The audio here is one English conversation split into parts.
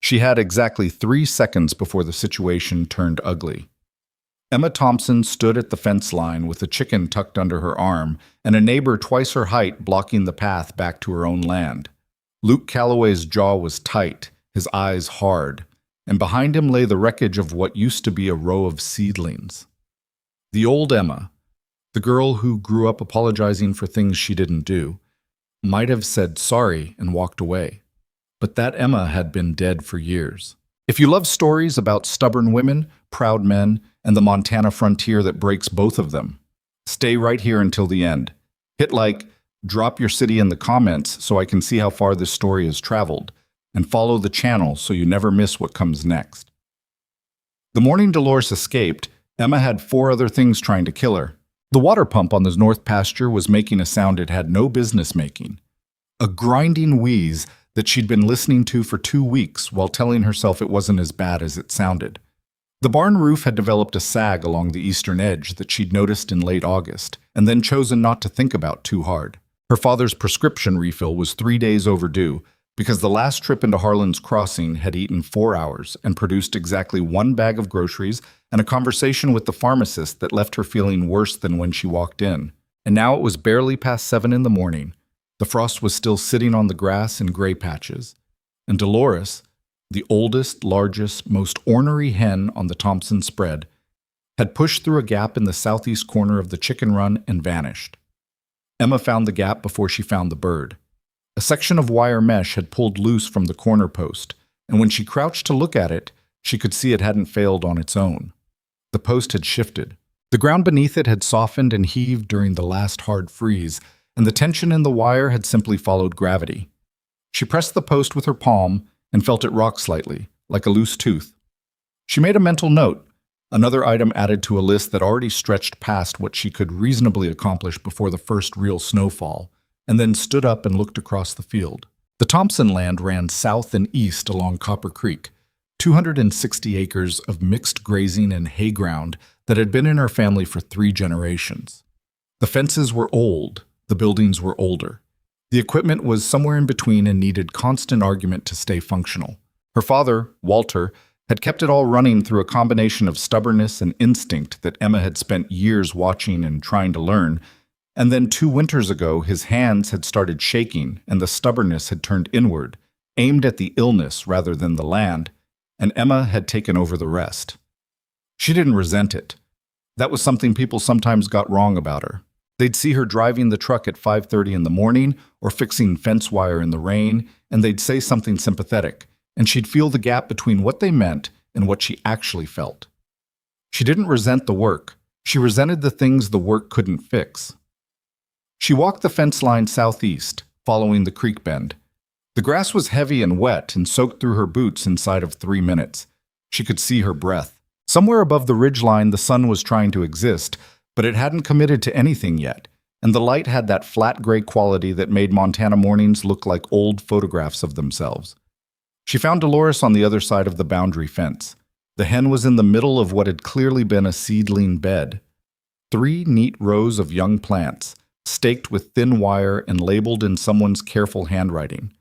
She had exactly 3 seconds before the situation turned ugly. Emma Thompson stood at the fence line with a chicken tucked under her arm and a neighbor twice her height blocking the path back to her own land. Luke Calloway's jaw was tight, his eyes hard, and behind him lay the wreckage of what used to be a row of seedlings. The old Emma, the girl who grew up apologizing for things she didn't do, might have said sorry and walked away. But that Emma had been dead for years. If you love stories about stubborn women, proud men, and the Montana frontier that breaks both of them, stay right here until the end. Hit like, drop your city in the comments so I can see how far this story has traveled, and follow the channel so you never miss what comes next. The morning Dolores escaped, Emma had 4 other things trying to kill her. The water pump on the north pasture was making a sound it had no business making. A grinding wheeze that she'd been listening to for 2 weeks while telling herself it wasn't as bad as it sounded. The barn roof had developed a sag along the eastern edge that she'd noticed in late August, and then chosen not to think about too hard. Her father's prescription refill was 3 days overdue because the last trip into Harlan's Crossing had eaten 4 hours and produced exactly 1 bag of groceries and a conversation with the pharmacist that left her feeling worse than when she walked in. And now it was barely past 7 in the morning. The frost was still sitting on the grass in gray patches, and Dolores, the oldest, largest, most ornery hen on the Thompson spread, had pushed through a gap in the southeast corner of the chicken run and vanished. Emma found the gap before she found the bird. A section of wire mesh had pulled loose from the corner post, and when she crouched to look at it, she could see it hadn't failed on its own. The post had shifted. The ground beneath it had softened and heaved during the last hard freeze, and the tension in the wire had simply followed gravity. She pressed the post with her palm and felt it rock slightly, like a loose tooth. She made a mental note, another item added to a list that already stretched past what she could reasonably accomplish before the first real snowfall, and then stood up and looked across the field. The Thompson land ran south and east along Copper Creek, 260 acres of mixed grazing and hay ground that had been in her family for 3 generations. The fences were old, the buildings were older. The equipment was somewhere in between and needed constant argument to stay functional. Her father, Walter, had kept it all running through a combination of stubbornness and instinct that Emma had spent years watching and trying to learn. And then 2 winters ago, his hands had started shaking and the stubbornness had turned inward, aimed at the illness rather than the land, and Emma had taken over the rest. She didn't resent it. That was something people sometimes got wrong about her. They'd see her driving the truck at 5:30 in the morning or fixing fence wire in the rain, and they'd say something sympathetic, and she'd feel the gap between what they meant and what she actually felt. She didn't resent the work. She resented the things the work couldn't fix. She walked the fence line southeast, following the creek bend. The grass was heavy and wet and soaked through her boots inside of 3 minutes. She could see her breath. Somewhere above the ridgeline, the sun was trying to exist, but it hadn't committed to anything yet, and the light had that flat gray quality that made Montana mornings look like old photographs of themselves. She found Dolores on the other side of the boundary fence. The hen was in the middle of what had clearly been a seedling bed. 3 neat rows of young plants, staked with thin wire and labeled in someone's careful handwriting.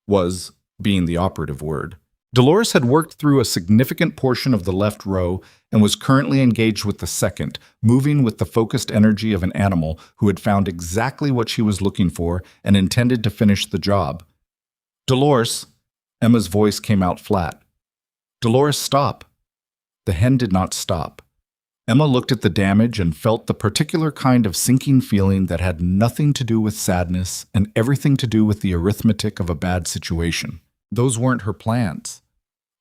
Was being the operative word. Dolores had worked through a significant portion of the left row and was currently engaged with the second, moving with the focused energy of an animal who had found exactly what she was looking for and intended to finish the job. "Dolores," Emma's voice came out flat. "Dolores, stop." The hen did not stop. Emma looked at the damage and felt the particular kind of sinking feeling that had nothing to do with sadness and everything to do with the arithmetic of a bad situation. Those weren't her plants.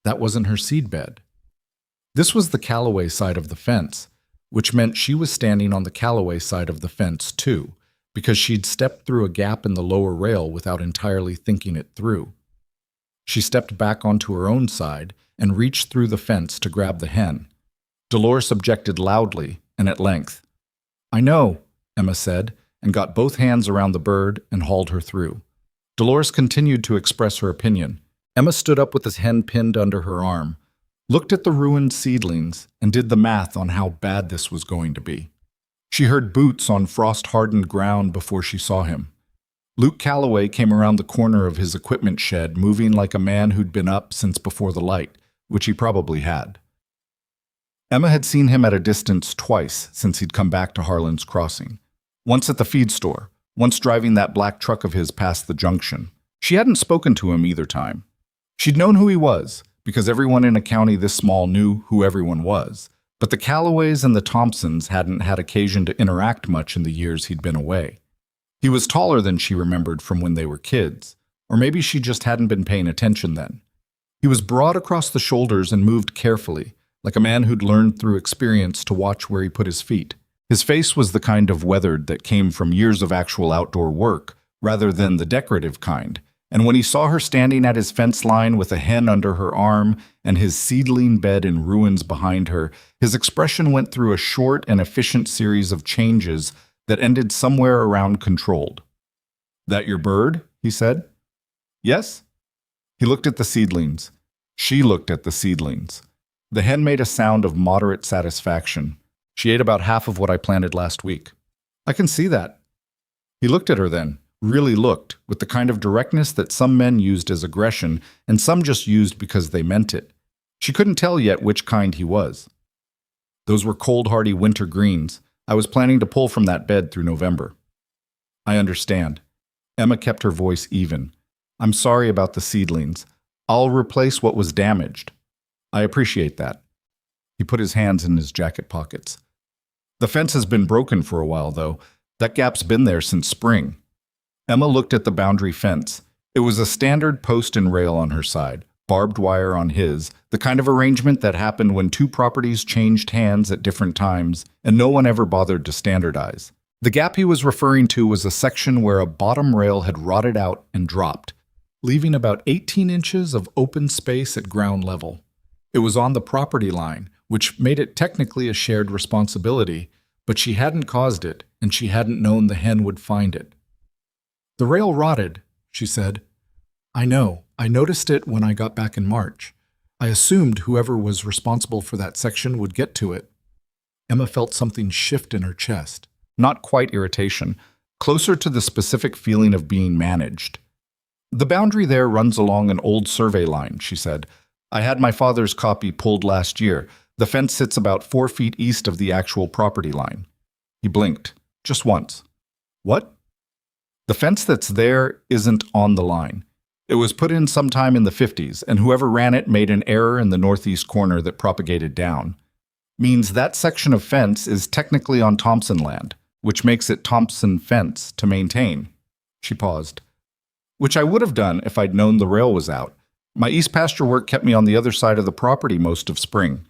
That wasn't her seedbed. This was the Calloway side of the fence, which meant she was standing on the Calloway side of the fence too, because she'd stepped through a gap in the lower rail without entirely thinking it through. She stepped back onto her own side and reached through the fence to grab the hen. Dolores objected loudly and at length. "I know," Emma said, and got both hands around the bird and hauled her through. Dolores continued to express her opinion. Emma stood up with his hen pinned under her arm, looked at the ruined seedlings, and did the math on how bad this was going to be. She heard boots on frost-hardened ground before she saw him. Luke Calloway came around the corner of his equipment shed, moving like a man who'd been up since before the light, which he probably had. Emma had seen him at a distance twice since he'd come back to Harlan's Crossing. Once at the feed store, once driving that black truck of his past the junction. She hadn't spoken to him either time. She'd known who he was, because everyone in a county this small knew who everyone was. But the Calloways and the Thompsons hadn't had occasion to interact much in the years he'd been away. He was taller than she remembered from when they were kids, or maybe she just hadn't been paying attention then. He was broad across the shoulders and moved carefully, like a man who'd learned through experience to watch where he put his feet. His face was the kind of weathered that came from years of actual outdoor work, rather than the decorative kind, and when he saw her standing at his fence line with a hen under her arm and his seedling bed in ruins behind her, his expression went through a short and efficient series of changes that ended somewhere around controlled. "That your bird?" he said. "Yes?" He looked at the seedlings. She looked at the seedlings. The hen made a sound of moderate satisfaction. "She ate about half of what I planted last week." "I can see that." He looked at her then, really looked, with the kind of directness that some men used as aggression and some just used because they meant it. She couldn't tell yet which kind he was. "Those were cold, hardy winter greens. I was planning to pull from that bed through November." "I understand." Emma kept her voice even. "I'm sorry about the seedlings. I'll replace what was damaged." "I appreciate that." He put his hands in his jacket pockets. "The fence has been broken for a while, though. That gap's been there since spring." Emma looked at the boundary fence. It was a standard post and rail on her side, barbed wire on his, the kind of arrangement that happened when two properties changed hands at different times, and no one ever bothered to standardize. The gap he was referring to was a section where a bottom rail had rotted out and dropped, leaving about 18 inches of open space at ground level. It was on the property line, which made it technically a shared responsibility, but she hadn't caused it, and she hadn't known the hen would find it. "The rail rotted," she said. "I know. I noticed it when I got back in March. I assumed whoever was responsible for that section would get to it." Emma felt something shift in her chest. Not quite irritation, closer to the specific feeling of being managed. "The boundary there runs along an old survey line," she said. "I had my father's copy pulled last year. The fence sits about 4 feet east of the actual property line." He blinked, just once. "What?" "The fence that's there isn't on the line. It was put in sometime in the 50s, and whoever ran it made an error in the northeast corner that propagated down. Means that section of fence is technically on Thompson land, which makes it Thompson fence to maintain." She paused. "Which I would have done if I'd known the rail was out. My east pasture work kept me on the other side of the property most of spring."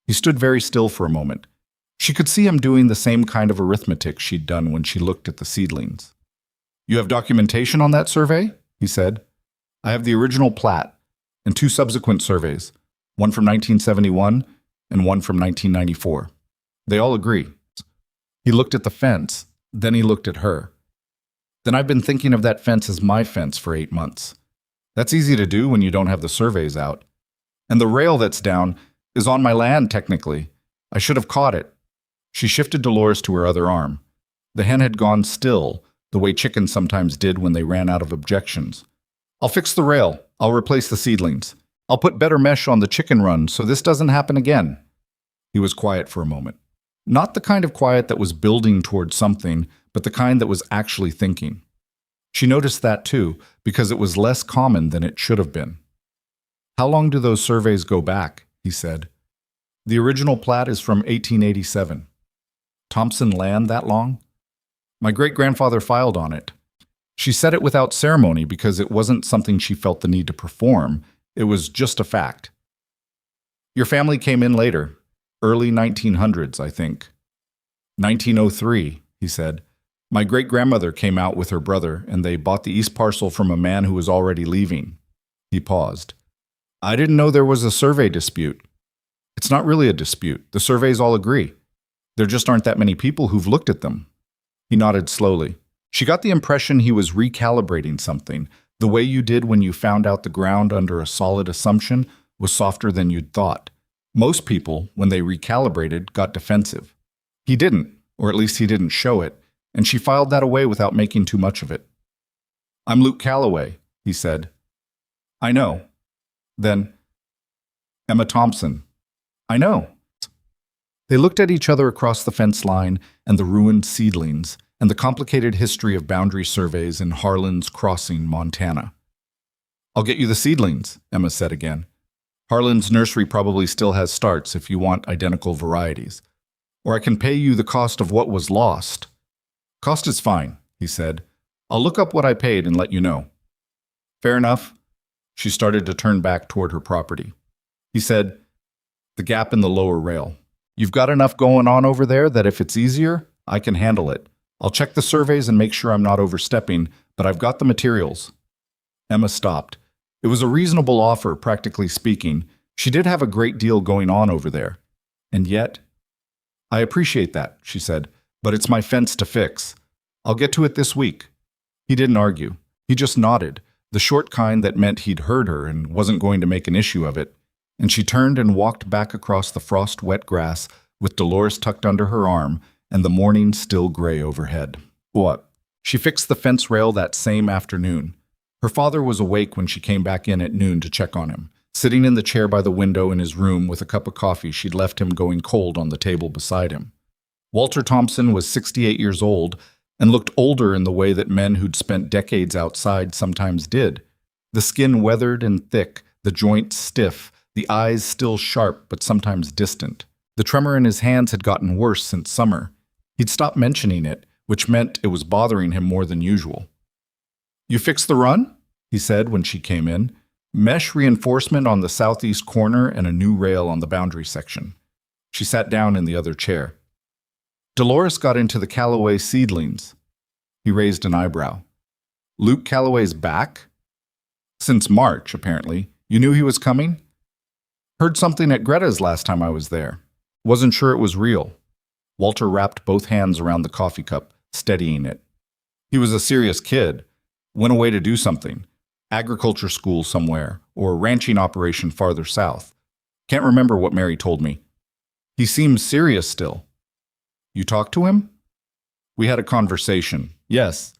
He stood very still for a moment. She could see him doing the same kind of arithmetic she'd done when she looked at the seedlings. "You have documentation on that survey?" he said. "I have the original plat and 2 subsequent surveys, one from 1971 and one from 1994. They all agree." He looked at the fence, then he looked at her. "Then I've been thinking of that fence as my fence for 8 months. That's easy to do when you don't have the surveys out. And the rail that's down is on my land, technically. I should have caught it." She shifted Dolores to her other arm. The hen had gone still, the way chickens sometimes did when they ran out of objections. "I'll fix the rail. I'll replace the seedlings. I'll put better mesh on the chicken run so this doesn't happen again." He was quiet for a moment. Not the kind of quiet that was building toward something, but the kind that was actually thinking. She noticed that too, because it was less common than it should have been. "How long do those surveys go back?" he said. "The original plat is from 1887. "Thompson land that long?" "My great-grandfather filed on it." She said it without ceremony because it wasn't something she felt the need to perform. It was just a fact. "Your family came in later. Early 1900s, I think." 1903, he said. "My great-grandmother came out with her brother, and they bought the east parcel from a man who was already leaving." He paused. "I didn't know there was a survey dispute." "It's not really a dispute. The surveys all agree. There just aren't that many people who've looked at them." He nodded slowly. She got the impression he was recalibrating something. The way you did when you found out the ground under a solid assumption was softer than you'd thought. Most people, when they recalibrated, got defensive. He didn't, or at least he didn't show it, and she filed that away without making too much of it. I'm Luke Calloway, he said. I know. Then, Emma Thompson. I know. They looked at each other across the fence line and the ruined seedlings and the complicated history of boundary surveys in Harlan's Crossing, Montana. I'll get you the seedlings, Emma said again. Harlan's nursery probably still has starts if you want identical varieties. Or I can pay you the cost of what was lost. Cost is fine, he said. I'll look up what I paid and let you know. Fair enough. She started to turn back toward her property. He said, the gap in the lower rail. You've got enough going on over there that if it's easier, I can handle it. I'll check the surveys and make sure I'm not overstepping, but I've got the materials. Emma stopped. It was a reasonable offer, practically speaking. She did have a great deal going on over there. And yet, I appreciate that, she said, but it's my fence to fix. I'll get to it this week. He didn't argue. He just nodded, the short kind that meant he'd heard her and wasn't going to make an issue of it. And she turned and walked back across the frost-wet grass with Dolores tucked under her arm and the morning still gray overhead. What? She fixed the fence rail that same afternoon. Her father was awake when she came back in at noon to check on him, sitting in the chair by the window in his room with a cup of coffee she'd left him going cold on the table beside him. Walter Thompson was 68 years old and looked older in the way that men who'd spent decades outside sometimes did. The skin weathered and thick, the joints stiff, the eyes still sharp but sometimes distant. The tremor in his hands had gotten worse since summer. He'd stopped mentioning it, which meant it was bothering him more than usual. You fixed the run? He said when she came in. Mesh reinforcement on the southeast corner and a new rail on the boundary section. She sat down in the other chair. Dolores got into the Calloway seedlings. He raised an eyebrow. Luke Calloway's back? Since March, apparently. You knew he was coming? Heard something at Greta's last time I was there. Wasn't sure it was real. Walter wrapped both hands around the coffee cup, steadying it. He was a serious kid. Went away to do something. Agriculture school somewhere, or a ranching operation farther south. Can't remember what Mary told me. He seems serious still. You talked to him? We had a conversation, yes.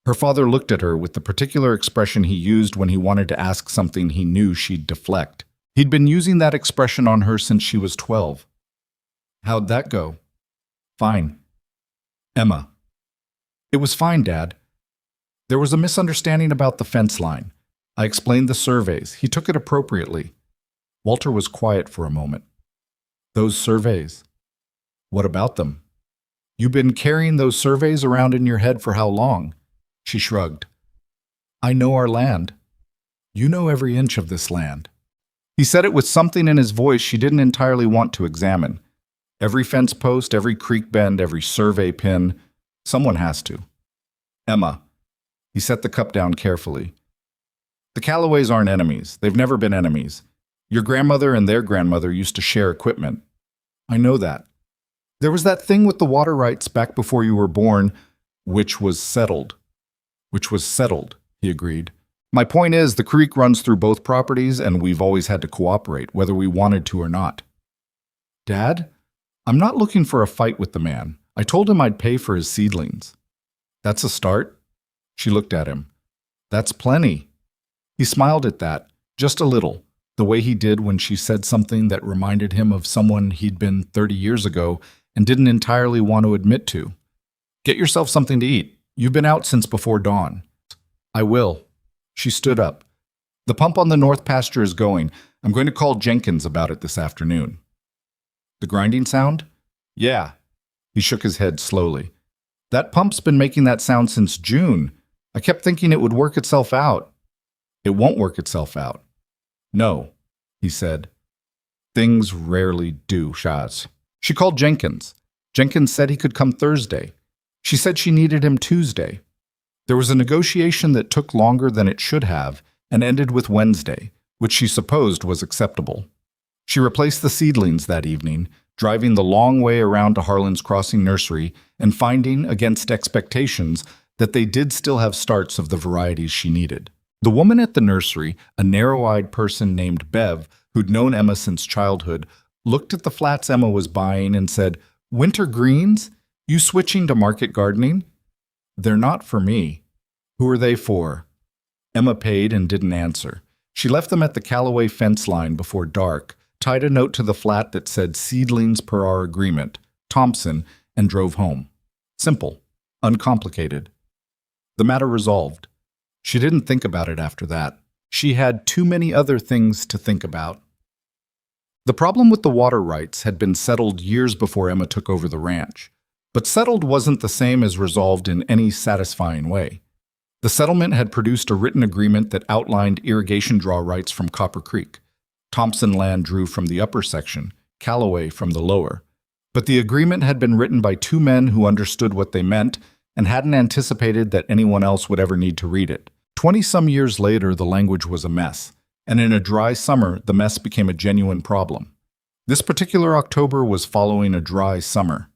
Her father looked at her with the particular expression he used when he wanted to ask something he knew she'd deflect. He'd been using that expression on her since she was 12. How'd that go? Fine. Emma. It was fine, Dad. There was a misunderstanding about the fence line. I explained the surveys. He took it appropriately. Walter was quiet for a moment. Those surveys. What about them? You've been carrying those surveys around in your head for how long? She shrugged. I know our land. You know every inch of this land. He said it with something in his voice she didn't entirely want to examine. Every fence post, every creek bend, every survey pin. Someone has to. Emma. He set the cup down carefully. The Calloways aren't enemies. They've never been enemies. Your grandmother and their grandmother used to share equipment. I know that. There was that thing with the water rights back before you were born, which was settled. Which was settled, he agreed. My point is, the creek runs through both properties, and we've always had to cooperate, whether we wanted to or not. Dad, I'm not looking for a fight with the man. I told him I'd pay for his seedlings. That's a start. She looked at him. That's plenty. He smiled at that, just a little, the way he did when she said something that reminded him of someone he'd been 30 years ago and didn't entirely want to admit to. Get yourself something to eat. You've been out since before dawn. I will. She stood up. The pump on the north pasture is going. I'm going to call Jenkins about it this afternoon. The grinding sound? Yeah. He shook his head slowly. That pump's been making that sound since June. I kept thinking it would work itself out. It won't work itself out. No, he said. Things rarely do, Shaz. She called Jenkins. Jenkins said he could come Thursday. She said she needed him Tuesday. There was a negotiation that took longer than it should have and ended with Wednesday, which she supposed was acceptable. She replaced the seedlings that evening, driving the long way around to Harlan's Crossing Nursery and finding, against expectations, that they did still have starts of the varieties she needed. The woman at the nursery, a narrow-eyed person named Bev, who'd known Emma since childhood, looked at the flats Emma was buying and said, Winter greens? You switching to market gardening? They're not for me. Who are they for? Emma paid and didn't answer. She left them at the Callaway fence line before dark, tied a note to the flat that said seedlings per our agreement, Thompson, and drove home. Simple, uncomplicated. The matter resolved. She didn't think about it after that. She had too many other things to think about. The problem with the water rights had been settled years before Emma took over the ranch. But settled wasn't the same as resolved in any satisfying way. The settlement had produced a written agreement that outlined irrigation draw rights from Copper Creek. Thompson land drew from the upper section, Callaway from the lower. But the agreement had been written by two men who understood what they meant and hadn't anticipated that anyone else would ever need to read it. 20-some years later, the language was a mess, and in a dry summer, the mess became a genuine problem. This particular October was following a dry summer.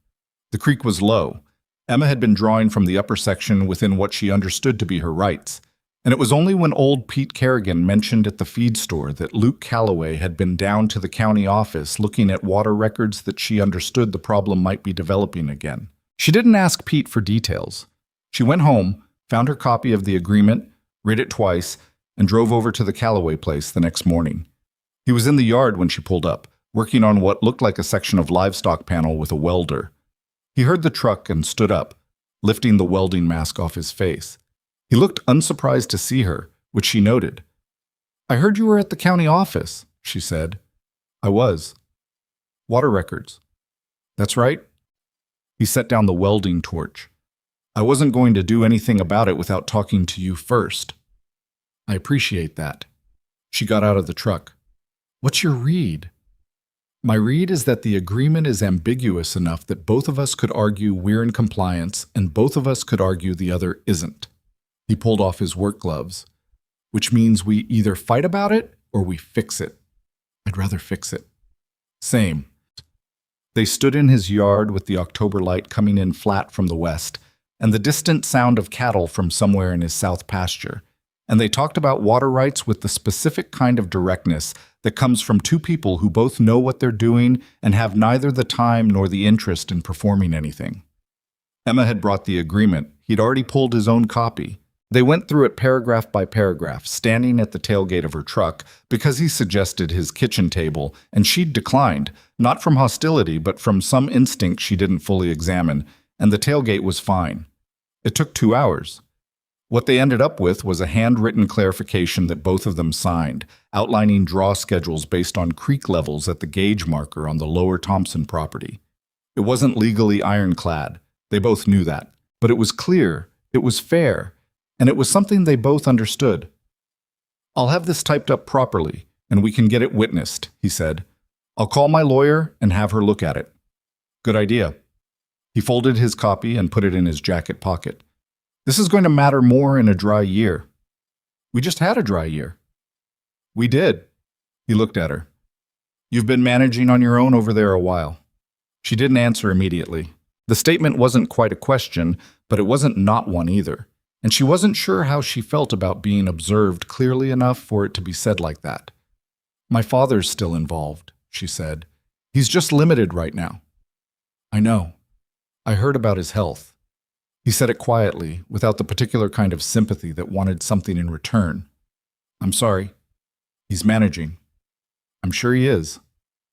The creek was low. Emma had been drawing from the upper section within what she understood to be her rights, and it was only when old Pete Kerrigan mentioned at the feed store that Luke Callaway had been down to the county office looking at water records that she understood the problem might be developing again. She didn't ask Pete for details. She went home, found her copy of the agreement, read it twice, and drove over to the Callaway place the next morning. He was in the yard when she pulled up, working on what looked like a section of livestock panel with a welder. He heard the truck and stood up, lifting the welding mask off his face. He looked unsurprised to see her, which she noted. "I heard you were at the county office," she said. "I was." "Water records." "That's right." He set down the welding torch. "I wasn't going to do anything about it without talking to you first." "I appreciate that." She got out of the truck. "What's your read?" "My read is that the agreement is ambiguous enough that both of us could argue we're in compliance and both of us could argue the other isn't." He pulled off his work gloves. "Which means we either fight about it or we fix it." "I'd rather fix it." "Same." They stood in his yard with the October light coming in flat from the west and the distant sound of cattle from somewhere in his south pasture. And they talked about water rights with the specific kind of directness that comes from two people who both know what they're doing and have neither the time nor the interest in performing anything. Emma had brought the agreement. He'd already pulled his own copy. They went through it paragraph by paragraph, standing at the tailgate of her truck because he suggested his kitchen table, and she'd declined, not from hostility but from some instinct she didn't fully examine, and the tailgate was fine. It took 2 hours. What they ended up with was a handwritten clarification that both of them signed, outlining draw schedules based on creek levels at the gauge marker on the lower Thompson property. It wasn't legally ironclad. They both knew that. But it was clear, it was fair, and it was something they both understood. "I'll have this typed up properly, and we can get it witnessed," he said. "I'll call my lawyer and have her look at it." "Good idea." He folded his copy and put it in his jacket pocket. "This is going to matter more in a dry year." "We just had a dry year." "We did." He looked at her. "You've been managing on your own over there a while." She didn't answer immediately. The statement wasn't quite a question, but it wasn't not one either, and she wasn't sure how she felt about being observed clearly enough for it to be said like that. "My father's still involved," she said. "He's just limited right now." "I know. I heard about his health." He said it quietly, without the particular kind of sympathy that wanted something in return. "I'm sorry. He's managing." "I'm sure he is."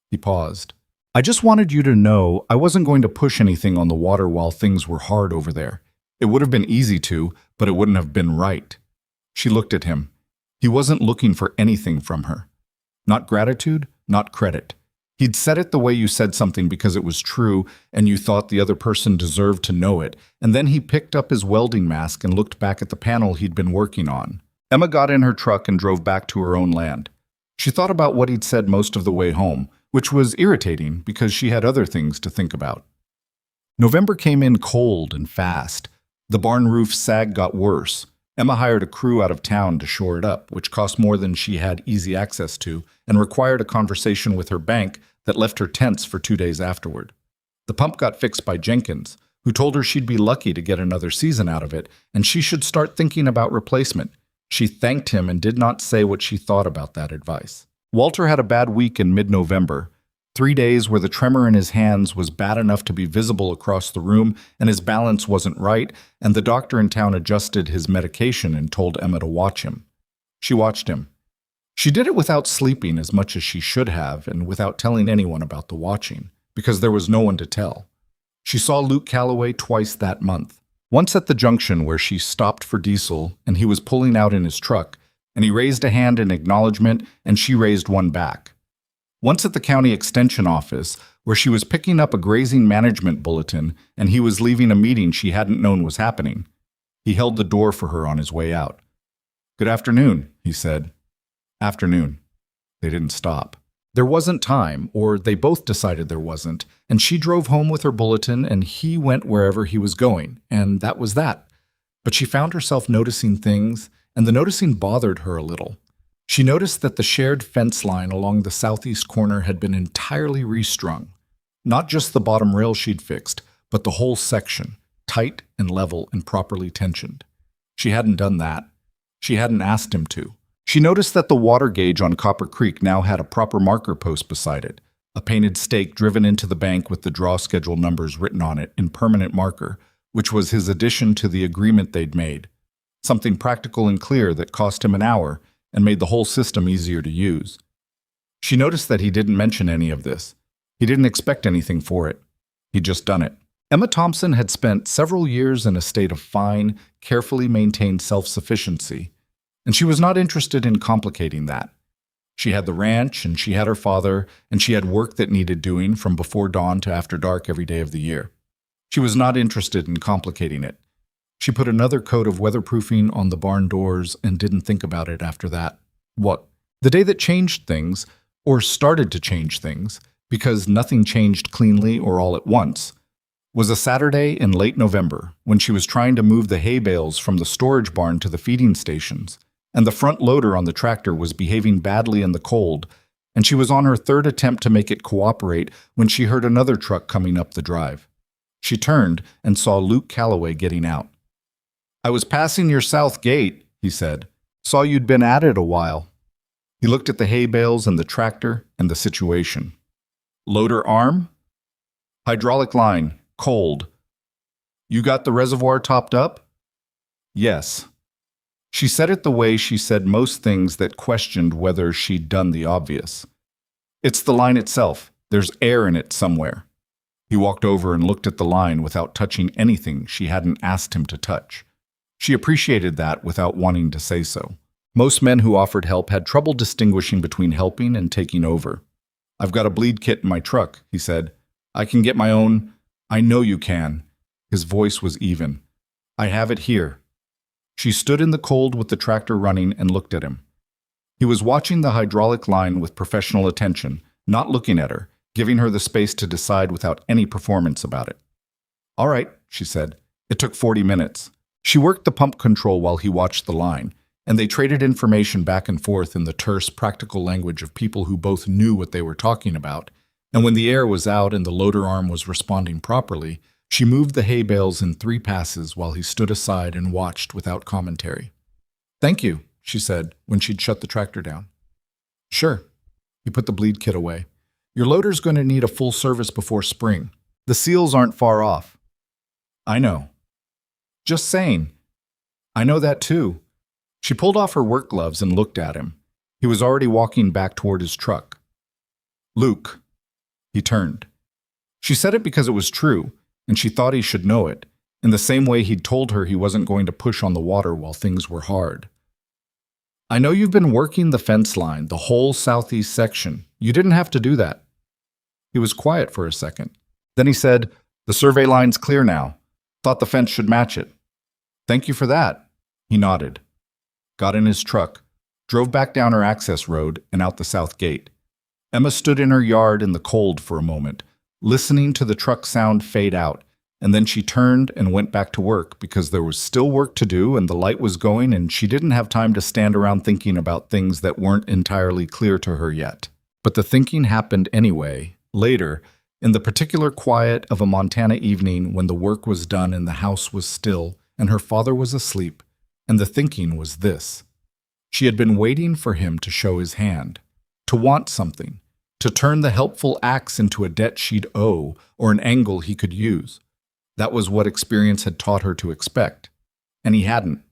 He paused. "I just wanted you to know I wasn't going to push anything on the water while things were hard over there. It would have been easy to, but it wouldn't have been right." She looked at him. He wasn't looking for anything from her. Not gratitude, not credit. He'd said it the way you said something because it was true and you thought the other person deserved to know it, and then he picked up his welding mask and looked back at the panel he'd been working on. Emma got in her truck and drove back to her own land. She thought about what he'd said most of the way home, which was irritating because she had other things to think about. November came in cold and fast. The barn roof sag got worse. Emma hired a crew out of town to shore it up, which cost more than she had easy access to, and required a conversation with her bank that left her tense for 2 days afterward. The pump got fixed by Jenkins, who told her she'd be lucky to get another season out of it, and she should start thinking about replacement. She thanked him and did not say what she thought about that advice. Walter had a bad week in mid-November. 3 days where the tremor in his hands was bad enough to be visible across the room and his balance wasn't right, and the doctor in town adjusted his medication and told Emma to watch him. She watched him. She did it without sleeping as much as she should have and without telling anyone about the watching, because there was no one to tell. She saw Luke Calloway twice that month. Once at the junction where she stopped for diesel and he was pulling out in his truck, and he raised a hand in acknowledgement and she raised one back. Once at the county extension office where she was picking up a grazing management bulletin and he was leaving a meeting she hadn't known was happening. He held the door for her on his way out. "Good afternoon," he said. "Afternoon." They didn't stop. There wasn't time, or they both decided there wasn't, and she drove home with her bulletin and he went wherever he was going, and that was that. But she found herself noticing things, and the noticing bothered her a little. She noticed that the shared fence line along the southeast corner had been entirely restrung. Not just the bottom rail she'd fixed, but the whole section, tight and level and properly tensioned. She hadn't done that. She hadn't asked him to. She noticed that the water gauge on Copper Creek now had a proper marker post beside it, a painted stake driven into the bank with the draw schedule numbers written on it in permanent marker, which was his addition to the agreement they'd made. Something practical and clear that cost him an hour and made the whole system easier to use. She noticed that he didn't mention any of this. He didn't expect anything for it. He'd just done it. Emma Thompson had spent several years in a state of fine, carefully maintained self-sufficiency, and she was not interested in complicating that. She had the ranch, and she had her father, and she had work that needed doing from before dawn to after dark every day of the year. She was not interested in complicating it. She put another coat of weatherproofing on the barn doors and didn't think about it after that. What? The day that changed things, or started to change things, because nothing changed cleanly or all at once, was a Saturday in late November when she was trying to move the hay bales from the storage barn to the feeding stations, and the front loader on the tractor was behaving badly in the cold, and she was on her third attempt to make it cooperate when she heard another truck coming up the drive. She turned and saw Luke Calloway getting out. "I was passing your south gate," he said. "Saw you'd been at it a while." He looked at the hay bales and the tractor and the situation. "Loader arm? Hydraulic line, cold. You got the reservoir topped up?" "Yes." She said it the way she said most things that questioned whether she'd done the obvious. "It's the line itself. There's air in it somewhere." He walked over and looked at the line without touching anything she hadn't asked him to touch. She appreciated that without wanting to say so. Most men who offered help had trouble distinguishing between helping and taking over. "I've got a bleed kit in my truck," he said. "I can get my own." "I know you can." His voice was even. "I have it here." She stood in the cold with the tractor running and looked at him. He was watching the hydraulic line with professional attention, not looking at her, giving her the space to decide without any performance about it. "All right," she said. It took 40 minutes. She worked the pump control while he watched the line, and they traded information back and forth in the terse, practical language of people who both knew what they were talking about, and when the air was out and the loader arm was responding properly, she moved the hay bales in 3 passes while he stood aside and watched without commentary. "Thank you," she said when she'd shut the tractor down. "Sure." He put the bleed kit away. "Your loader's going to need a full service before spring. The seals aren't far off." "I know." "Just saying." "I know that too." She pulled off her work gloves and looked at him. He was already walking back toward his truck. "Luke." He turned. She said it because it was true, and she thought he should know it, in the same way he'd told her he wasn't going to push on the water while things were hard. "I know you've been working the fence line, the whole southeast section. You didn't have to do that." He was quiet for a second. Then he said, "The survey line's clear now. Thought the fence should match it." "Thank you for that." He nodded, got in his truck, drove back down her access road and out the south gate. Emma stood in her yard in the cold for a moment, listening to the truck sound fade out, and then she turned and went back to work because there was still work to do and the light was going and she didn't have time to stand around thinking about things that weren't entirely clear to her yet. But the thinking happened anyway, later, in the particular quiet of a Montana evening when the work was done and the house was still and her father was asleep, and the thinking was this. She had been waiting for him to show his hand, to want something. to turn the helpful axe into a debt she'd owe or an angle he could use. That was what experience had taught her to expect. And he hadn't.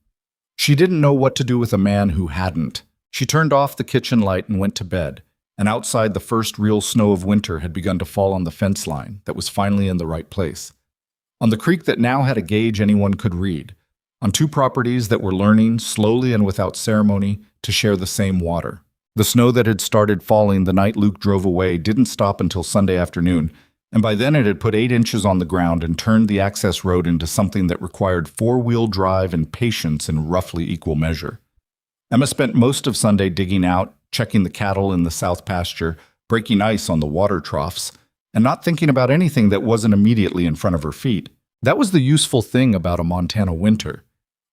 She didn't know what to do with a man who hadn't. She turned off the kitchen light and went to bed, and outside the first real snow of winter had begun to fall on the fence line that was finally in the right place. On the creek that now had a gauge anyone could read, on two properties that were learning, slowly and without ceremony, to share the same water. The snow that had started falling the night Luke drove away didn't stop until Sunday afternoon, and by then it had put 8 inches on the ground and turned the access road into something that required 4-wheel drive and patience in roughly equal measure. Emma spent most of Sunday digging out, checking the cattle in the south pasture, breaking ice on the water troughs, and not thinking about anything that wasn't immediately in front of her feet. That was the useful thing about a Montana winter.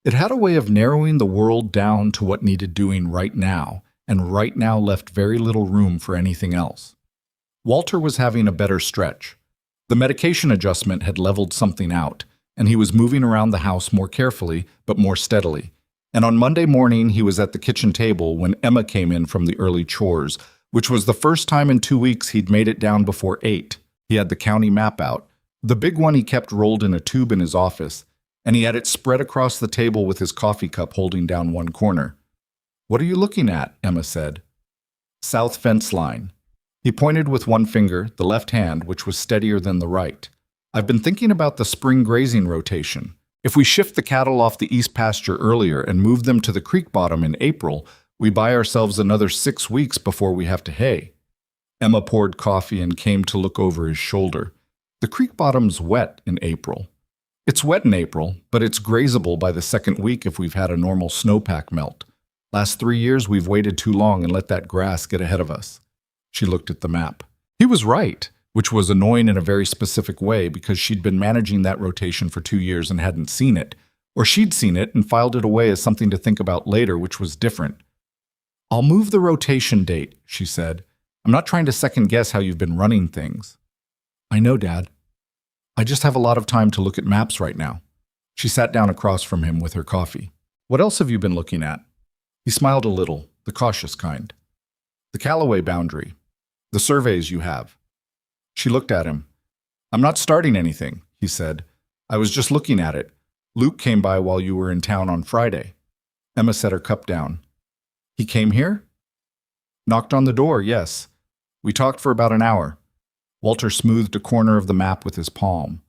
It had a way of narrowing the world down to what needed doing right now, and right now left very little room for anything else. Walter was having a better stretch. The medication adjustment had leveled something out, and he was moving around the house more carefully, but more steadily. And on Monday morning, he was at the kitchen table when Emma came in from the early chores, which was the first time in 2 weeks he'd made it down before 8. He had the county map out, the big one he kept rolled in a tube in his office, and he had it spread across the table with his coffee cup holding down one corner. "What are you looking at?" Emma said. "South fence line." He pointed with one finger, the left hand, which was steadier than the right. "I've been thinking about the spring grazing rotation. If we shift the cattle off the east pasture earlier and move them to the creek bottom in April, we buy ourselves another 6 weeks before we have to hay." Emma poured coffee and came to look over his shoulder. "The creek bottom's wet in April." "It's wet in April, but it's grazable by the second week if we've had a normal snowpack melt. Last 3 years we've waited too long and let that grass get ahead of us." She looked at the map. He was right, which was annoying in a very specific way because she'd been managing that rotation for 2 years and hadn't seen it, or she'd seen it and filed it away as something to think about later, which was different. "I'll move the rotation date," she said. "I'm not trying to second-guess how you've been running things." "I know, Dad. I just have a lot of time to look at maps right now." She sat down across from him with her coffee. "What else have you been looking at?" He smiled a little, the cautious kind. "The Callaway boundary. The surveys you have." She looked at him. "I'm not starting anything," he said. "I was just looking at it. Luke came by while you were in town on Friday." Emma set her cup down. "He came here?" "Knocked on the door, yes. We talked for about an hour." Walter smoothed a corner of the map with his palm.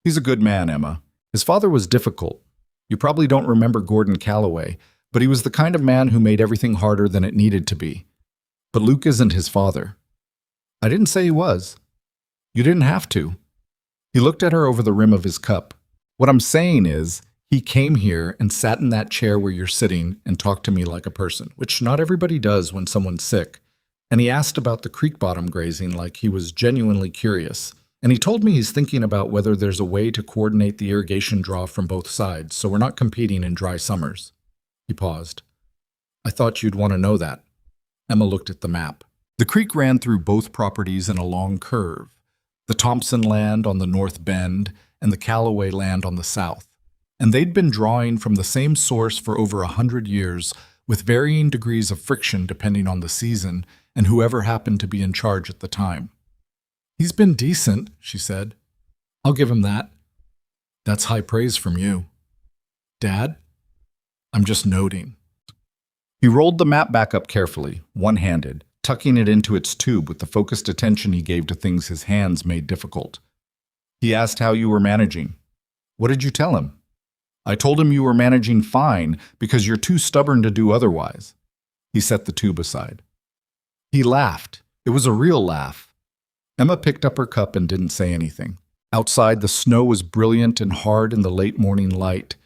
"He's a good man, Emma. His father was difficult. You probably don't remember Gordon Callaway, but he was the kind of man who made everything harder than it needed to be. But Luke isn't his father." "I didn't say he was." "You didn't have to." He looked at her over the rim of his cup. "What I'm saying is, he came here and sat in that chair where you're sitting and talked to me like a person, which not everybody does when someone's sick. And he asked about the creek bottom grazing like he was genuinely curious. And he told me he's thinking about whether there's a way to coordinate the irrigation draw from both sides so we're not competing in dry summers." He paused. "I thought you'd want to know that." Emma looked at the map. The creek ran through both properties in a long curve, the Thompson land on the north bend and the Callaway land on the south. And they'd been drawing from the same source for over 100 years, with varying degrees of friction depending on the season and whoever happened to be in charge at the time. "He's been decent," she said. "I'll give him that." "That's high praise from you." "Dad?" "I'm just noting." He rolled the map back up carefully, one-handed, tucking it into its tube with the focused attention he gave to things his hands made difficult. He asked how you were managing. "What did you tell him?" "I told him you were managing fine because you're too stubborn to do otherwise." He set the tube aside. He laughed. It was a real laugh. Emma picked up her cup and didn't say anything. Outside, the snow was brilliant and hard in the late morning light,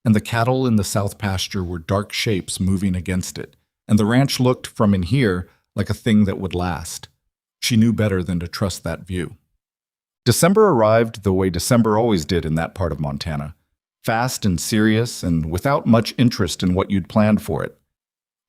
and the cattle in the south pasture were dark shapes moving against it, and the ranch looked, from in here, like a thing that would last. She knew better than to trust that view. December arrived the way December always did in that part of Montana, fast and serious and without much interest in what you'd planned for it.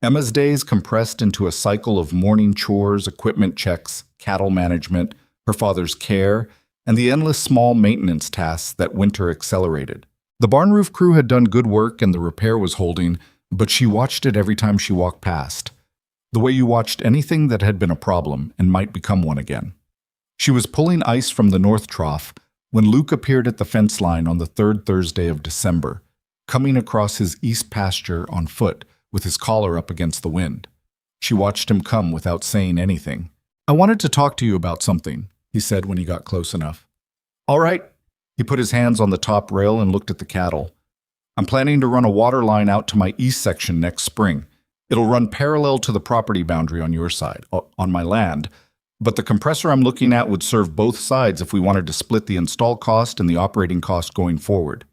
Emma's days compressed into a cycle of morning chores, equipment checks, cattle management, her father's care, and the endless small maintenance tasks that winter accelerated. The barn roof crew had done good work and the repair was holding, but she watched it every time she walked past. The way you watched anything that had been a problem and might become one again. She was pulling ice from the North Trough when Luke appeared at the fence line on the third Thursday of December, coming across his east pasture on foot with his collar up against the wind. She watched him come without saying anything. "I wanted to talk to you about something," he said when he got close enough. "All right." He put his hands on the top rail and looked at the cattle. "I'm planning to run a water line out to my east section next spring. It'll run parallel to the property boundary on your side, on my land, but the compressor I'm looking at would serve both sides if we wanted to split the install cost and the operating cost going forward."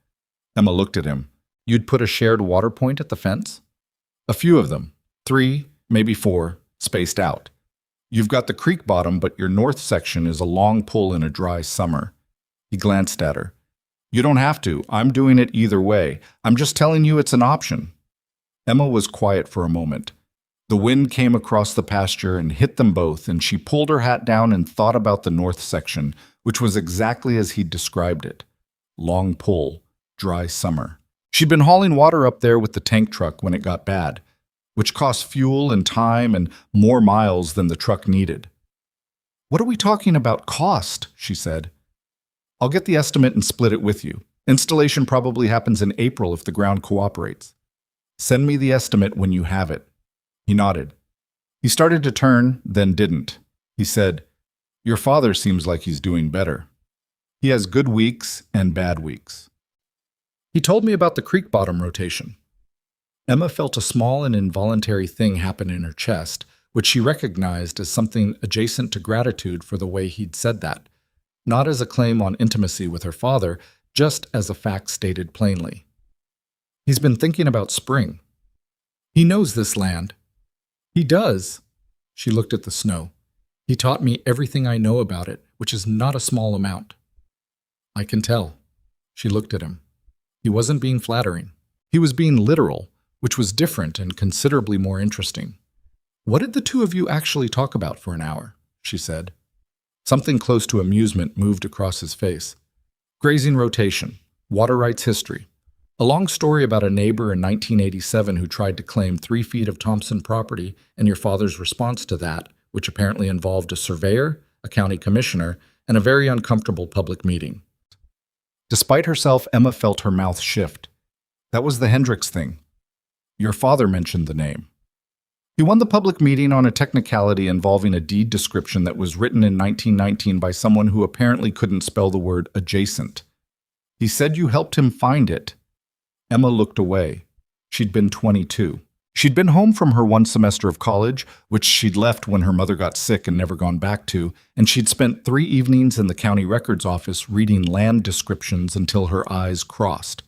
Emma looked at him. "You'd put a shared water point at the fence?" "A few of them. 3, maybe 4, spaced out. You've got the creek bottom, but your north section is a long pull in a dry summer." He glanced at her. "You don't have to. I'm doing it either way. I'm just telling you it's an option." Emma was quiet for a moment. The wind came across the pasture and hit them both, and she pulled her hat down and thought about the north section, which was exactly as he'd described it. Long pull, dry summer. She'd been hauling water up there with the tank truck when it got bad, which cost fuel and time and more miles than the truck needed. "What are we talking about cost?" she said. "I'll get the estimate and split it with you. Installation probably happens in April if the ground cooperates. Send me the estimate when you have it." He nodded. He started to turn, then didn't. He said, "Your father seems like he's doing better. He has good weeks and bad weeks. He told me about the creek bottom rotation." Emma felt a small and involuntary thing happen in her chest, which she recognized as something adjacent to gratitude for the way he'd said that, not as a claim on intimacy with her father, just as a fact stated plainly. "He's been thinking about spring. He knows this land." "He does." She looked at the snow. "He taught me everything I know about it, which is not a small amount." "I can tell." She looked at him. He wasn't being flattering. He was being literal, which was different and considerably more interesting. "What did the two of you actually talk about for an hour?" she said. Something close to amusement moved across his face. "Grazing rotation, water rights history. A long story about a neighbor in 1987 who tried to claim 3 feet of Thompson property and your father's response to that, which apparently involved a surveyor, a county commissioner, and a very uncomfortable public meeting." Despite herself, Emma felt her mouth shift. "That was the Hendricks thing. Your father mentioned the name." "He won the public meeting on a technicality involving a deed description that was written in 1919 by someone who apparently couldn't spell the word adjacent. He said you helped him find it." Emma looked away. She'd been 22. She'd been home from her one semester of college, which she'd left when her mother got sick and never gone back to, and she'd spent 3 evenings in the county records office reading land descriptions until her eyes crossed.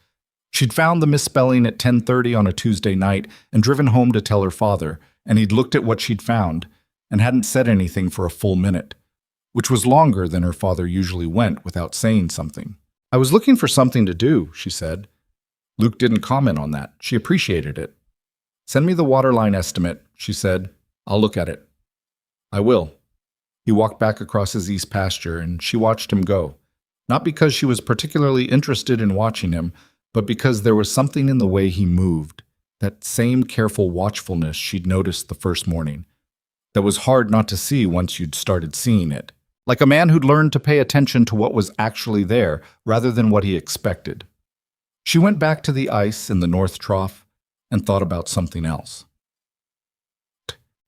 She'd found the misspelling at 10:30 on a Tuesday night and driven home to tell her father, and he'd looked at what she'd found and hadn't said anything for a full minute, which was longer than her father usually went without saying something. "I was looking for something to do," she said. Luke didn't comment on that. She appreciated it. "Send me the water line estimate," she said. "I'll look at it." "I will." He walked back across his east pasture, and she watched him go. Not because she was particularly interested in watching him, but because there was something in the way he moved, that same careful watchfulness she'd noticed the first morning, that was hard not to see once you'd started seeing it. Like a man who'd learned to pay attention to what was actually there, rather than what he expected. She went back to the ice in the North Trough and thought about something else.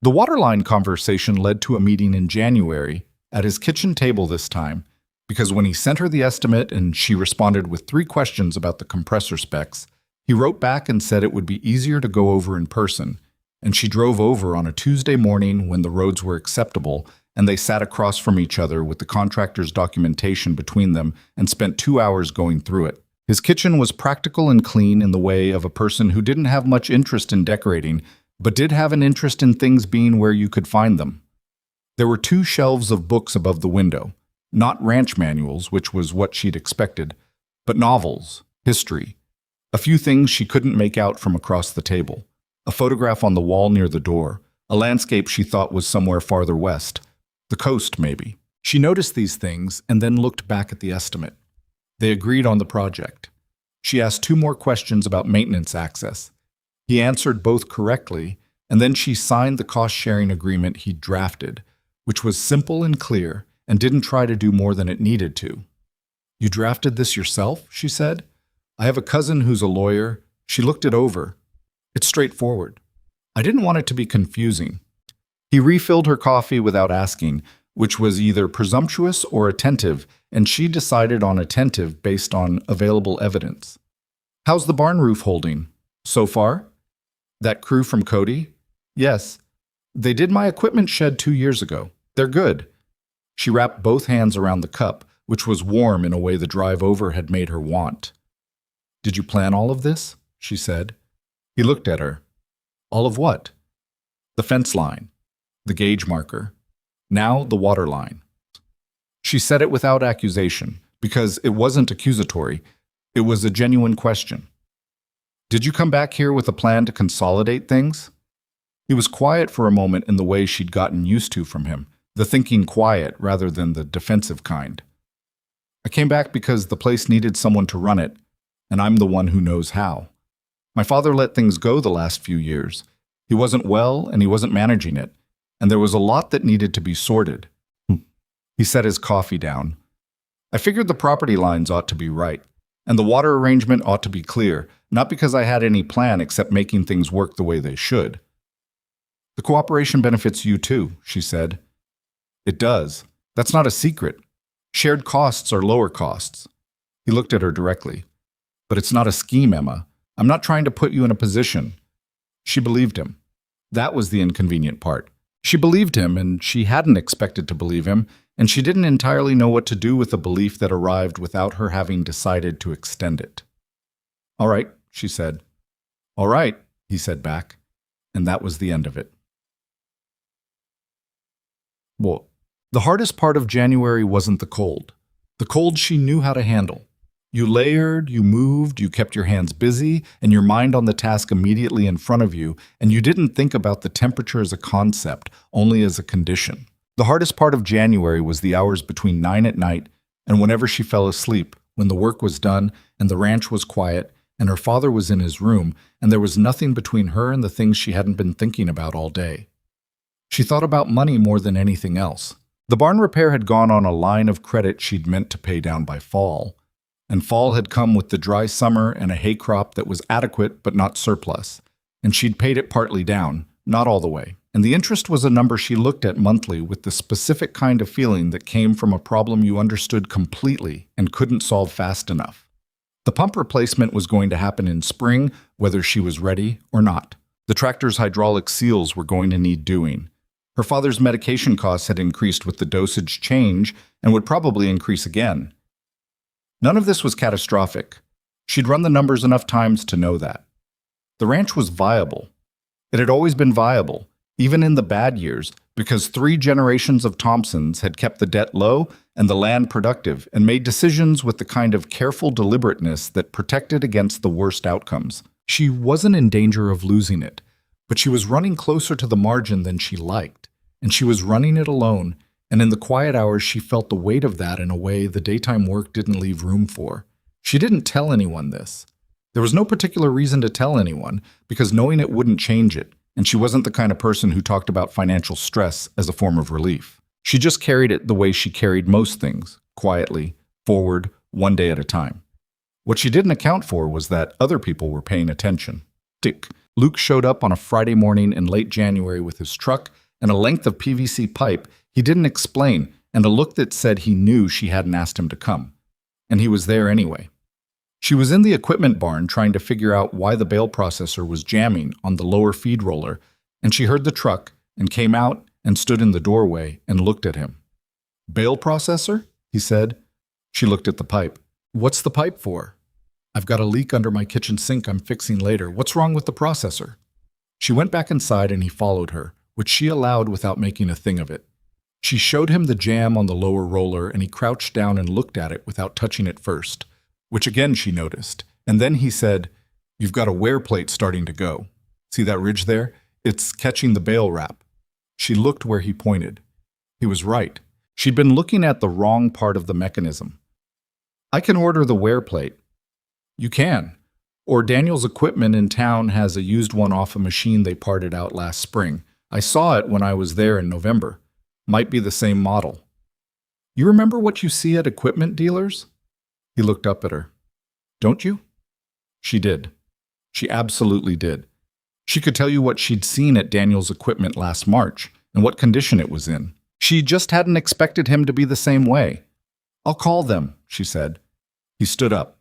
The waterline conversation led to a meeting in January, at his kitchen table this time, because when he sent her the estimate and she responded with 3 questions about the compressor specs, he wrote back and said it would be easier to go over in person, and she drove over on a Tuesday morning when the roads were acceptable, and they sat across from each other with the contractor's documentation between them and spent 2 hours going through it. His kitchen was practical and clean in the way of a person who didn't have much interest in decorating, but did have an interest in things being where you could find them. There were 2 shelves of books above the window, not ranch manuals, which was what she'd expected, but novels, history, a few things she couldn't make out from across the table, a photograph on the wall near the door, a landscape she thought was somewhere farther west, the coast maybe. She noticed these things and then looked back at the estimate. They agreed on the project. She asked 2 more questions about maintenance access. He answered both correctly, and then she signed the cost-sharing agreement he'd drafted, which was simple and clear and didn't try to do more than it needed to. "You drafted this yourself?" she said. "I have a cousin who's a lawyer." She looked it over. "It's straightforward." I didn't want it to be confusing. He refilled her coffee without asking, which was either presumptuous or attentive, and she decided on attentive based on available evidence. "How's the barn roof holding? So far?" "That crew from Cody?" "Yes. They did my equipment shed 2 years ago. They're good." She wrapped both hands around the cup, which was warm in a way the drive over had made her want. "Did you plan all of this?" she said. He looked at her. "All of what?" "The fence line, the gauge marker, now the water line." She said it without accusation, because it wasn't accusatory. It was a genuine question. "Did you come back here with a plan to consolidate things?" He was quiet for a moment in the way she'd gotten used to from him, the thinking quiet rather than the defensive kind. "I came back because the place needed someone to run it, and I'm the one who knows how. My father let things go the last few years. He wasn't well, and he wasn't managing it, and there was a lot that needed to be sorted." He set his coffee down. "I figured the property lines ought to be right, and the water arrangement ought to be clear, not because I had any plan except making things work the way they should." "The cooperation benefits you too," she said. "It does. That's not a secret. Shared costs are lower costs." He looked at her directly. "But it's not a scheme, Emma. I'm not trying to put you in a position." She believed him. That was the inconvenient part. She believed him, and she hadn't expected to believe him, and she didn't entirely know what to do with a belief that arrived without her having decided to extend it. "All right," she said. "All right," he said back, and that was the end of it. Well, the hardest part of January wasn't the cold. The cold she knew how to handle. You layered, you moved, you kept your hands busy, and your mind on the task immediately in front of you, and you didn't think about the temperature as a concept, only as a condition. The hardest part of January was the hours between 9 at night and whenever she fell asleep, when the work was done and the ranch was quiet and her father was in his room and there was nothing between her and the things she hadn't been thinking about all day. She thought about money more than anything else. The barn repair had gone on a line of credit she'd meant to pay down by fall. And fall had come with the dry summer and a hay crop that was adequate but not surplus. And she'd paid it partly down, not all the way. And the interest was a number she looked at monthly with the specific kind of feeling that came from a problem you understood completely and couldn't solve fast enough. The pump replacement was going to happen in spring, whether she was ready or not. The tractor's hydraulic seals were going to need doing. Her father's medication costs had increased with the dosage change and would probably increase again. None of this was catastrophic. She'd run the numbers enough times to know that. The ranch was viable. It had always been viable, even in the bad years, because 3 generations of Thompsons had kept the debt low and the land productive and made decisions with the kind of careful deliberateness that protected against the worst outcomes. She wasn't in danger of losing it, but she was running closer to the margin than she liked, and she was running it alone. And in the quiet hours, she felt the weight of that in a way the daytime work didn't leave room for. She didn't tell anyone this. There was no particular reason to tell anyone, because knowing it wouldn't change it, and she wasn't the kind of person who talked about financial stress as a form of relief. She just carried it the way she carried most things, quietly, forward, one day at a time. What she didn't account for was that other people were paying attention. Dick. Luke showed up on a Friday morning in late January with his truck and a length of PVC pipe he didn't explain, and a look that said he knew she hadn't asked him to come. And he was there anyway. She was in the equipment barn trying to figure out why the bale processor was jamming on the lower feed roller, and she heard the truck and came out and stood in the doorway and looked at him. "Bale processor?" he said. She looked at the pipe. "What's the pipe for?" "I've got a leak under my kitchen sink I'm fixing later. What's wrong with the processor?" She went back inside and he followed her, which she allowed without making a thing of it. She showed him the jam on the lower roller, and he crouched down and looked at it without touching it first, which again she noticed. And then he said, "You've got a wear plate starting to go. See that ridge there? It's catching the bale wrap." She looked where he pointed. He was right. She'd been looking at the wrong part of the mechanism. "I can order the wear plate." "You can. Or Daniel's equipment in town has a used one off a machine they parted out last spring. I saw it when I was there in November. Might be the same model. You remember what you see at equipment dealers? He looked up at her. Don't you? She did. She absolutely did. She could tell you what she'd seen at Daniel's equipment last March and what condition it was in. She just hadn't expected him to be the same way. I'll call them, she said. He stood up.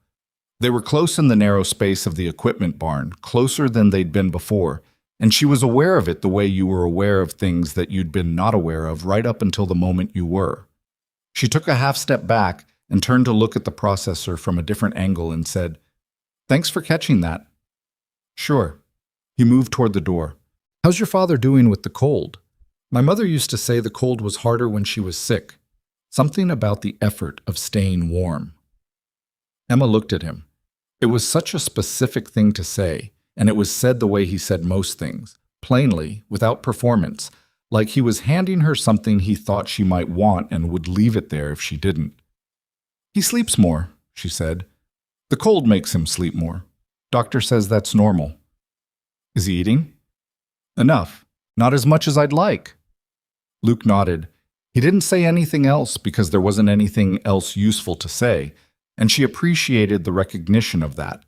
They were close in the narrow space of the equipment barn, closer than they'd been before, and she was aware of it the way you were aware of things that you'd been not aware of right up until the moment you were. She took a half step back and turned to look at the processor from a different angle and said, "Thanks for catching that." "Sure." He moved toward the door. "How's your father doing with the cold?" "My mother used to say the cold was harder when she was sick. Something about the effort of staying warm." Emma looked at him. It was such a specific thing to say, and it was said the way he said most things, plainly, without performance, like he was handing her something he thought she might want and would leave it there if she didn't. "He sleeps more," she said. "The cold makes him sleep more. Doctor says that's normal." "Is he eating?" "Enough. Not as much as I'd like." Luke nodded. He didn't say anything else because there wasn't anything else useful to say, and she appreciated the recognition of that.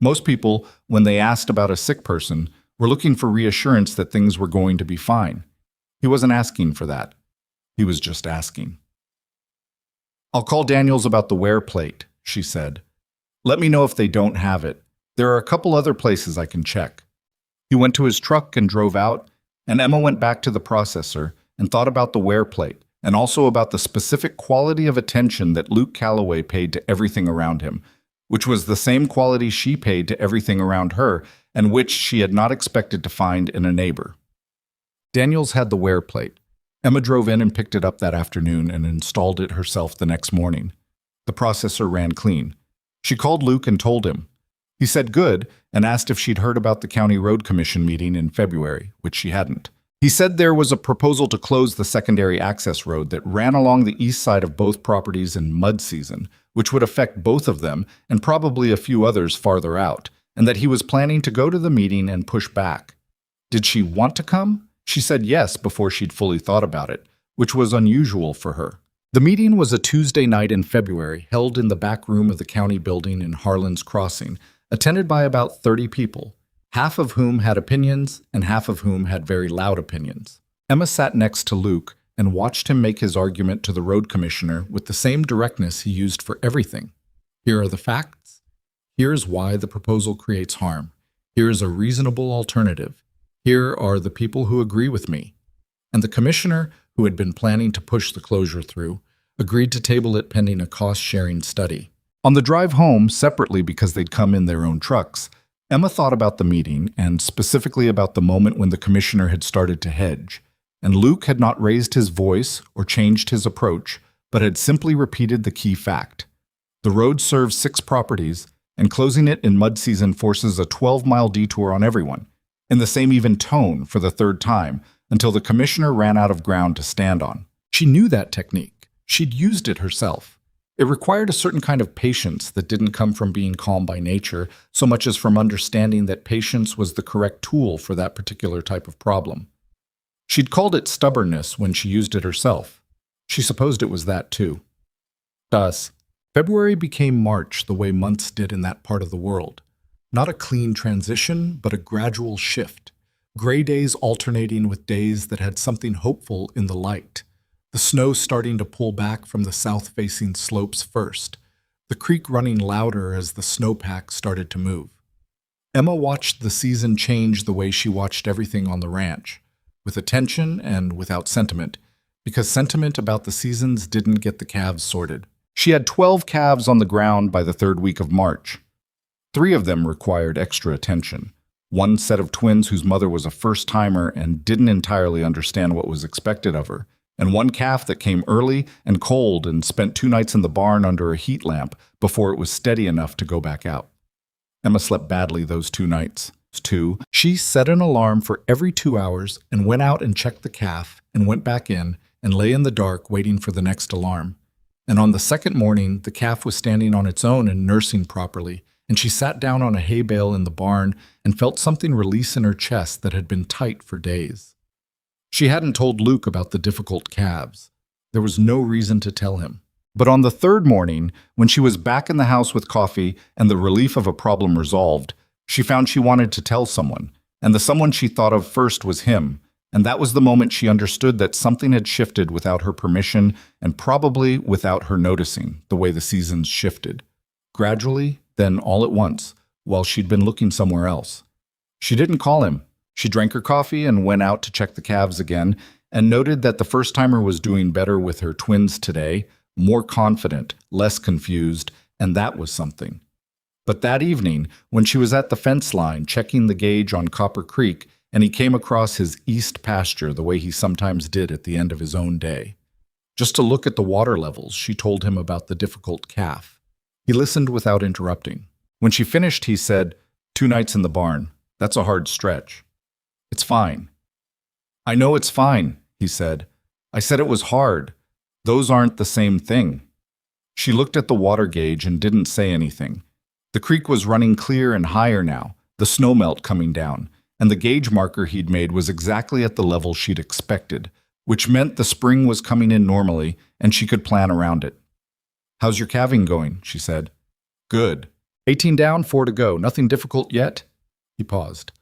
Most people, when they asked about a sick person, were looking for reassurance that things were going to be fine. He wasn't asking for that. He was just asking. "I'll call Daniels about the wear plate," she said. "Let me know if they don't have it. There are a couple other places I can check." He went to his truck and drove out, and Emma went back to the processor and thought about the wear plate, and also about the specific quality of attention that Luke Calloway paid to everything around him, which was the same quality she paid to everything around her, and which she had not expected to find in a neighbor. Daniels had the wear plate. Emma drove in and picked it up that afternoon and installed it herself the next morning. The processor ran clean. She called Luke and told him. He said good and asked if she'd heard about the County Road Commission meeting in February, which she hadn't. He said there was a proposal to close the secondary access road that ran along the east side of both properties in mud season, which would affect both of them and probably a few others farther out, and that he was planning to go to the meeting and push back. Did she want to come? She said yes before she'd fully thought about it, which was unusual for her. The meeting was a Tuesday night in February, held in the back room of the county building in Harlan's Crossing, attended by about 30 people, half of whom had opinions and half of whom had very loud opinions. Emma sat next to Luke and watched him make his argument to the road commissioner with the same directness he used for everything. Here are the facts. Here's why the proposal creates harm. Here is a reasonable alternative. Here are the people who agree with me. And the commissioner, who had been planning to push the closure through, agreed to table it pending a cost-sharing study. On the drive home, separately because they'd come in their own trucks, Emma thought about the meeting, and specifically about the moment when the commissioner had started to hedge, and Luke had not raised his voice or changed his approach, but had simply repeated the key fact. The road serves 6 properties, and closing it in mud season forces a 12-mile detour on everyone, in the same even tone for the 3rd time, until the commissioner ran out of ground to stand on. She knew that technique. She'd used it herself. It required a certain kind of patience that didn't come from being calm by nature, so much as from understanding that patience was the correct tool for that particular type of problem. She'd called it stubbornness when she used it herself. She supposed it was that too. Thus, February became March the way months did in that part of the world. Not a clean transition, but a gradual shift. Gray days alternating with days that had something hopeful in the light. The snow starting to pull back from the south-facing slopes first, the creek running louder as the snowpack started to move. Emma watched the season change the way she watched everything on the ranch, with attention and without sentiment, because sentiment about the seasons didn't get the calves sorted. She had 12 calves on the ground by the 3rd week of March. 3 of them required extra attention. One set of twins whose mother was a first-timer and didn't entirely understand what was expected of her, and 1 calf that came early and cold and spent 2 nights in the barn under a heat lamp before it was steady enough to go back out. Emma slept badly those 2 nights. She set an alarm for every 2 hours and went out and checked the calf and went back in and lay in the dark waiting for the next alarm. And on the 2nd morning, the calf was standing on its own and nursing properly, and she sat down on a hay bale in the barn and felt something release in her chest that had been tight for days. She hadn't told Luke about the difficult calves. There was no reason to tell him. But on the third morning, when she was back in the house with coffee and the relief of a problem resolved, she found she wanted to tell someone, and the someone she thought of first was him, and that was the moment she understood that something had shifted without her permission and probably without her noticing, the way the seasons shifted. Gradually, then all at once, while she'd been looking somewhere else. She didn't call him. She drank her coffee and went out to check the calves again, and noted that the first-timer was doing better with her twins today, more confident, less confused, and that was something. But that evening, when she was at the fence line checking the gauge on Copper Creek, and he came across his east pasture the way he sometimes did at the end of his own day. Just to look at the water levels, she told him about the difficult calf. He listened without interrupting. When she finished, he said, 2 nights in the barn. That's a hard stretch. It's fine. I know it's fine, he said. I said it was hard. Those aren't the same thing. She looked at the water gauge and didn't say anything. The creek was running clear and higher now, the snowmelt coming down, and the gauge marker he'd made was exactly at the level she'd expected, which meant the spring was coming in normally and she could plan around it. How's your calving going? She said. Good. 18 down, 4 to go. Nothing difficult yet? He paused.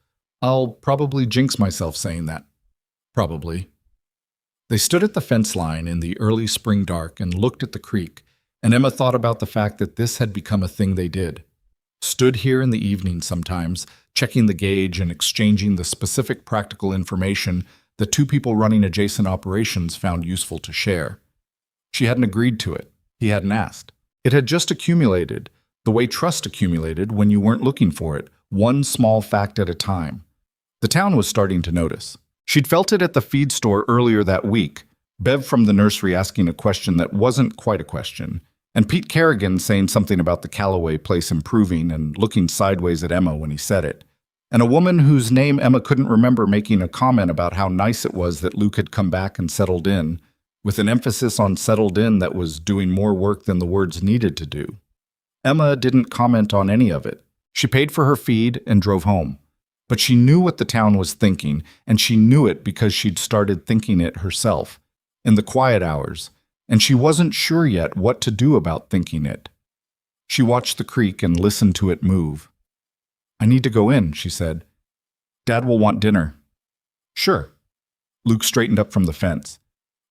I'll probably jinx myself saying that. Probably. They stood at the fence line in the early spring dark and looked at the creek, and Emma thought about the fact that this had become a thing they did. Stood here in the evening sometimes, checking the gauge and exchanging the specific practical information that 2 people running adjacent operations found useful to share. She hadn't agreed to it. He hadn't asked. It had just accumulated, the way trust accumulated when you weren't looking for it, one small fact at a time. The town was starting to notice. She'd felt it at the feed store earlier that week, Bev from the nursery asking a question that wasn't quite a question, and Pete Kerrigan saying something about the Callaway place improving and looking sideways at Emma when he said it, and a woman whose name Emma couldn't remember making a comment about how nice it was that Luke had come back and settled in, with an emphasis on settled in that was doing more work than the words needed to do. Emma didn't comment on any of it. She paid for her feed and drove home. But she knew what the town was thinking, and she knew it because she'd started thinking it herself, in the quiet hours, and she wasn't sure yet what to do about thinking it. She watched the creek and listened to it move. I need to go in, she said. Dad will want dinner. Sure. Luke straightened up from the fence.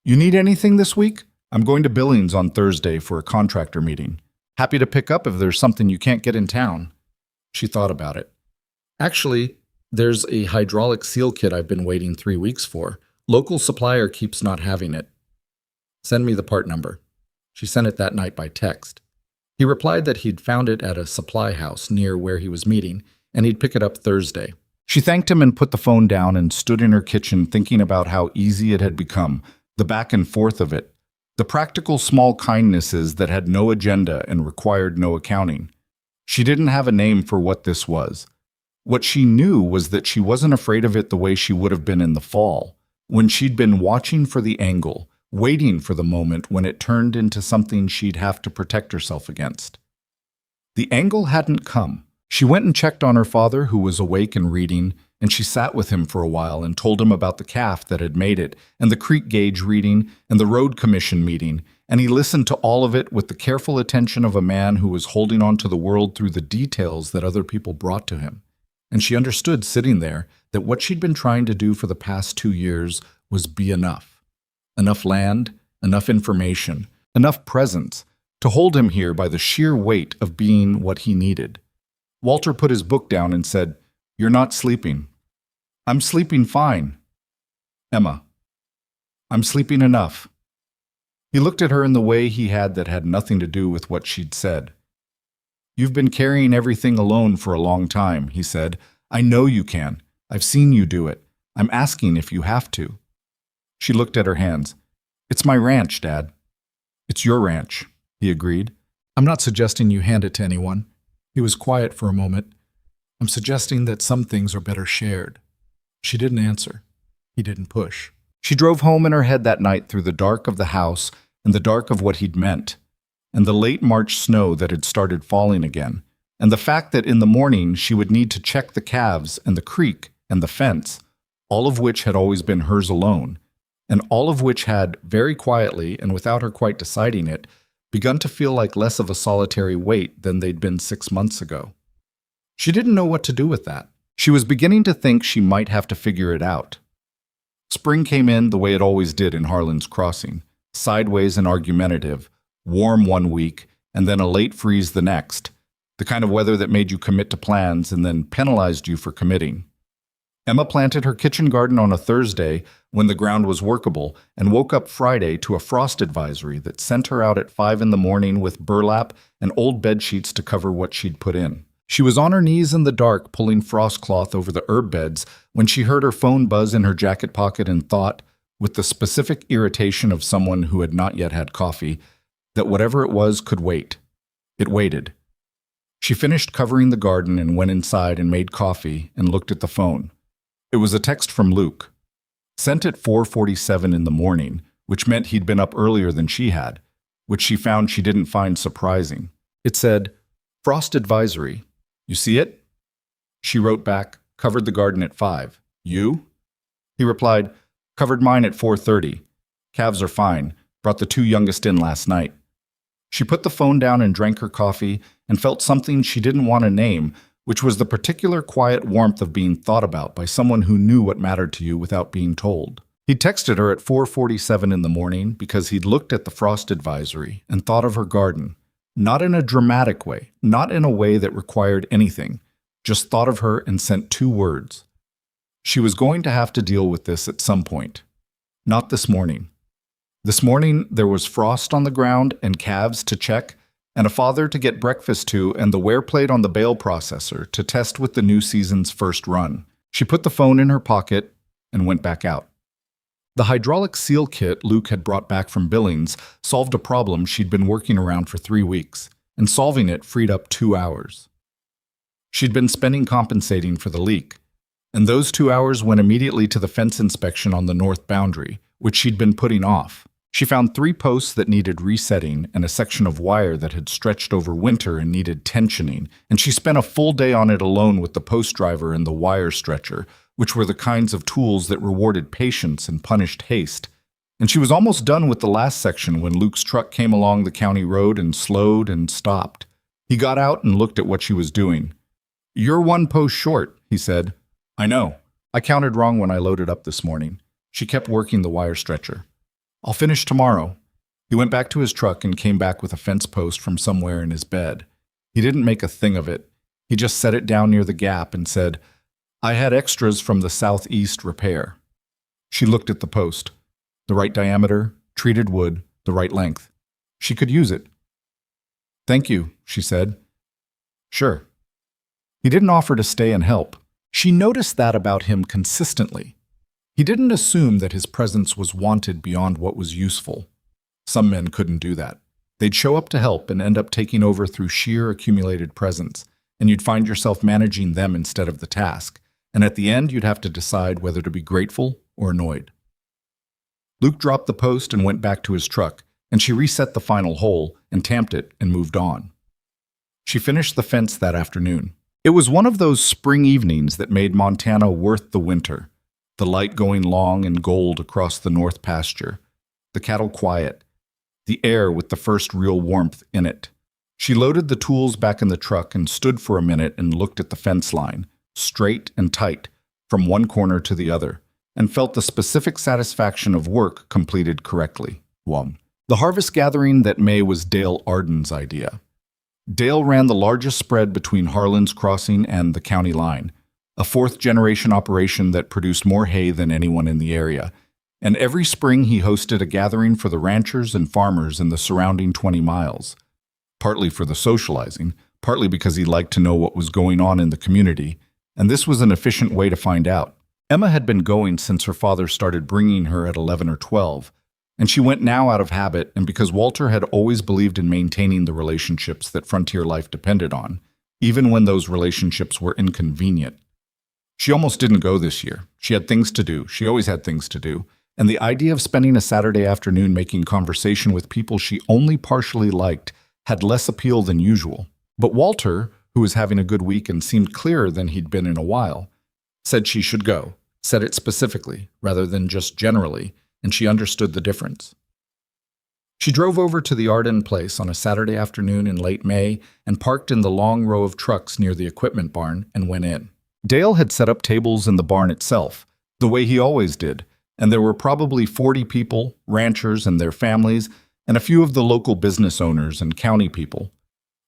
You need anything this week? I'm going to Billings on Thursday for a contractor meeting. Happy to pick up if there's something you can't get in town. She thought about it. Actually, there's a hydraulic seal kit I've been waiting 3 weeks for. Local supplier keeps not having it. Send me the part number. She sent it that night by text. He replied that he'd found it at a supply house near where he was meeting, and he'd pick it up Thursday. She thanked him and put the phone down and stood in her kitchen thinking about how easy it had become, the back and forth of it, the practical small kindnesses that had no agenda and required no accounting. She didn't have a name for what this was. What she knew was that she wasn't afraid of it the way she would have been in the fall, when she'd been watching for the angle, waiting for the moment when it turned into something she'd have to protect herself against. The angle hadn't come. She went and checked on her father, who was awake and reading, and she sat with him for a while and told him about the calf that had made it, and the creek gauge reading, and the road commission meeting, and he listened to all of it with the careful attention of a man who was holding on to the world through the details that other people brought to him. And she understood sitting there that what she'd been trying to do for the past 2 years was be enough. Enough land, enough information, enough presence to hold him here by the sheer weight of being what he needed. Walter put his book down and said, You're not sleeping. I'm sleeping fine. Emma. I'm sleeping enough. He looked at her in the way he had that had nothing to do with what she'd said. You've been carrying everything alone for a long time, he said. I know you can. I've seen you do it. I'm asking if you have to. She looked at her hands. It's my ranch, Dad. It's your ranch, he agreed. I'm not suggesting you hand it to anyone. He was quiet for a moment. I'm suggesting that some things are better shared. She didn't answer. He didn't push. She drove home in her head that night through the dark of the house and the dark of what he'd meant, and the late March snow that had started falling again, And the fact that in the morning she would need to check the calves and the creek and the fence, all of which had always been hers alone, and all of which had, very quietly and without her quite deciding it, begun to feel like less of a solitary weight than they'd been 6 months ago. She didn't know what to do with that. She was beginning to think she might have to figure it out. Spring came in the way it always did in Harlan's Crossing, sideways and argumentative, warm one week, and then a late freeze the next, the kind of weather that made you commit to plans and then penalized you for committing. Emma planted her kitchen garden on a Thursday when the ground was workable and woke up Friday to a frost advisory that sent her out at 5 in the morning with burlap and old bed sheets to cover what she'd put in. She was on her knees in the dark pulling frost cloth over the herb beds when she heard her phone buzz in her jacket pocket and thought, with the specific irritation of someone who had not yet had coffee, that whatever it was could wait. It waited. She finished covering the garden and went inside and made coffee and looked at the phone. It was a text from Luke, sent at 4:47 in the morning, which meant he'd been up earlier than she had, which she found she didn't find surprising. It said, "Frost advisory. You see it?" She wrote back, "Covered the garden at 5. You?" He replied, "Covered mine at 4:30. Calves are fine. Brought the 2 youngest in last night." She put the phone down and drank her coffee and felt something she didn't want to name, which was the particular quiet warmth of being thought about by someone who knew what mattered to you without being told. He texted her at 4:47 in the morning because he'd looked at the frost advisory and thought of her garden, not in a dramatic way, not in a way that required anything, just thought of her and sent 2 words. She was going to have to deal with this at some point. Not this morning. This morning there was frost on the ground and calves to check, and a father to get breakfast to and the wear plate on the bale processor to test with the new season's first run. She put the phone in her pocket and went back out. The hydraulic seal kit Luke had brought back from Billings solved a problem she'd been working around for 3 weeks, and solving it freed up 2 hours. She'd been spending compensating for the leak, and those 2 hours went immediately to the fence inspection on the north boundary, which she'd been putting off. She found 3 posts that needed resetting and a section of wire that had stretched over winter and needed tensioning, and she spent a full day on it alone with the post driver and the wire stretcher, which were the kinds of tools that rewarded patience and punished haste. And she was almost done with the last section when Luke's truck came along the county road and slowed and stopped. He got out and looked at what she was doing. "You're 1 post short," he said. "I know. I counted wrong when I loaded up this morning." She kept working the wire stretcher. "I'll finish tomorrow." He went back to his truck and came back with a fence post from somewhere in his bed. He didn't make a thing of it. He just set it down near the gap and said, "I had extras from the southeast repair." She looked at the post. The right diameter, treated wood, the right length. She could use it. "Thank you," she said. "Sure." He didn't offer to stay and help. She noticed that about him consistently. He didn't assume that his presence was wanted beyond what was useful. Some men couldn't do that. They'd show up to help and end up taking over through sheer accumulated presence, and you'd find yourself managing them instead of the task, and at the end you'd have to decide whether to be grateful or annoyed. Luke dropped the post and went back to his truck, and she reset the final hole and tamped it and moved on. She finished the fence that afternoon. It was one of those spring evenings that made Montana worth the winter. The light going long and gold across the north pasture, the cattle quiet, the air with the first real warmth in it. She loaded the tools back in the truck and stood for a minute and looked at the fence line, straight and tight, from one corner to the other, and felt the specific satisfaction of work completed correctly. 1. The harvest gathering that May was Dale Arden's idea. Dale ran the largest spread between Harlan's Crossing and the county line, a 4th-generation operation that produced more hay than anyone in the area, and every spring he hosted a gathering for the ranchers and farmers in the surrounding 20 miles, partly for the socializing, partly because he liked to know what was going on in the community, and this was an efficient way to find out. Emma had been going since her father started bringing her at 11 or 12, and she went now out of habit and because Walter had always believed in maintaining the relationships that frontier life depended on, even when those relationships were inconvenient. She almost didn't go this year. She had things to do. She always had things to do. And the idea of spending a Saturday afternoon making conversation with people she only partially liked had less appeal than usual. But Walter, who was having a good week and seemed clearer than he'd been in a while, said she should go, said it specifically, rather than just generally, and she understood the difference. She drove over to the Arden place on a Saturday afternoon in late May and parked in the long row of trucks near the equipment barn and went in. Dale had set up tables in the barn itself, the way he always did, and there were probably 40 people, ranchers and their families, and a few of the local business owners and county people.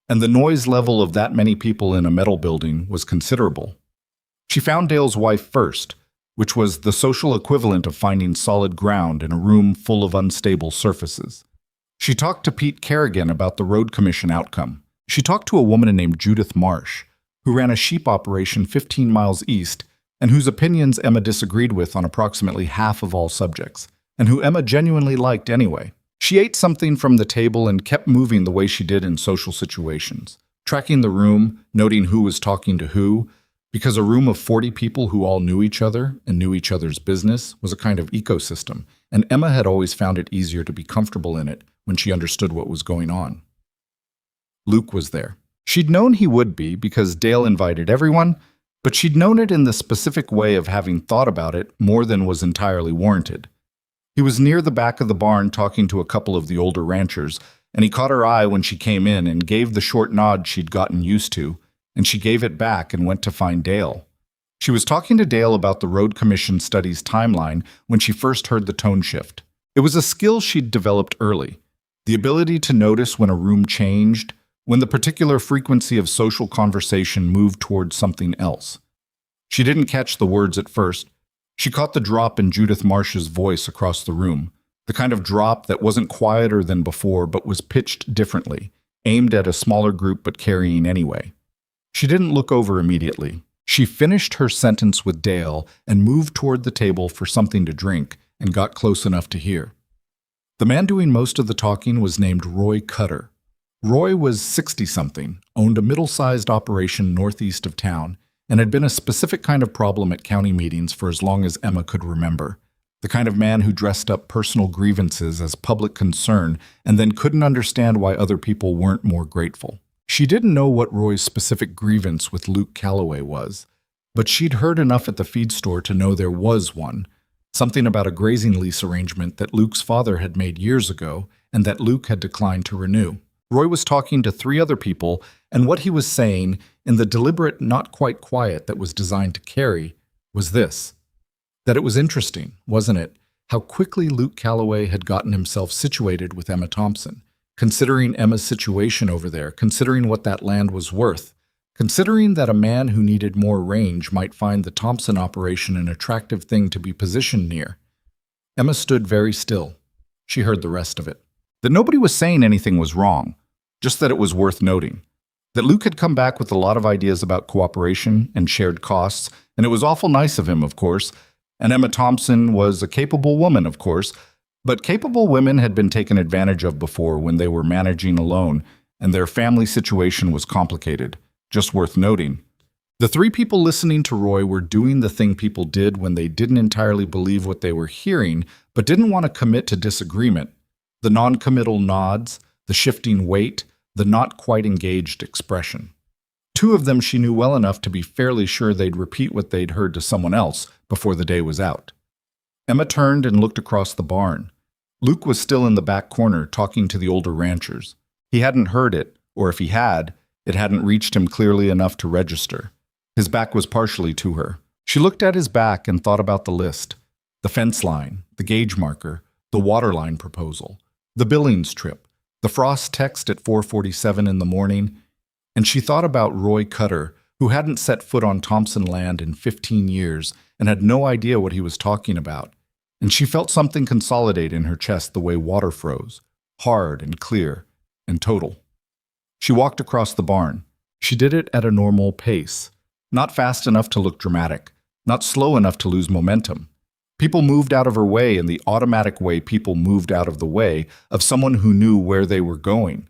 And the noise level of that many people in a metal building was considerable. She found Dale's wife first, which was the social equivalent of finding solid ground in a room full of unstable surfaces. She talked to Pete Kerrigan about the road commission outcome. She talked to a woman named Judith Marsh, who ran a sheep operation 15 miles east and whose opinions Emma disagreed with on approximately half of all subjects, and who Emma genuinely liked anyway. She ate something from the table and kept moving the way she did in social situations, tracking the room, noting who was talking to who, because a room of 40 people who all knew each other and knew each other's business was a kind of ecosystem, and Emma had always found it easier to be comfortable in it when she understood what was going on. Luke was there. She'd known he would be because Dale invited everyone, but she'd known it in the specific way of having thought about it more than was entirely warranted. He was near the back of the barn talking to a couple of the older ranchers, and he caught her eye when she came in and gave the short nod she'd gotten used to, and she gave it back and went to find Dale. She was talking to Dale about the Road Commission study's timeline when she first heard the tone shift. It was a skill she'd developed early, the ability to notice when a room changed, when the particular frequency of social conversation moved towards something else. She didn't catch the words at first. She caught the drop in Judith Marsh's voice across the room, the kind of drop that wasn't quieter than before but was pitched differently, aimed at a smaller group but carrying anyway. She didn't look over immediately. She finished her sentence with Dale and moved toward the table for something to drink and got close enough to hear. The man doing most of the talking was named Roy Cutter. Roy was 60-something, owned a middle-sized operation northeast of town, and had been a specific kind of problem at county meetings for as long as Emma could remember. The kind of man who dressed up personal grievances as public concern and then couldn't understand why other people weren't more grateful. She didn't know what Roy's specific grievance with Luke Calloway was, but she'd heard enough at the feed store to know there was one, something about a grazing lease arrangement that Luke's father had made years ago and that Luke had declined to renew. Roy was talking to 3 other people, and what he was saying, in the deliberate not quite quiet that was designed to carry, was this: that it was interesting, wasn't it, how quickly Luke Calloway had gotten himself situated with Emma Thompson, considering Emma's situation over there, considering what that land was worth, considering that a man who needed more range might find the Thompson operation an attractive thing to be positioned near. Emma stood very still. She heard the rest of it. That nobody was saying anything was wrong, just that it was worth noting. That Luke had come back with a lot of ideas about cooperation and shared costs, and it was awful nice of him, of course, and Emma Thompson was a capable woman, of course, but capable women had been taken advantage of before when they were managing alone, and their family situation was complicated, just worth noting. The 3 people listening to Roy were doing the thing people did when they didn't entirely believe what they were hearing, but didn't want to commit to disagreement. The non-committal nods, the shifting weight, the not quite engaged expression. 2 of them she knew well enough to be fairly sure they'd repeat what they'd heard to someone else before the day was out. Emma turned and looked across the barn. Luke was still in the back corner talking to the older ranchers. He hadn't heard it, or if he had, it hadn't reached him clearly enough to register. His back was partially to her. She looked at his back and thought about the list: the fence line, the gauge marker, the water line proposal, the Billings trip, the Frost text at 4:47 in the morning, and she thought about Roy Cutter, who hadn't set foot on Thompson land in 15 years and had no idea what he was talking about, and she felt something consolidate in her chest the way water froze, hard and clear and total. She walked across the barn. She did it at a normal pace, not fast enough to look dramatic, not slow enough to lose momentum. People moved out of her way in the automatic way people moved out of the way of someone who knew where they were going.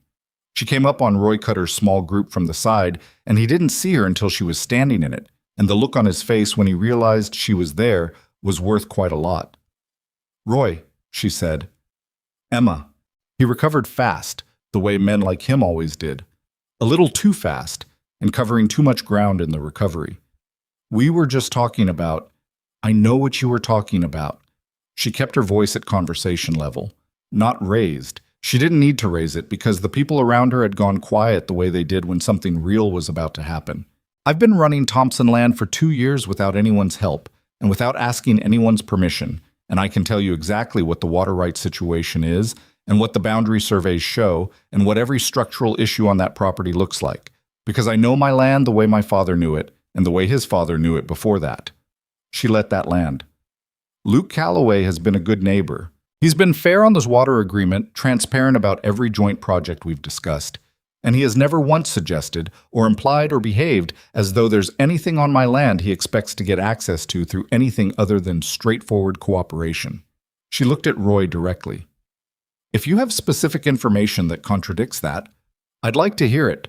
She came up on Roy Cutter's small group from the side, and he didn't see her until she was standing in it, and the look on his face when he realized she was there was worth quite a lot. "Roy," she said. "Emma." He recovered fast, the way men like him always did. A little too fast, and covering too much ground in the recovery. We were just talking about, I know what you were talking about. She kept her voice at conversation level, not raised. She didn't need to raise it because the people around her had gone quiet the way they did when something real was about to happen. I've been running Thompson Land for 2 years without anyone's help and without asking anyone's permission, and I can tell you exactly what the water rights situation is and what the boundary surveys show and what every structural issue on that property looks like, because I know my land the way my father knew it and the way his father knew it before that. She let that land. Luke Calloway has been a good neighbor. He's been fair on this water agreement, transparent about every joint project we've discussed, and he has never once suggested or implied or behaved as though there's anything on my land he expects to get access to through anything other than straightforward cooperation. She looked at Roy directly. If you have specific information that contradicts that, I'd like to hear it.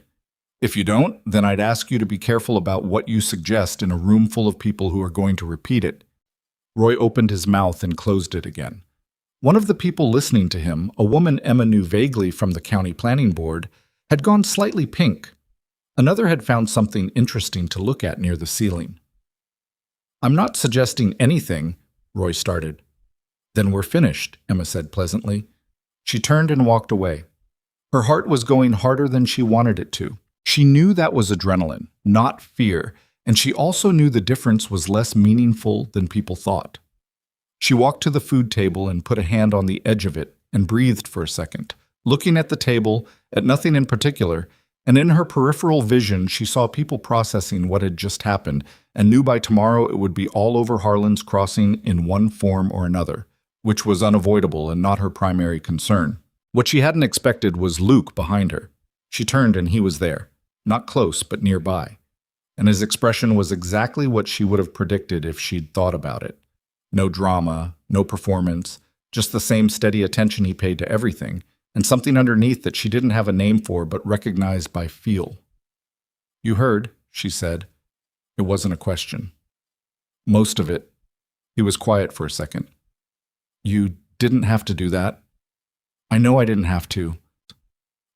If you don't, then I'd ask you to be careful about what you suggest in a room full of people who are going to repeat it. Roy opened his mouth and closed it again. One of the people listening to him, a woman Emma knew vaguely from the county planning board, had gone slightly pink. Another had found something interesting to look at near the ceiling. I'm not suggesting anything, Roy started. Then we're finished, Emma said pleasantly. She turned and walked away. Her heart was going harder than she wanted it to. She knew that was adrenaline, not fear, and she also knew the difference was less meaningful than people thought. She walked to the food table and put a hand on the edge of it and breathed for a second, looking at the table, at nothing in particular, and in her peripheral vision she saw people processing what had just happened and knew by tomorrow it would be all over Harlan's Crossing in one form or another, which was unavoidable and not her primary concern. What she hadn't expected was Luke behind her. She turned and he was there, not close but nearby, and his expression was exactly what she would have predicted if she'd thought about it. No drama, no performance, just the same steady attention he paid to everything, and something underneath that she didn't have a name for but recognized by feel. You heard, she said. It wasn't a question. Most of it. He was quiet for a second. You didn't have to do that. I know I didn't have to.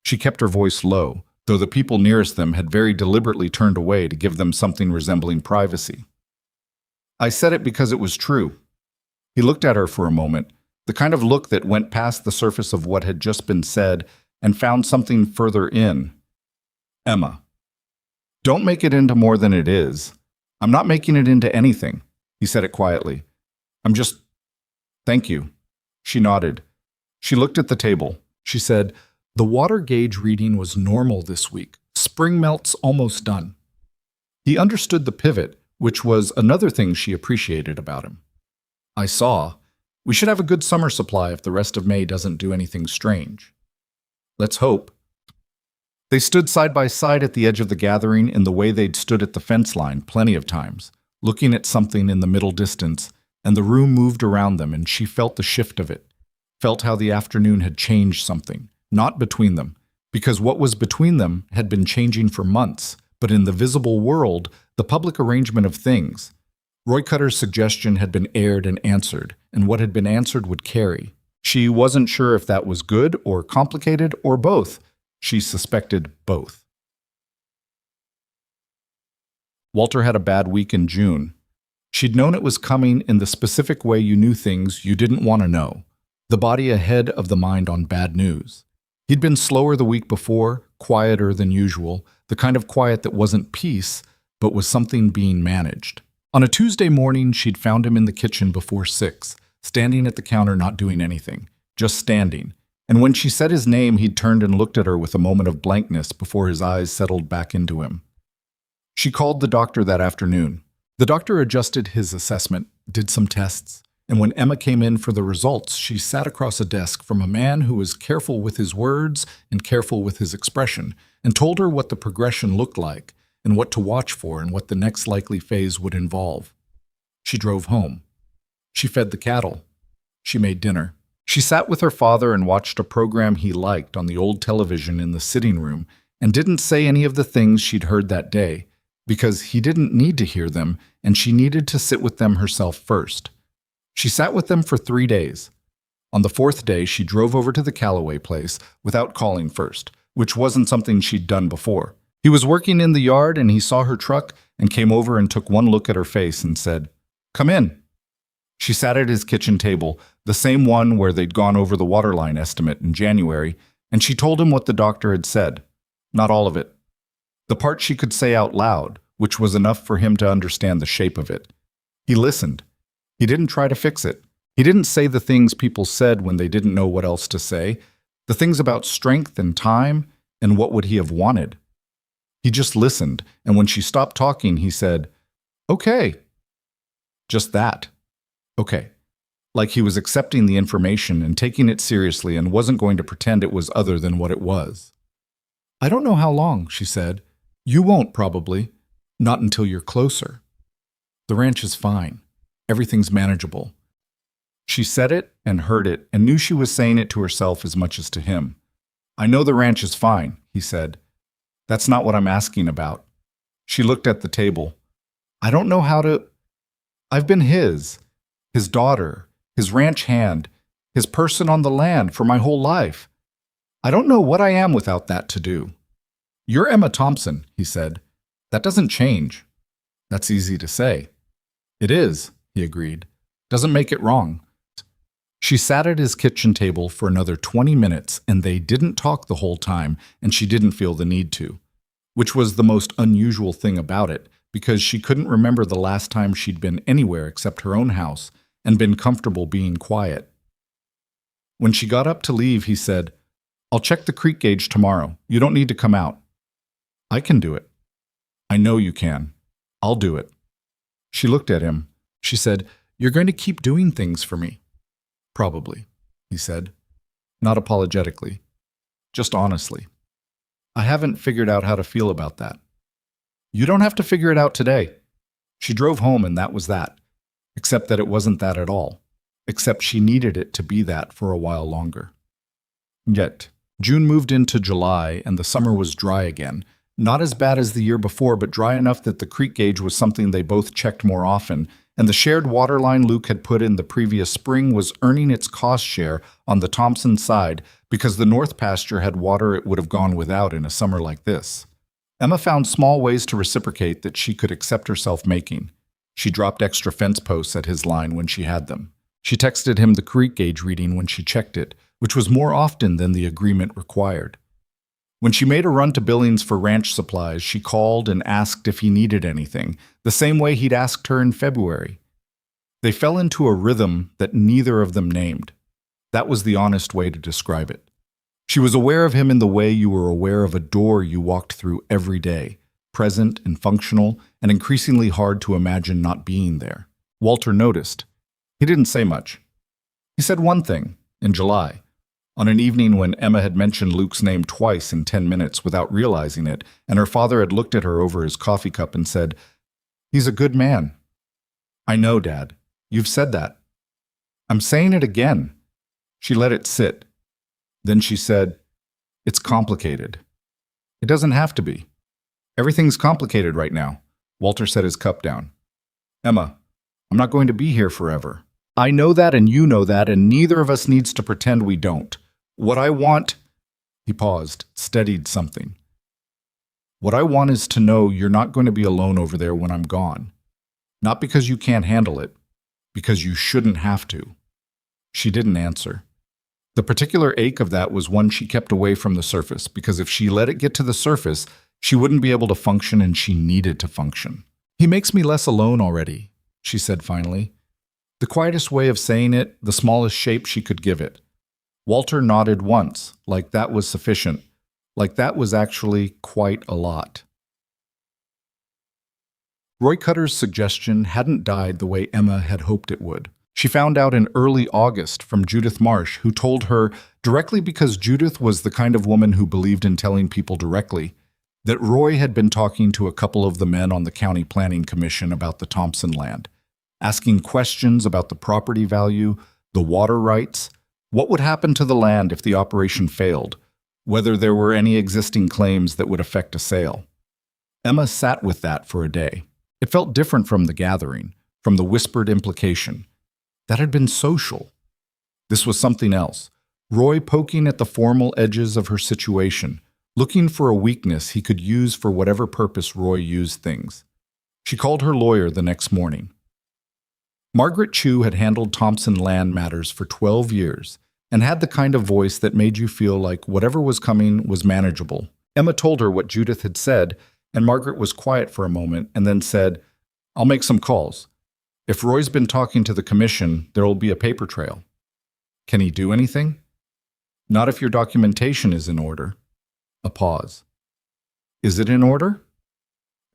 She kept her voice low, though the people nearest them had very deliberately turned away to give them something resembling privacy. I said it because it was true. He looked at her for a moment, the kind of look that went past the surface of what had just been said and found something further in. Emma. Don't make it into more than it is. I'm not making it into anything. He said it quietly. I'm just... Thank you. She nodded. She looked at the table. She said, the water gauge reading was normal this week. Spring melt's almost done. He understood the pivot, which was another thing she appreciated about him. I saw. We should have a good summer supply if the rest of May doesn't do anything strange. Let's hope. They stood side by side at the edge of the gathering in the way they'd stood at the fence line plenty of times, looking at something in the middle distance, and the room moved around them and she felt the shift of it, felt how the afternoon had changed something, not between them, because what was between them had been changing for months, but in the visible world, the public arrangement of things. Roy Cutter's suggestion had been aired and answered, and what had been answered would carry. She wasn't sure if that was good or complicated or both. She suspected both. Walter had a bad week in June. She'd known it was coming in the specific way you knew things you didn't want to know, the body ahead of the mind on bad news. He'd been slower the week before, quieter than usual, the kind of quiet that wasn't peace, but was something being managed. On a Tuesday morning, she'd found him in the kitchen before 6, standing at the counter not doing anything, just standing. And when she said his name, he'd turned and looked at her with a moment of blankness before his eyes settled back into him. She called the doctor that afternoon. The doctor adjusted his assessment, did some tests, and when Emma came in for the results, she sat across a desk from a man who was careful with his words and careful with his expression, and told her what the progression looked like, and what to watch for and what the next likely phase would involve. She drove home. She fed the cattle. She made dinner. She sat with her father and watched a program he liked on the old television in the sitting room and didn't say any of the things she'd heard that day, because he didn't need to hear them and she needed to sit with them herself first. She sat with them for 3 days. On the 4th day, she drove over to the Calloway place without calling first, which wasn't something she'd done before. He was working in the yard and he saw her truck and came over and took one look at her face and said, "Come in." She sat at his kitchen table, the same one where they'd gone over the waterline estimate in January, and she told him what the doctor had said. Not all of it. The part she could say out loud, which was enough for him to understand the shape of it. He listened. He didn't try to fix it. He didn't say the things people said when they didn't know what else to say, the things about strength and time and what would he have wanted. He just listened, and when she stopped talking, he said, "Okay." Just that. Okay. Like he was accepting the information and taking it seriously and wasn't going to pretend it was other than what it was. "I don't know how long," she said. "You won't, probably. Not until you're closer. The ranch is fine. Everything's manageable." She said it and heard it and knew she was saying it to herself as much as to him. "I know the ranch is fine," he said. "That's not what I'm asking about." She looked at the table. "I don't know how to... I've been his daughter, his ranch hand, his person on the land for my whole life. I don't know what I am without that to do." "You're Emma Thompson," he said. "That doesn't change." "That's easy to say." "It is," he agreed. "Doesn't make it wrong." She sat at his kitchen table for another 20 minutes, and they didn't talk the whole time, and she didn't feel the need to, which was the most unusual thing about it, because she couldn't remember the last time she'd been anywhere except her own house and been comfortable being quiet. When she got up to leave, he said, "I'll check the creek gauge tomorrow. You don't need to come out." "I can do it." "I know you can. I'll do it." She looked at him. She said, "You're going to keep doing things for me." "Probably," he said, not apologetically, just honestly. "I haven't figured out how to feel about that." "You don't have to figure it out today." She drove home and that was that, except that it wasn't that at all, except she needed it to be that for a while longer. Yet, June moved into July and the summer was dry again, not as bad as the year before, but dry enough that the creek gauge was something they both checked more often, and the shared water line Luke had put in the previous spring was earning its cost share on the Thompson side because the north pasture had water it would have gone without in a summer like this. Emma found small ways to reciprocate that she could accept herself making. She dropped extra fence posts at his line when she had them. She texted him the creek gauge reading when she checked it, which was more often than the agreement required. When she made a run to Billings for ranch supplies, she called and asked if he needed anything, the same way he'd asked her in February. They fell into a rhythm that neither of them named. That was the honest way to describe it. She was aware of him in the way you were aware of a door you walked through every day, present and functional, and increasingly hard to imagine not being there. Walter noticed. He didn't say much. He said one thing, in July, on an evening when Emma had mentioned Luke's name twice in 10 minutes without realizing it, and her father had looked at her over his coffee cup and said, "He's a good man." "I know, Dad. You've said that." "I'm saying it again." She let it sit. Then she said, "It's complicated." "It doesn't have to be. Everything's complicated right now." Walter set his cup down. "Emma, I'm not going to be here forever. I know that and you know that, and neither of us needs to pretend we don't. What I want..." He paused, steadied something. "What I want is to know you're not going to be alone over there when I'm gone. Not because you can't handle it, because you shouldn't have to." She didn't answer. The particular ache of that was one she kept away from the surface, because if she let it get to the surface, she wouldn't be able to function, and she needed to function. "He makes me less alone already," she said finally. The quietest way of saying it, the smallest shape she could give it. Walter nodded once, like that was sufficient, like that was actually quite a lot. Roy Cutter's suggestion hadn't died the way Emma had hoped it would. She found out in early August from Judith Marsh, who told her, directly because Judith was the kind of woman who believed in telling people directly, that Roy had been talking to a couple of the men on the County Planning Commission about the Thompson land, asking questions about the property value, the water rights, what would happen to the land if the operation failed, whether there were any existing claims that would affect a sale. Emma sat with that for a day. It felt different from the gathering, from the whispered implication. That had been social. This was something else. Roy poking at the formal edges of her situation, looking for a weakness he could use for whatever purpose Roy used things. She called her lawyer the next morning. Margaret Chu had handled Thompson land matters for 12 years and had the kind of voice that made you feel like whatever was coming was manageable. Emma told her what Judith had said, and Margaret was quiet for a moment and then said, "I'll make some calls. If Roy's been talking to the commission, there will be a paper trail." "Can he do anything?" "Not if your documentation is in order." A pause. "Is it in order?"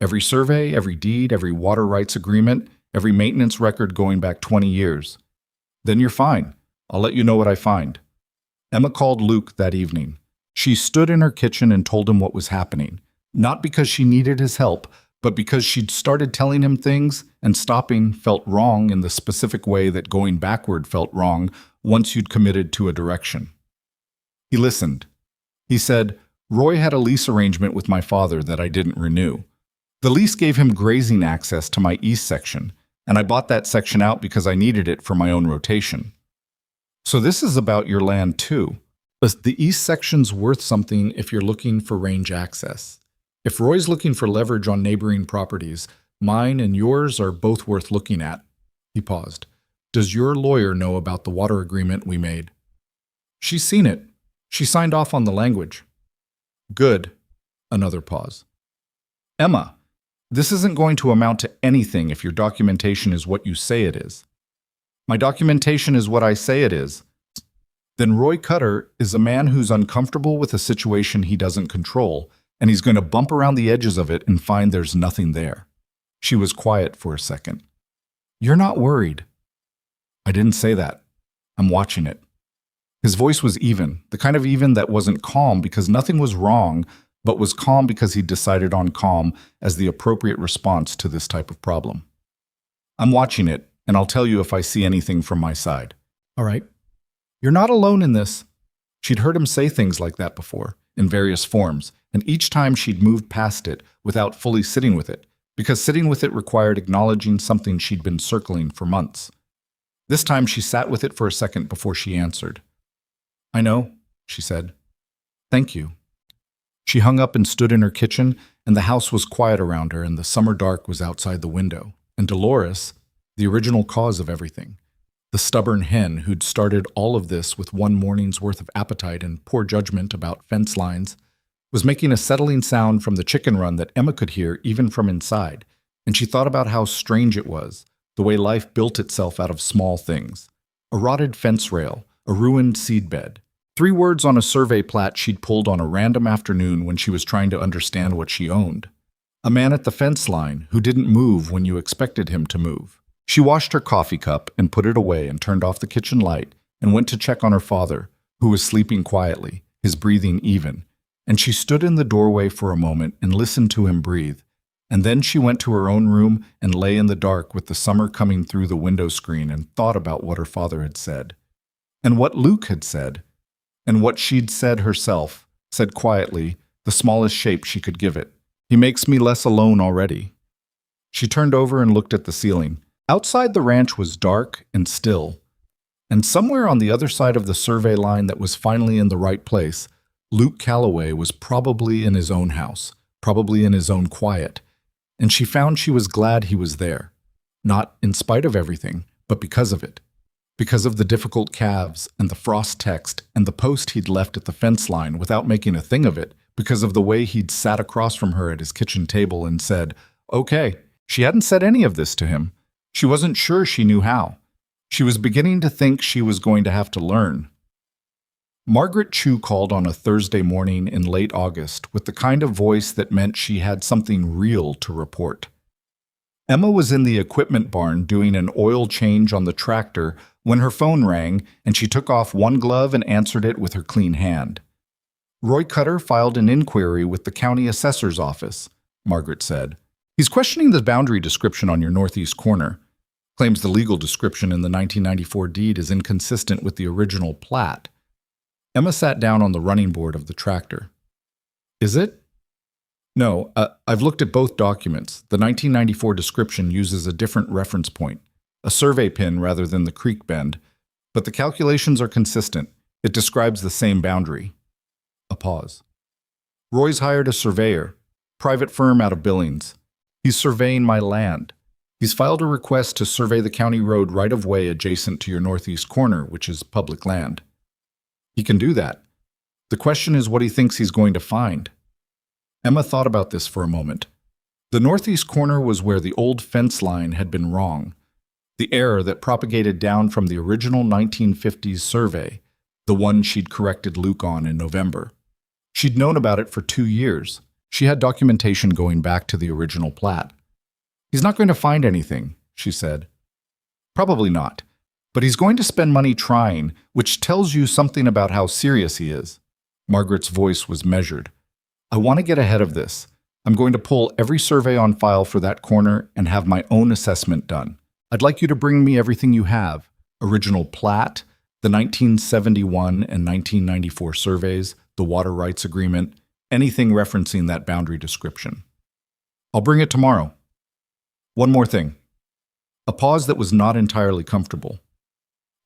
"Every survey, every deed, every water rights agreement, every maintenance record going back 20 years. "Then you're fine. I'll let you know what I find." Emma called Luke that evening. She stood in her kitchen and told him what was happening, not because she needed his help, but because she'd started telling him things, and stopping felt wrong in the specific way that going backward felt wrong once you'd committed to a direction. He listened. He said, "Roy had a lease arrangement with my father that I didn't renew. The lease gave him grazing access to my east section, and I bought that section out because I needed it for my own rotation. So this is about your land too. The east section's worth something if you're looking for range access. If Roy's looking for leverage on neighboring properties, mine and yours are both worth looking at." He paused. "Does your lawyer know about the water agreement we made?" "She's seen it. She signed off on the language." "Good." Another pause. "Emma, this isn't going to amount to anything if your documentation is what you say it is." "My documentation is what I say it is." "Then Roy Cutter is a man who's uncomfortable with a situation he doesn't control, and he's going to bump around the edges of it and find there's nothing there." She was quiet for a second. "You're not worried." "I didn't say that. I'm watching it." His voice was even, the kind of even that wasn't calm because nothing was wrong, but was calm because he decided on calm as the appropriate response to this type of problem. "I'm watching it, and I'll tell you if I see anything from my side." "All right. You're not alone in this." She'd heard him say things like that before, in various forms, and each time she'd moved past it without fully sitting with it, because sitting with it required acknowledging something she'd been circling for months. This time she sat with it for a second before she answered. "I know," she said. "Thank you." She hung up and stood in her kitchen, and the house was quiet around her, and the summer dark was outside the window. And Dolores, the original cause of everything, the stubborn hen who'd started all of this with one morning's worth of appetite and poor judgment about fence lines, was making a settling sound from the chicken run that Emma could hear even from inside, and she thought about how strange it was, the way life built itself out of small things. A rotted fence rail, a ruined seedbed, 3 words on a survey plat she'd pulled on a random afternoon when she was trying to understand what she owned. A man at the fence line who didn't move when you expected him to move. She washed her coffee cup and put it away and turned off the kitchen light and went to check on her father, who was sleeping quietly, his breathing even. And she stood in the doorway for a moment and listened to him breathe. And then she went to her own room and lay in the dark with the summer coming through the window screen and thought about what her father had said. And what Luke had said. And what she'd said herself, said quietly, the smallest shape she could give it. "He makes me less alone already." She turned over and looked at the ceiling. Outside the ranch was dark and still. And somewhere on the other side of the survey line that was finally in the right place, Luke Calloway was probably in his own house, probably in his own quiet. And she found she was glad he was there. Not in spite of everything, but because of it. Because of the difficult calves and the frost text and the post he'd left at the fence line without making a thing of it, because of the way he'd sat across from her at his kitchen table and said, okay. She hadn't said any of this to him. She wasn't sure she knew how. She was beginning to think she was going to have to learn. Margaret Chu called on a Thursday morning in late August with the kind of voice that meant she had something real to report. Emma was in the equipment barn doing an oil change on the tractor when her phone rang, and she took off one glove and answered it with her clean hand. "Roy Cutter filed an inquiry with the county assessor's office," Margaret said. "He's questioning the boundary description on your northeast corner. Claims the legal description in the 1994 deed is inconsistent with the original plat." Emma sat down on the running board of the tractor. "Is it?" "No, I've looked at both documents. The 1994 description uses a different reference point, a survey pin rather than the creek bend, but the calculations are consistent. It describes the same boundary." A pause. Roy's hired a surveyor, private firm out of Billings. He's surveying my land. He's filed a request to survey the county road right-of-way adjacent to your northeast corner, which is public land. He can do that. The question is what he thinks he's going to find. Emma thought about this for a moment. The northeast corner was where the old fence line had been wrong. The error that propagated down from the original 1950s survey, the one she'd corrected Luke on in November. She'd known about it for 2 years. She had documentation going back to the original plat. He's not going to find anything, she said. Probably not. But he's going to spend money trying, which tells you something about how serious he is. Margaret's voice was measured. I want to get ahead of this. I'm going to pull every survey on file for that corner and have my own assessment done. I'd like you to bring me everything you have. Original plat, the 1971 and 1994 surveys, the water rights agreement, anything referencing that boundary description. I'll bring it tomorrow. One more thing. A pause that was not entirely comfortable.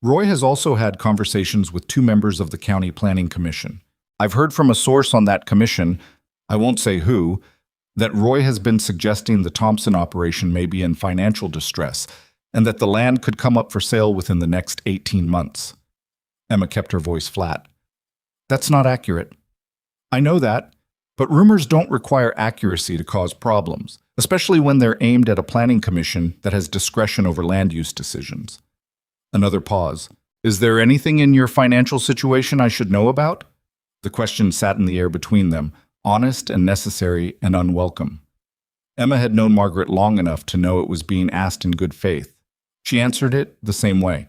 Roy has also had conversations with 2 members of the County Planning Commission. I've heard from a source on that commission, I won't say who, that Roy has been suggesting the Thompson operation may be in financial distress and that the land could come up for sale within the next 18 months. Emma kept her voice flat. That's not accurate. I know that, but rumors don't require accuracy to cause problems, especially when they're aimed at a planning commission that has discretion over land use decisions. Another pause. Is there anything in your financial situation I should know about? The question sat in the air between them, honest and necessary and unwelcome. Emma had known Margaret long enough to know it was being asked in good faith. She answered it the same way.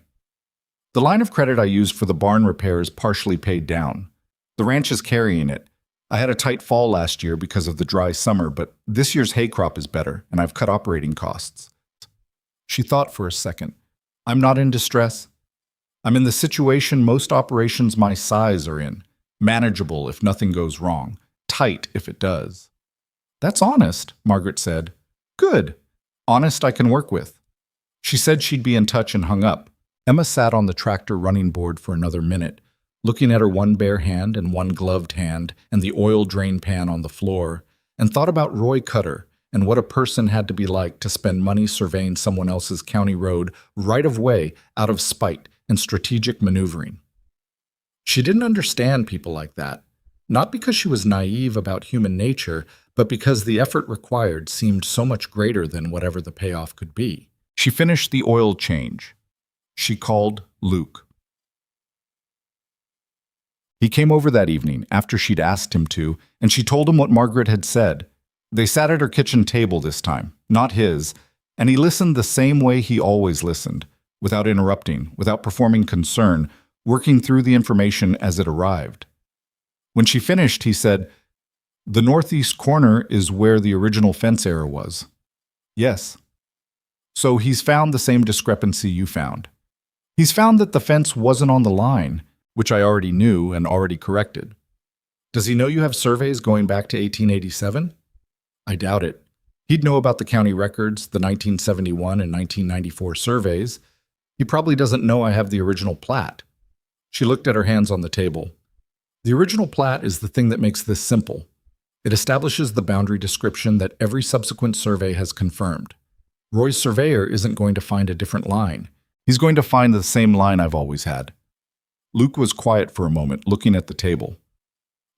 The line of credit I used for the barn repairs partially paid down. The ranch is carrying it. I had a tight fall last year because of the dry summer, but this year's hay crop is better, and I've cut operating costs. She thought for a second. I'm not in distress. I'm in the situation most operations my size are in. Manageable if nothing goes wrong. Tight if it does. That's honest, Margaret said. Good. Honest I can work with. She said she'd be in touch and hung up. Emma sat on the tractor running board for another minute, looking at her one bare hand and one gloved hand and the oil drain pan on the floor, and thought about Roy Cutter and what a person had to be like to spend money surveying someone else's county road right of way out of spite and strategic maneuvering. She didn't understand people like that, not because she was naive about human nature, but because the effort required seemed so much greater than whatever the payoff could be. She finished the oil change. She called Luke. He came over that evening after she'd asked him to, and she told him what Margaret had said. They sat at her kitchen table this time, not his, and he listened the same way he always listened, without interrupting, without performing concern, working through the information as it arrived. When she finished, he said, "The northeast corner is where the original fence error was." "Yes." "So he's found the same discrepancy you found. He's found that the fence wasn't on the line, which I already knew and already corrected. Does he know you have surveys going back to 1887? I doubt it. He'd know about the county records, the 1971 and 1994 surveys. He probably doesn't know I have the original plat. She looked at her hands on the table. The original plat is the thing that makes this simple. It establishes the boundary description that every subsequent survey has confirmed. Roy's surveyor isn't going to find a different line. He's going to find the same line I've always had. Luke was quiet for a moment, looking at the table.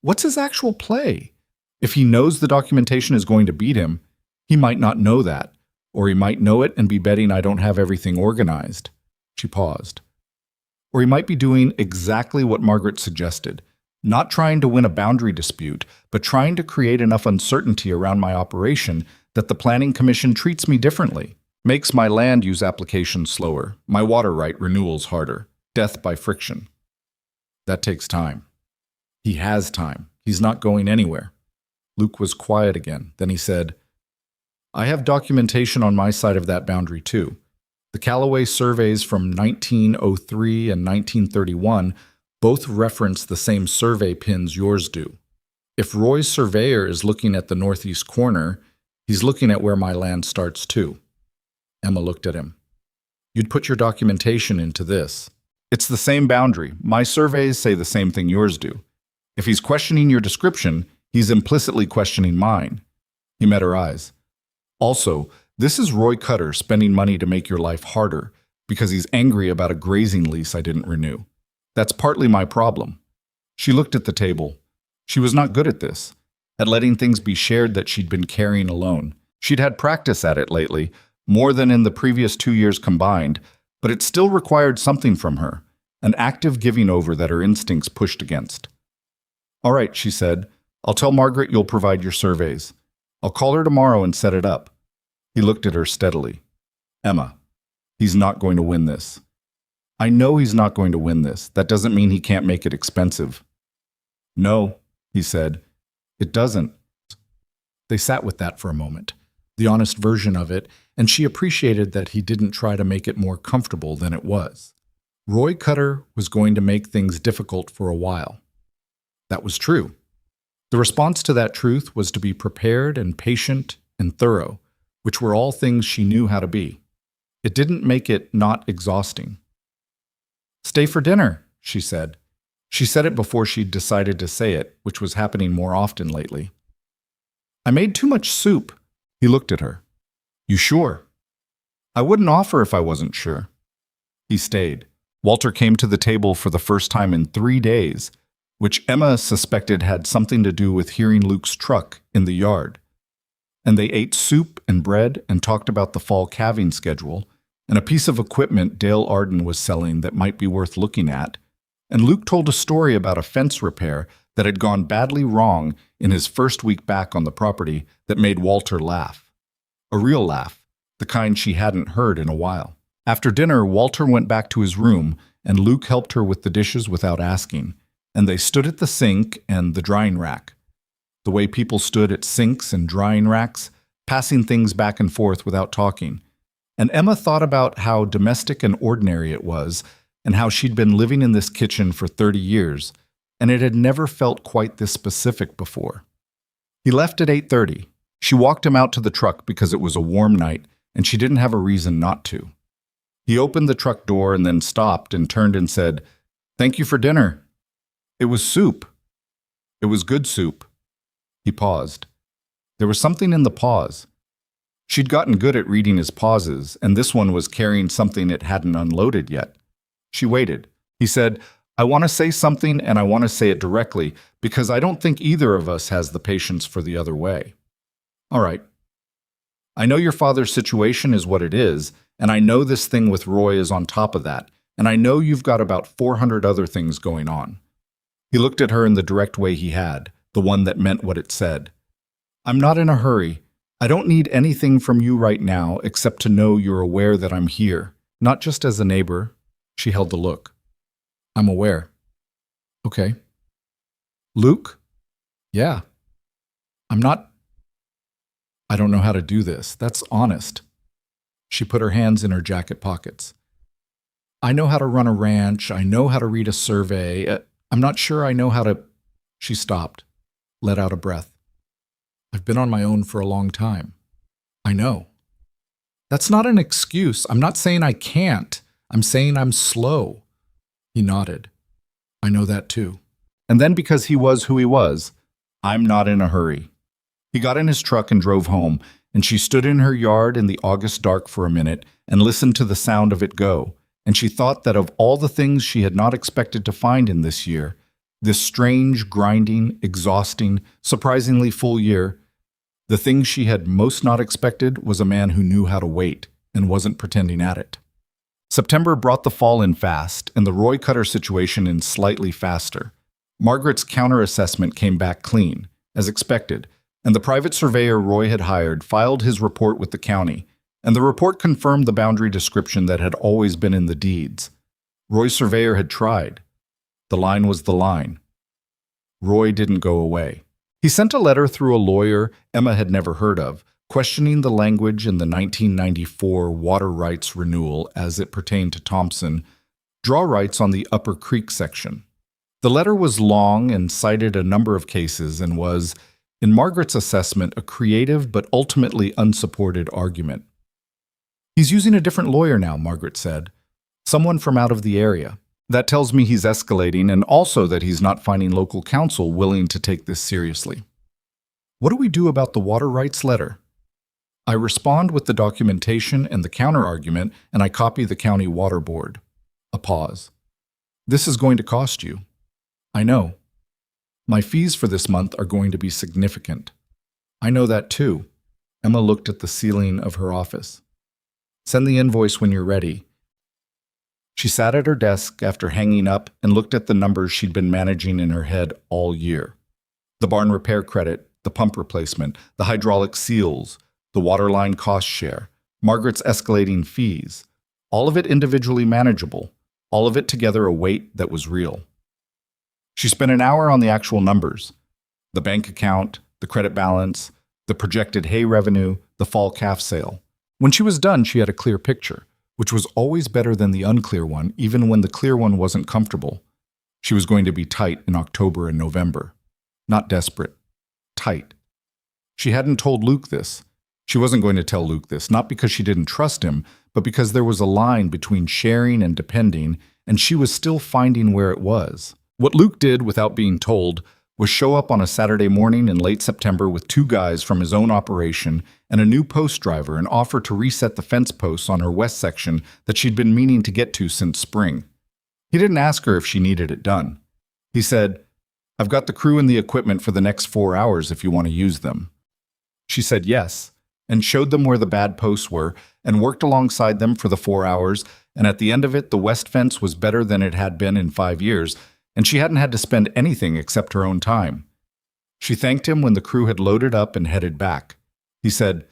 What's his actual play? If he knows the documentation is going to beat him, he might not know that, or he might know it and be betting I don't have everything organized. She paused. Or he might be doing exactly what Margaret suggested, not trying to win a boundary dispute, but trying to create enough uncertainty around my operation that the Planning Commission treats me differently, makes my land use applications slower, my water right renewals harder, death by friction. That takes time. He has time. He's not going anywhere. Luke was quiet again. Then he said, I have documentation on my side of that boundary too. The Callaway surveys from 1903 and 1931 both reference the same survey pins yours do. If Roy's surveyor is looking at the northeast corner, he's looking at where my land starts too. Emma looked at him. You'd put your documentation into this. It's the same boundary. My surveys say the same thing yours do. If he's questioning your description, He's implicitly questioning mine. He met her eyes. Also, this is Roy Cutter spending money to make your life harder because he's angry about a grazing lease I didn't renew. That's partly my problem. She looked at the table. She was not good at this, at letting things be shared that she'd been carrying alone. She'd had practice at it lately, more than in the previous 2 years combined, but it still required something from her, an active giving over that her instincts pushed against. All right, she said. I'll tell Margaret you'll provide your surveys. I'll call her tomorrow and set it up. He looked at her steadily. Emma, he's not going to win this. I know he's not going to win this. That doesn't mean he can't make it expensive. No, he said. It doesn't. They sat with that for a moment, the honest version of it, and she appreciated that he didn't try to make it more comfortable than it was. Roy Cutter was going to make things difficult for a while. That was true. The response to that truth was to be prepared and patient and thorough, which were all things she knew how to be. It didn't make it not exhausting. Stay for dinner, she said. She said it before she'd decided to say it, which was happening more often lately. I made too much soup. He looked at her. You sure? I wouldn't offer if I wasn't sure. He stayed. Walter came to the table for the first time in 3 days, which Emma suspected had something to do with hearing Luke's truck in the yard. And they ate soup and bread and talked about the fall calving schedule and a piece of equipment Dale Arden was selling that might be worth looking at. And Luke told a story about a fence repair that had gone badly wrong in his first week back on the property that made Walter laugh. A real laugh, the kind she hadn't heard in a while. After dinner, Walter went back to his room and Luke helped her with the dishes without asking, and they stood at the sink and the drying rack. The way people stood at sinks and drying racks, passing things back and forth without talking. And Emma thought about how domestic and ordinary it was, and how she'd been living in this kitchen for 30 years, and it had never felt quite this specific before. He left at 8:30. She walked him out to the truck because it was a warm night, and she didn't have a reason not to. He opened the truck door and then stopped and turned and said, "Thank you for dinner." It was soup. It was good soup. He paused. There was something in the pause. She'd gotten good at reading his pauses, and this one was carrying something it hadn't unloaded yet. She waited. He said, I want to say something and I want to say it directly because I don't think either of us has the patience for the other way. All right. I know your father's situation is what it is, and I know this thing with Roy is on top of that, and I know you've got about 400 other things going on. He looked at her in the direct way he had, the one that meant what it said. I'm not in a hurry. I don't need anything from you right now except to know you're aware that I'm here, not just as a neighbor. She held the look. I'm aware. Okay. Luke? Yeah. I don't know how to do this. That's honest. She put her hands in her jacket pockets. I know how to run a ranch. I know how to read a survey. I'm not sure I know how to... She stopped, let out a breath. I've been on my own for a long time. I know. That's not an excuse. I'm not saying I can't. I'm saying I'm slow. He nodded. I know that too. And then because he was who he was, I'm not in a hurry. He got in his truck and drove home, and she stood in her yard in the August dark for a minute and listened to the sound of it go, and she thought that of all the things she had not expected to find in this year, this strange, grinding, exhausting, surprisingly full year, the thing she had most not expected was a man who knew how to wait and wasn't pretending at it. September brought the fall in fast, and the Roy Cutter situation in slightly faster. Margaret's counter-assessment came back clean, as expected, and the private surveyor Roy had hired filed his report with the county, and the report confirmed the boundary description that had always been in the deeds. Roy's surveyor had tried. The line was the line. Roy didn't go away. He sent a letter through a lawyer Emma had never heard of, questioning the language in the 1994 water rights renewal as it pertained to Thompson, draw rights on the Upper Creek section. The letter was long and cited a number of cases and was, in Margaret's assessment, a creative but ultimately unsupported argument. He's using a different lawyer now, Margaret said. Someone from out of the area. That tells me he's escalating and also that he's not finding local counsel willing to take this seriously. What do we do about the water rights letter? I respond with the documentation and the counter-argument, and I copy the county water board. A pause. This is going to cost you. I know. My fees for this month are going to be significant. I know that too. Emma looked at the ceiling of her office. Send the invoice when you're ready. She sat at her desk after hanging up and looked at the numbers she'd been managing in her head all year. The barn repair credit, the pump replacement, the hydraulic seals, the waterline cost share, Margaret's escalating fees, all of it individually manageable, all of it together a weight that was real. She spent an hour on the actual numbers, the bank account, the credit balance, the projected hay revenue, the fall calf sale. When she was done, she had a clear picture, which was always better than the unclear one, even when the clear one wasn't comfortable. She was going to be tight in October and November. Not desperate. Tight. She hadn't told Luke this. She wasn't going to tell Luke this, not because she didn't trust him, but because there was a line between sharing and depending, and she was still finding where it was. What Luke did without being told was show up on a Saturday morning in late September with 2 guys from his own operation and a new post driver and offer to reset the fence posts on her west section that she'd been meaning to get to since spring. He didn't ask her if she needed it done. He said, "I've got the crew and the equipment for the next 4 hours if you want to use them." She said yes, and showed them where the bad posts were, and worked alongside them for the 4 hours, and at the end of it, the west fence was better than it had been in 5 years, and she hadn't had to spend anything except her own time. She thanked him when the crew had loaded up and headed back. He said,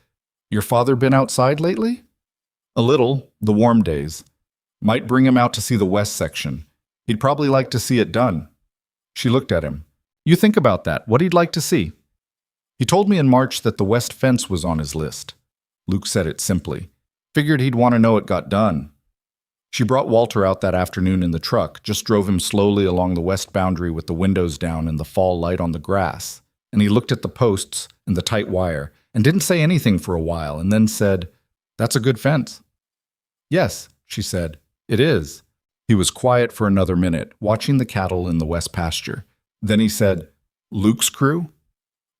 "Your father been outside lately?" "A little, the warm days. Might bring him out to see the west section. He'd probably like to see it done." She looked at him. "You think about that, what he'd like to see." "He told me in March that the west fence was on his list." Luke said it simply. "Figured he'd want to know it got done." She brought Walter out that afternoon in the truck, just drove him slowly along the west boundary with the windows down and the fall light on the grass, and he looked at the posts and the tight wire, and didn't say anything for a while, and then said, "That's a good fence." "Yes," she said, "it is." He was quiet for another minute, watching the cattle in the west pasture. Then he said, "Luke's crew?"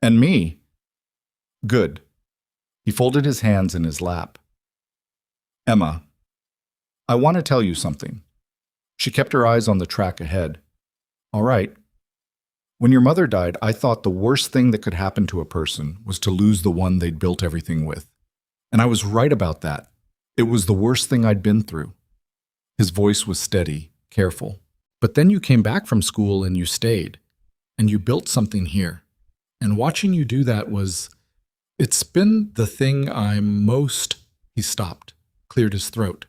"And me." "Good." He folded his hands in his lap. "Emma, I want to tell you something." She kept her eyes on the track ahead. "All right. When your mother died, I thought the worst thing that could happen to a person was to lose the one they'd built everything with. And I was right about that. It was the worst thing I'd been through." His voice was steady, careful. "But then you came back from school and you stayed. And you built something here. And watching you do that it's been the thing I'm most—" He stopped, cleared his throat.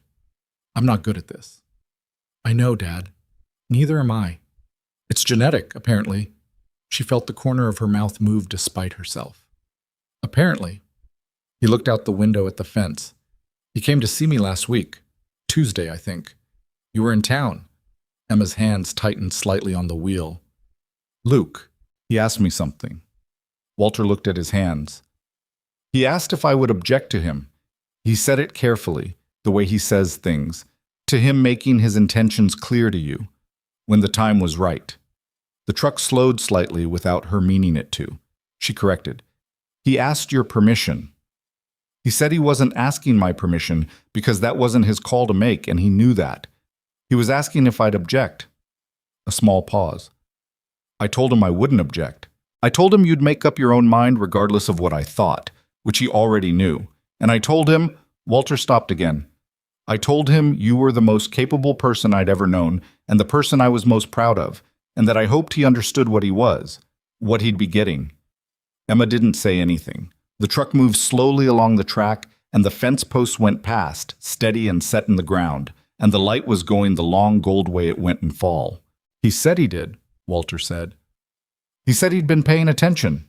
"I'm not good at this." "I know, Dad. Neither am I. It's genetic, apparently." She felt the corner of her mouth move despite herself. "Apparently." He looked out the window at the fence. "He came to see me last week. Tuesday, I think. You were in town." Emma's hands tightened slightly on the wheel. "Luke, he asked me something." Walter looked at his hands. "He asked if I would object to him. He said it carefully, the way he says things, to him making his intentions clear to you, when the time was right." The truck slowed slightly without her meaning it to. She corrected. "He asked your permission." "He said he wasn't asking my permission because that wasn't his call to make, and he knew that. He was asking if I'd object." A small pause. "I told him I wouldn't object. I told him you'd make up your own mind regardless of what I thought, which he already knew. And I told him—" Walter stopped again. "I told him you were the most capable person I'd ever known, and the person I was most proud of, and that I hoped he understood what he was, what he'd be getting." Emma didn't say anything. The truck moved slowly along the track, and the fence posts went past, steady and set in the ground, and the light was going the long gold way it went in fall. "He said he did," Walter said. "He said he'd been paying attention."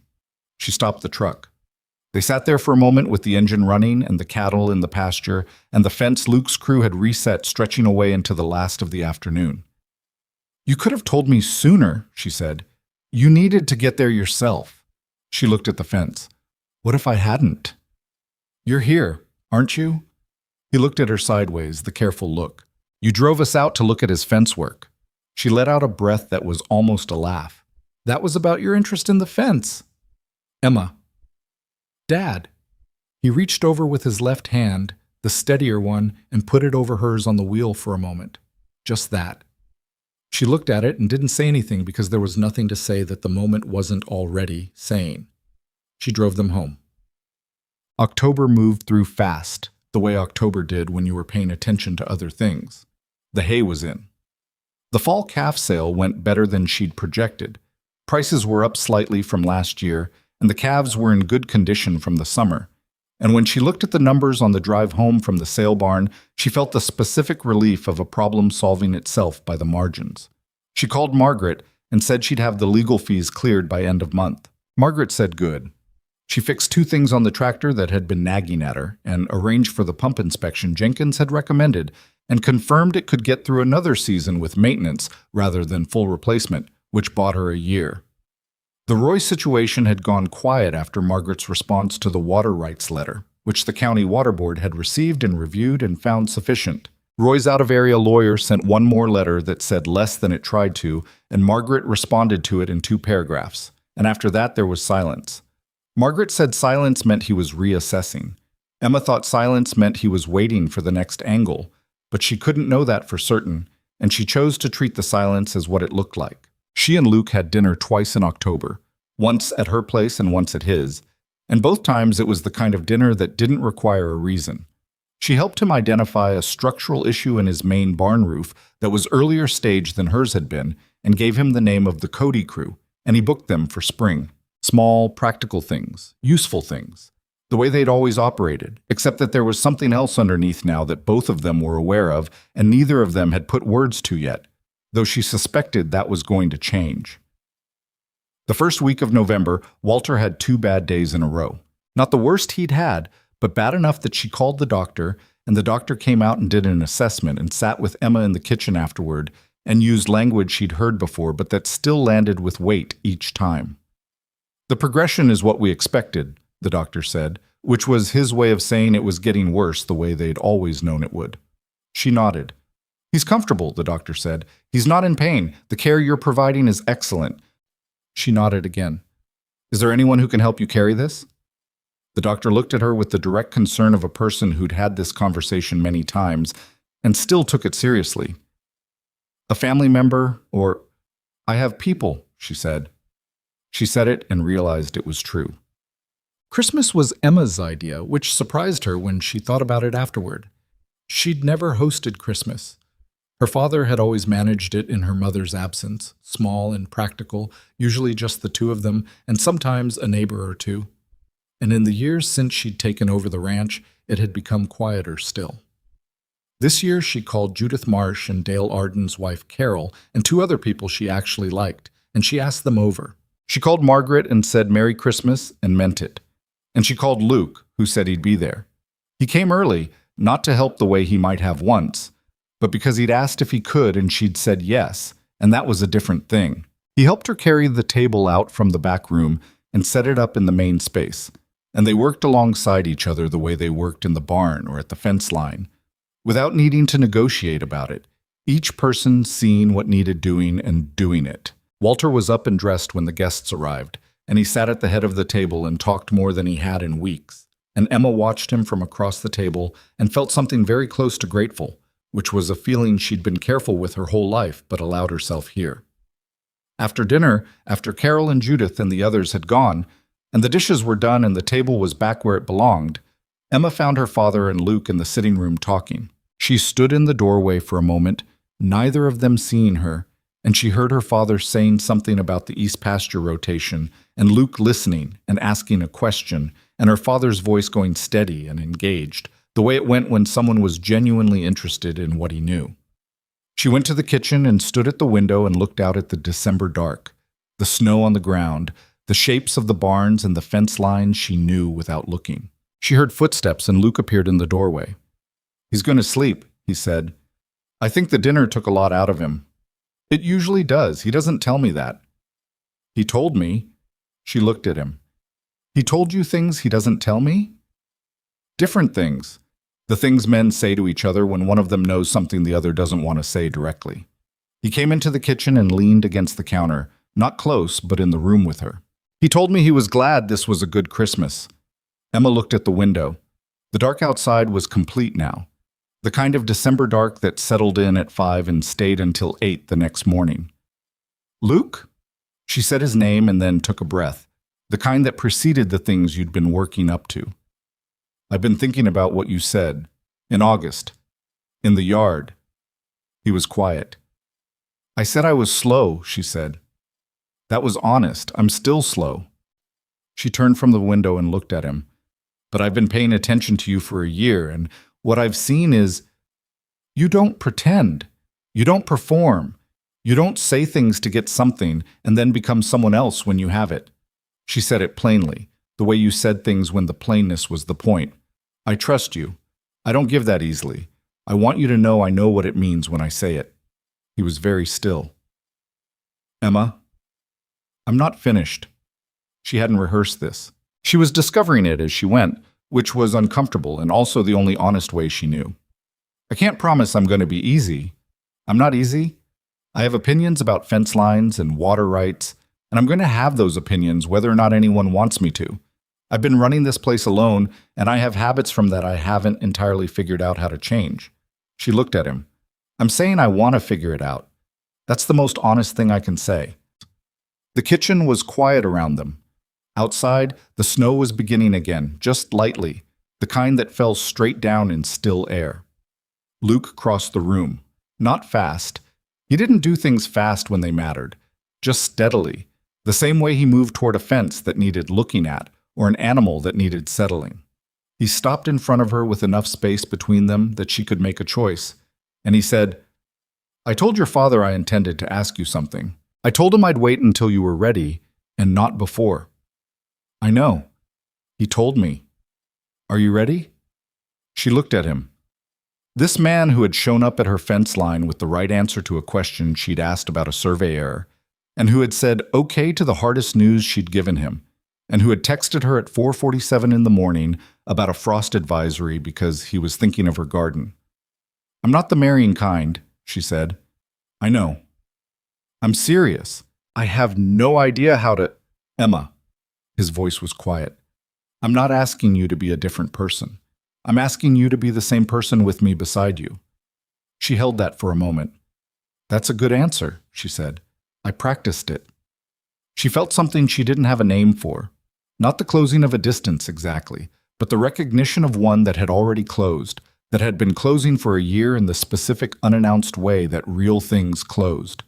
She stopped the truck. They sat there for a moment with the engine running and the cattle in the pasture, and the fence Luke's crew had reset stretching away into the last of the afternoon. "You could have told me sooner," she said. "You needed to get there yourself." She looked at the fence. "What if I hadn't?" "You're here, aren't you?" He looked at her sideways, the careful look. "You drove us out to look at his fence work." She let out a breath that was almost a laugh. "That was about your interest in the fence." Emma. Dad. He reached over with his left hand, the steadier one, and put it over hers on the wheel for a moment. Just that. She looked at it and didn't say anything because there was nothing to say that the moment wasn't already saying. She drove them home. October moved through fast, the way October did when you were paying attention to other things. The hay was in. The fall calf sale went better than she'd projected. Prices were up slightly from last year, and the calves were in good condition from the summer. And when she looked at the numbers on the drive home from the sale barn, she felt the specific relief of a problem solving itself by the margins. She called Margaret and said she'd have the legal fees cleared by end of month. Margaret said good. She fixed 2 things on the tractor that had been nagging at her and arranged for the pump inspection Jenkins had recommended and confirmed it could get through another season with maintenance rather than full replacement, which bought her a year. The Roy situation had gone quiet after Margaret's response to the water rights letter, which the county water board had received and reviewed and found sufficient. Roy's out-of-area lawyer sent one more letter that said less than it tried to, and Margaret responded to it in 2 paragraphs. And after that, there was silence. Margaret said silence meant he was reassessing. Emma thought silence meant he was waiting for the next angle, but she couldn't know that for certain, and she chose to treat the silence as what it looked like. She and Luke had dinner twice in October, once at her place and once at his, and both times it was the kind of dinner that didn't require a reason. She helped him identify a structural issue in his main barn roof that was earlier staged than hers had been, and gave him the name of the Cody crew, and he booked them for spring. Small, practical things, useful things, the way they'd always operated, except that there was something else underneath now that both of them were aware of, and neither of them had put words to yet, though she suspected that was going to change. The first week of November, Walter had 2 bad days in a row. Not the worst he'd had, but bad enough that she called the doctor, and the doctor came out and did an assessment and sat with Emma in the kitchen afterward and used language she'd heard before but that still landed with weight each time. The progression is what we expected, the doctor said, which was his way of saying it was getting worse the way they'd always known it would. She nodded. He's comfortable, the doctor said. He's not in pain. The care you're providing is excellent. She nodded again. Is there anyone who can help you carry this? The doctor looked at her with the direct concern of a person who'd had this conversation many times and still took it seriously. A family member, or I have people, she said. She said it and realized it was true. Christmas was Emma's idea, which surprised her when she thought about it afterward. She'd never hosted Christmas. Her father had always managed it in her mother's absence, small and practical, usually just the 2 of them, and sometimes a neighbor or 2. And in the years since she'd taken over the ranch, it had become quieter still. This year she called Judith Marsh and Dale Arden's wife Carol and 2 other people she actually liked, and she asked them over. She called Margaret and said Merry Christmas and meant it. And she called Luke, who said he'd be there. He came early, not to help the way he might have once, but because he'd asked if he could and she'd said yes, and that was a different thing. He helped her carry the table out from the back room and set it up in the main space, and they worked alongside each other the way they worked in the barn or at the fence line, without needing to negotiate about it, each person seeing what needed doing and doing it. Walter was up and dressed when the guests arrived, and he sat at the head of the table and talked more than he had in weeks. And Emma watched him from across the table and felt something very close to grateful, which was a feeling she'd been careful with her whole life but allowed herself here. After dinner, after Carol and Judith and the others had gone, and the dishes were done and the table was back where it belonged, Emma found her father and Luke in the sitting room talking. She stood in the doorway for a moment, neither of them seeing her, and she heard her father saying something about the East Pasture rotation, and Luke listening and asking a question, and her father's voice going steady and engaged, the way it went when someone was genuinely interested in what he knew. She went to the kitchen and stood at the window and looked out at the December dark, the snow on the ground, the shapes of the barns and the fence lines she knew without looking. She heard footsteps and Luke appeared in the doorway. "He's going to sleep," he said. "I think the dinner took a lot out of him." "It usually does. He doesn't tell me that." "He told me." She looked at him. "He told you things he doesn't tell me?" "Different things. The things men say to each other when one of them knows something the other doesn't want to say directly." He came into the kitchen and leaned against the counter, not close, but in the room with her. He told me he was glad this was a good Christmas. Emma looked at the window. The dark outside was complete now. The kind of December dark that settled in at 5 and stayed until 8 the next morning. Luke? She said his name and then took a breath, the kind that preceded the things you'd been working up to. I've been thinking about what you said. In August. In the yard. He was quiet. I said I was slow, she said. That was honest. I'm still slow. She turned from the window and looked at him. But I've been paying attention to you for a year, and what I've seen is you don't pretend. You don't perform. You don't say things to get something and then become someone else when you have it. She said it plainly, the way you said things when the plainness was the point. I trust you. I don't give that easily. I want you to know I know what it means when I say it. He was very still. Emma, I'm not finished. She hadn't rehearsed this. She was discovering it as she went, which was uncomfortable and also the only honest way she knew. I can't promise I'm going to be easy. I'm not easy. I have opinions about fence lines and water rights, and I'm going to have those opinions whether or not anyone wants me to. I've been running this place alone, and I have habits from that I haven't entirely figured out how to change. She looked at him. I'm saying I want to figure it out. That's the most honest thing I can say. The kitchen was quiet around them. Outside, the snow was beginning again, just lightly, the kind that fell straight down in still air. Luke crossed the room. Not fast. He didn't do things fast when they mattered, just steadily, the same way he moved toward a fence that needed looking at or an animal that needed settling. He stopped in front of her with enough space between them that she could make a choice, and he said, I told your father I intended to ask you something. I told him I'd wait until you were ready, and not before. I know. He told me. Are you ready? She looked at him. This man who had shown up at her fence line with the right answer to a question she'd asked about a survey error, and who had said okay to the hardest news she'd given him, and who had texted her at 4:47 in the morning about a frost advisory because he was thinking of her garden. I'm not the marrying kind, she said. I know. I'm serious. I have no idea how to... Emma. His voice was quiet. I'm not asking you to be a different person. I'm asking you to be the same person with me beside you. She held that for a moment. That's a good answer, she said. I practiced it. She felt something she didn't have a name for. Not the closing of a distance exactly, but the recognition of one that had already closed, that had been closing for a year in the specific unannounced way that real things closed.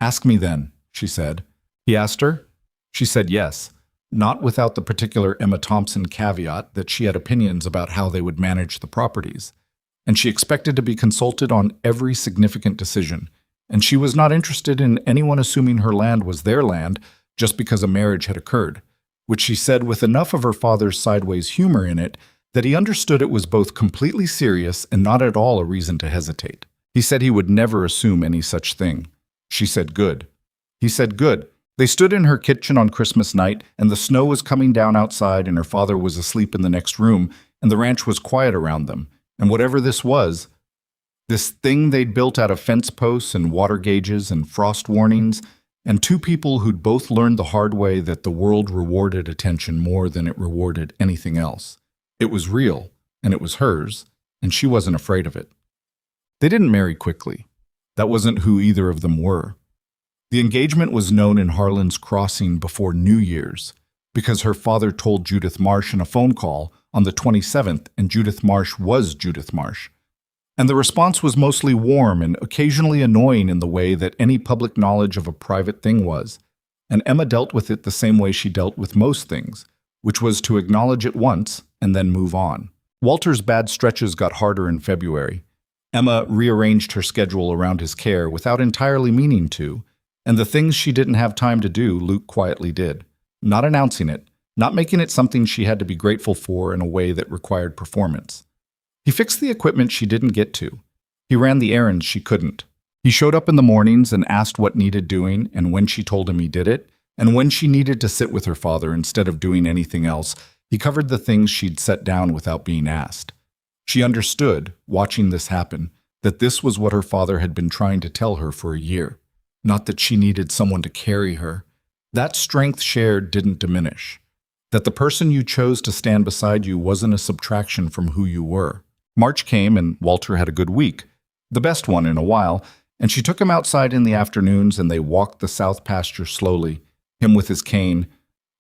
Ask me then, she said. He asked her. She said yes, not without the particular Emma Thompson caveat that she had opinions about how they would manage the properties, and she expected to be consulted on every significant decision, and she was not interested in anyone assuming her land was their land just because a marriage had occurred, which she said with enough of her father's sideways humor in it that he understood it was both completely serious and not at all a reason to hesitate. He said he would never assume any such thing. She said good. He said good. They stood in her kitchen on Christmas night, and the snow was coming down outside, and her father was asleep in the next room, and the ranch was quiet around them. And whatever this was, this thing they'd built out of fence posts and water gauges and frost warnings, and two people who'd both learned the hard way that the world rewarded attention more than it rewarded anything else. It was real, and it was hers, and she wasn't afraid of it. They didn't marry quickly. That wasn't who either of them were. The engagement was known in Harlan's Crossing before New Year's, because her father told Judith Marsh in a phone call on the 27th, and Judith Marsh was Judith Marsh. And the response was mostly warm and occasionally annoying in the way that any public knowledge of a private thing was, and Emma dealt with it the same way she dealt with most things, which was to acknowledge it once and then move on. Walter's bad stretches got harder in February. Emma rearranged her schedule around his care without entirely meaning to, and the things she didn't have time to do, Luke quietly did, not announcing it, not making it something she had to be grateful for in a way that required performance. He fixed the equipment she didn't get to. He ran the errands she couldn't. He showed up in the mornings and asked what needed doing, and when she told him he did it, and when she needed to sit with her father instead of doing anything else, he covered the things she'd set down without being asked. She understood, watching this happen, that this was what her father had been trying to tell her for a year. Not that she needed someone to carry her, That strength shared didn't diminish. That the person you chose to stand beside you wasn't a subtraction from who you were. March came and Walter had a good week, the best one in a while, and she took him outside in the afternoons and they walked the south pasture slowly, him with his cane,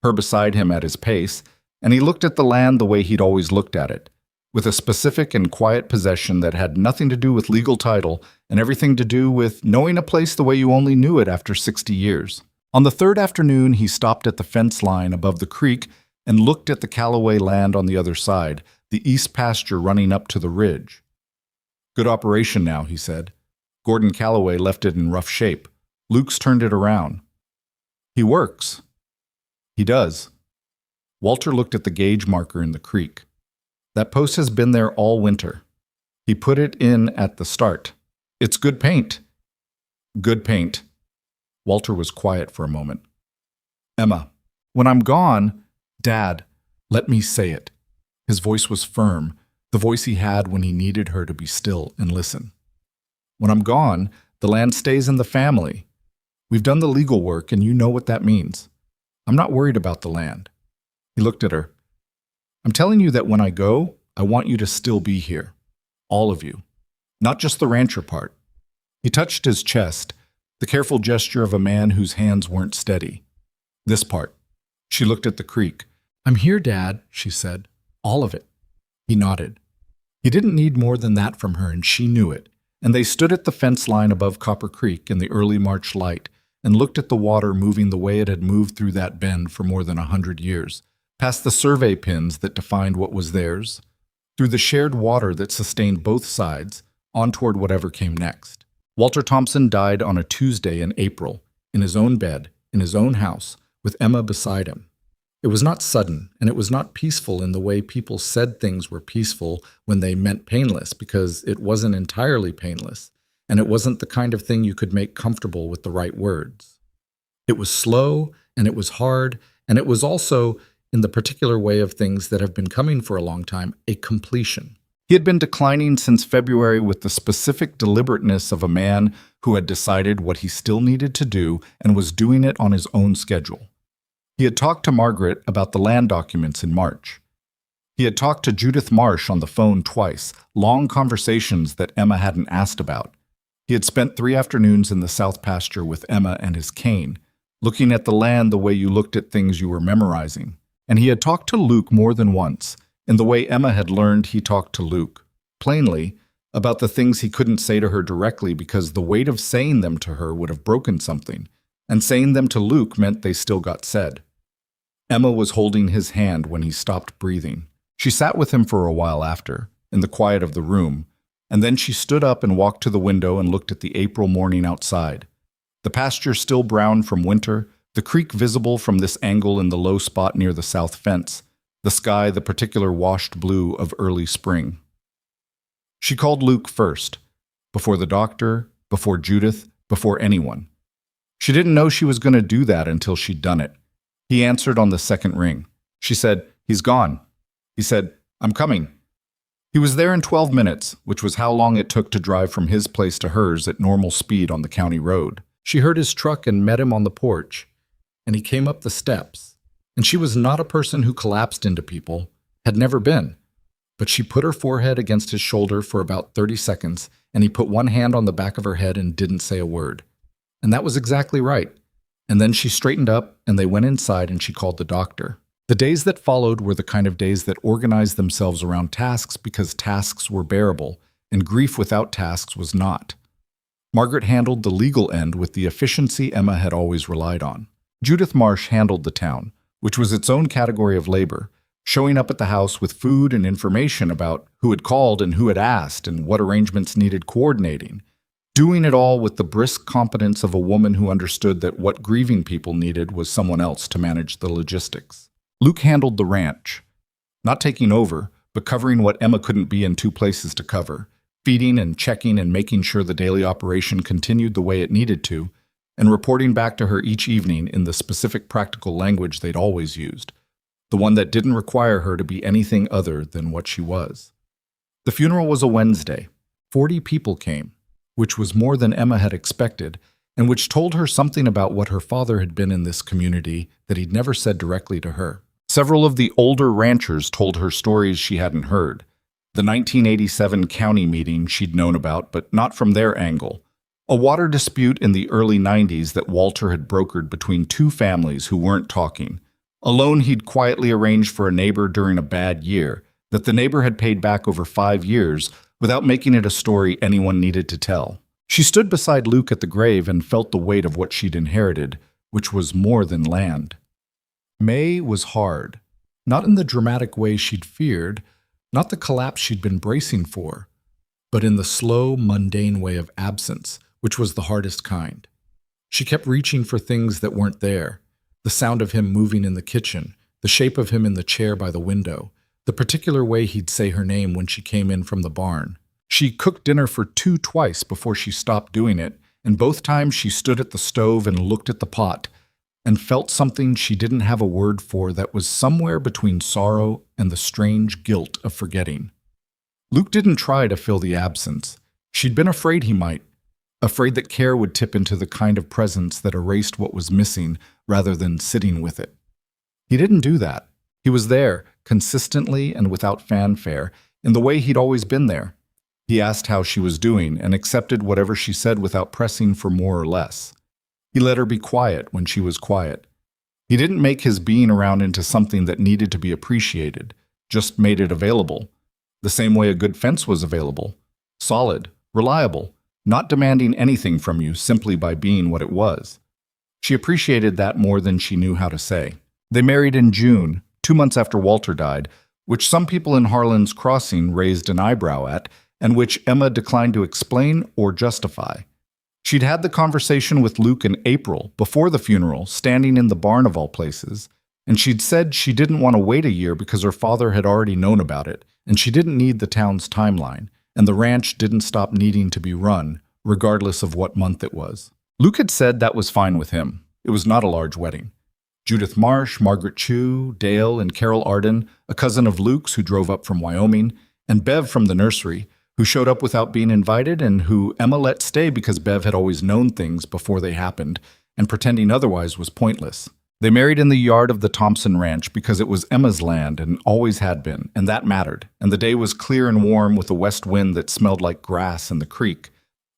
her beside him at his pace, and he looked at the land the way he'd always looked at it, with a specific and quiet possession that had nothing to do with legal title and everything to do with knowing a place the way you only knew it after 60 years. On the third afternoon, he stopped at the fence line above the creek and looked at the Callaway land on the other side, the east pasture running up to the ridge. "Good operation now," he said. "Gordon Callaway left it in rough shape. Luke's turned it around." "He works." "He does." Walter looked at the gauge marker in the creek. "That post has been there all winter. He put it in at the start. It's good paint." "Good paint." Walter was quiet for a moment. "Emma, when I'm gone, Dad, let me say it." His voice was firm, the voice he had when he needed her to be still and listen. "When I'm gone, the land stays in the family. We've done the legal work, and you know what that means. I'm not worried about the land." He looked at her. "I'm telling you that when I go, I want you to still be here. All of you. Not just the rancher part." He touched his chest, the careful gesture of a man whose hands weren't steady. "This part." She looked at the creek. "I'm here, Dad," she said. "All of it." He nodded. He didn't need more than that from her, and she knew it. And they stood at the fence line above Copper Creek in the early March light and looked at the water moving the way it had moved through that bend for more than 100 years, past the survey pins that defined what was theirs, through the shared water that sustained both sides, on toward whatever came next. Walter Thompson died on a Tuesday in April, in his own bed, in his own house, with Emma beside him. It was not sudden, and it was not peaceful in the way people said things were peaceful when they meant painless, because it wasn't entirely painless, and it wasn't the kind of thing you could make comfortable with the right words. It was slow, and it was hard, and it was also, in the particular way of things that have been coming for a long time, a completion. He had been declining since February with the specific deliberateness of a man who had decided what he still needed to do and was doing it on his own schedule. He had talked to Margaret about the land documents in March. He had talked to Judith Marsh on the phone twice, long conversations that Emma hadn't asked about. He had spent 3 afternoons in the south pasture with Emma and his cane, looking at the land the way you looked at things you were memorizing. And he had talked to Luke more than once, in the way Emma had learned he talked to Luke, plainly, about the things he couldn't say to her directly because the weight of saying them to her would have broken something, and saying them to Luke meant they still got said. Emma was holding his hand when he stopped breathing. She sat with him for a while after, in the quiet of the room, and then she stood up and walked to the window and looked at the April morning outside. The pasture still brown from winter, the creek visible from this angle in the low spot near the south fence, the sky the particular washed blue of early spring. She called Luke first, before the doctor, before Judith, before anyone. She didn't know she was going to do that until she'd done it. He answered on the second ring. She said, "He's gone." He said, "I'm coming." He was there in 12 minutes, which was how long it took to drive from his place to hers at normal speed on the county road. She heard his truck and met him on the porch, and he came up the steps. And she was not a person who collapsed into people, had never been. But she put her forehead against his shoulder for about 30 seconds, and he put one hand on the back of her head and didn't say a word. And that was exactly right. And then she straightened up, and they went inside, and she called the doctor. The days that followed were the kind of days that organized themselves around tasks because tasks were bearable, and grief without tasks was not. Margaret handled the legal end with the efficiency Emma had always relied on. Judith Marsh handled the town, which was its own category of labor, showing up at the house with food and information about who had called and who had asked and what arrangements needed coordinating, doing it all with the brisk competence of a woman who understood that what grieving people needed was someone else to manage the logistics. Luke handled the ranch, not taking over, but covering what Emma couldn't be in 2 places to cover, feeding and checking and making sure the daily operation continued the way it needed to, and reporting back to her each evening in the specific practical language they'd always used, the one that didn't require her to be anything other than what she was. The funeral was a Wednesday. 40 people came, which was more than Emma had expected, and which told her something about what her father had been in this community that he'd never said directly to her. Several of the older ranchers told her stories she hadn't heard. The 1987 county meeting she'd known about, but not from their angle. A water dispute in the early 90s that Walter had brokered between two families who weren't talking. A loan he'd quietly arranged for a neighbor during a bad year, that the neighbor had paid back over 5 years without making it a story anyone needed to tell. She stood beside Luke at the grave and felt the weight of what she'd inherited, which was more than land. May was hard, not in the dramatic way she'd feared, not the collapse she'd been bracing for, but in the slow, mundane way of absence, which was the hardest kind. She kept reaching for things that weren't there, the sound of him moving in the kitchen, the shape of him in the chair by the window, the particular way he'd say her name when she came in from the barn. She cooked dinner for two twice before she stopped doing it, and both times she stood at the stove and looked at the pot, and felt something she didn't have a word for that was somewhere between sorrow and the strange guilt of forgetting. Luke didn't try to fill the absence. She'd been afraid he might, afraid that care would tip into the kind of presence that erased what was missing rather than sitting with it. He didn't do that. He was there, consistently and without fanfare, in the way he'd always been there. He asked how she was doing and accepted whatever she said without pressing for more or less. He let her be quiet when she was quiet. He didn't make his being around into something that needed to be appreciated, just made it available. The same way a good fence was available. Solid, reliable, not demanding anything from you simply by being what it was. She appreciated that more than she knew how to say. They married in June, 2 months after Walter died, which some people in Harlan's Crossing raised an eyebrow at, and which Emma declined to explain or justify. She'd had the conversation with Luke in April, before the funeral, standing in the barn of all places, and she'd said she didn't want to wait a year because her father had already known about it, and she didn't need the town's timeline, and the ranch didn't stop needing to be run, regardless of what month it was. Luke had said that was fine with him. It was not a large wedding. Judith Marsh, Margaret Chu, Dale, and Carol Arden, a cousin of Luke's who drove up from Wyoming, and Bev from the nursery, who showed up without being invited and who Emma let stay because Bev had always known things before they happened, and pretending otherwise was pointless. They married in the yard of the Thompson Ranch because it was Emma's land and always had been, and that mattered, and the day was clear and warm with a west wind that smelled like grass in the creek.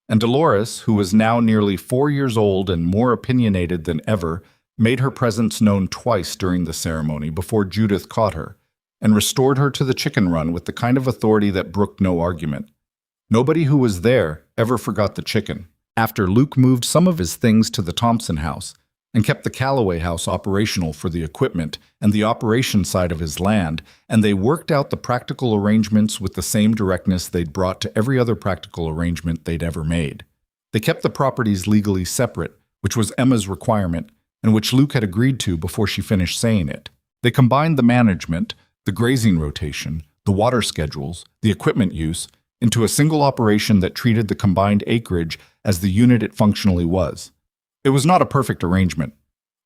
And Dolores, who was now nearly 4 years old and more opinionated than ever, made her presence known twice during the ceremony before Judith caught her, and restored her to the chicken run with the kind of authority that brooked no argument. Nobody who was there ever forgot the chicken. After Luke moved some of his things to the Thompson house and kept the Calloway house operational for the equipment and the operation side of his land, and they worked out the practical arrangements with the same directness they'd brought to every other practical arrangement they'd ever made. They kept the properties legally separate, which was Emma's requirement, and which Luke had agreed to before she finished saying it. They combined the management, the grazing rotation, the water schedules, the equipment use, into a single operation that treated the combined acreage as the unit it functionally was. It was not a perfect arrangement.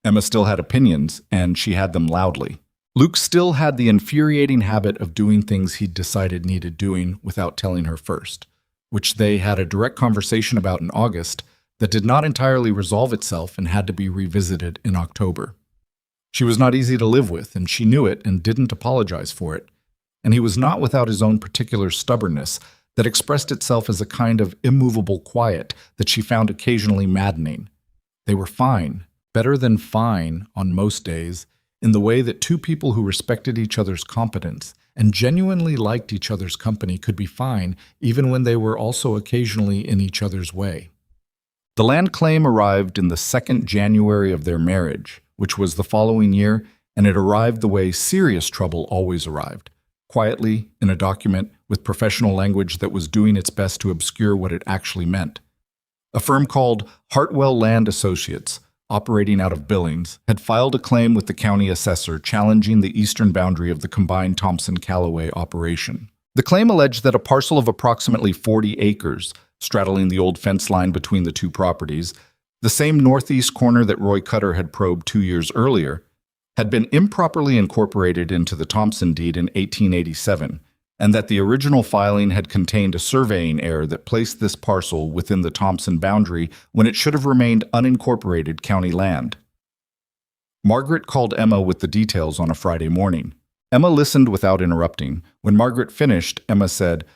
Emma still had opinions, and she had them loudly. Luke still had the infuriating habit of doing things he'd decided needed doing without telling her first, which they had a direct conversation about in August that did not entirely resolve itself and had to be revisited in October. She was not easy to live with, and she knew it and didn't apologize for it. And he was not without his own particular stubbornness that expressed itself as a kind of immovable quiet that she found occasionally maddening. They were fine, better than fine on most days, in the way that two people who respected each other's competence and genuinely liked each other's company could be fine even when they were also occasionally in each other's way. The land claim arrived in the 2nd January of their marriage, which was the following year, and it arrived the way serious trouble always arrived, quietly, in a document, with professional language that was doing its best to obscure what it actually meant. A firm called Hartwell Land Associates, operating out of Billings, had filed a claim with the county assessor challenging the eastern boundary of the combined Thompson-Calloway operation. The claim alleged that a parcel of approximately 40 acres, straddling the old fence line between the two properties, the same northeast corner that Roy Cutter had probed 2 years earlier, had been improperly incorporated into the Thompson deed in 1887, and that the original filing had contained a surveying error that placed this parcel within the Thompson boundary when it should have remained unincorporated county land. Margaret called Emma with the details on a Friday morning. Emma listened without interrupting. When Margaret finished, Emma said,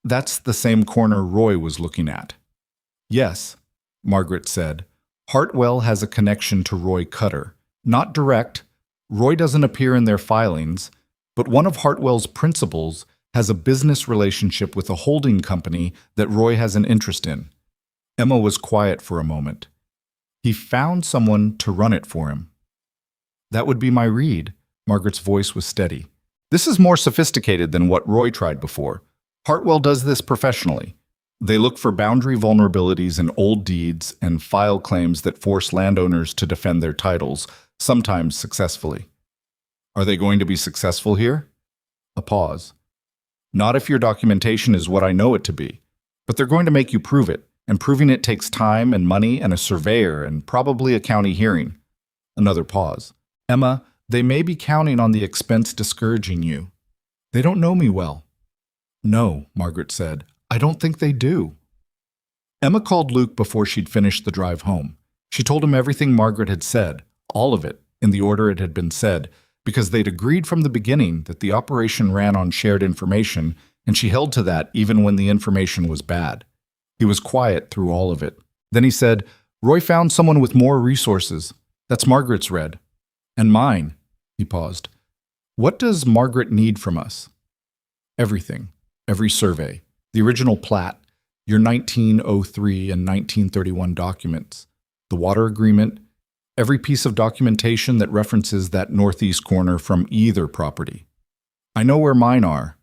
"That's the same corner Roy was looking at." "Yes," Margaret said. "Hartwell has a connection to Roy Cutter. Not direct. Roy doesn't appear in their filings, but one of Hartwell's principals has a business relationship with a holding company that Roy has an interest in." Emma was quiet for a moment. "He found someone to run it for him." "That would be my read." Margaret's voice was steady. "This is more sophisticated than what Roy tried before. Hartwell does this professionally. They look for boundary vulnerabilities in old deeds and file claims that force landowners to defend their titles, sometimes successfully." "Are they going to be successful here?" A pause. "Not if your documentation is what I know it to be. But they're going to make you prove it, and proving it takes time and money and a surveyor and probably a county hearing." Another pause. "Emma, they may be counting on the expense discouraging you. They don't know me well." "No," Margaret said. "I don't think they do." Emma called Luke before she'd finished the drive home. She told him everything Margaret had said, all of it, in the order it had been said, because they'd agreed from the beginning that the operation ran on shared information, and she held to that even when the information was bad. He was quiet through all of it. Then he said, "Roy found someone with more resources. That's Margaret's read. And mine." He paused. "What does Margaret need from us?" "Everything. Every survey. The original plat, your 1903 and 1931 documents, the water agreement, every piece of documentation that references that northeast corner from either property. I know where mine are."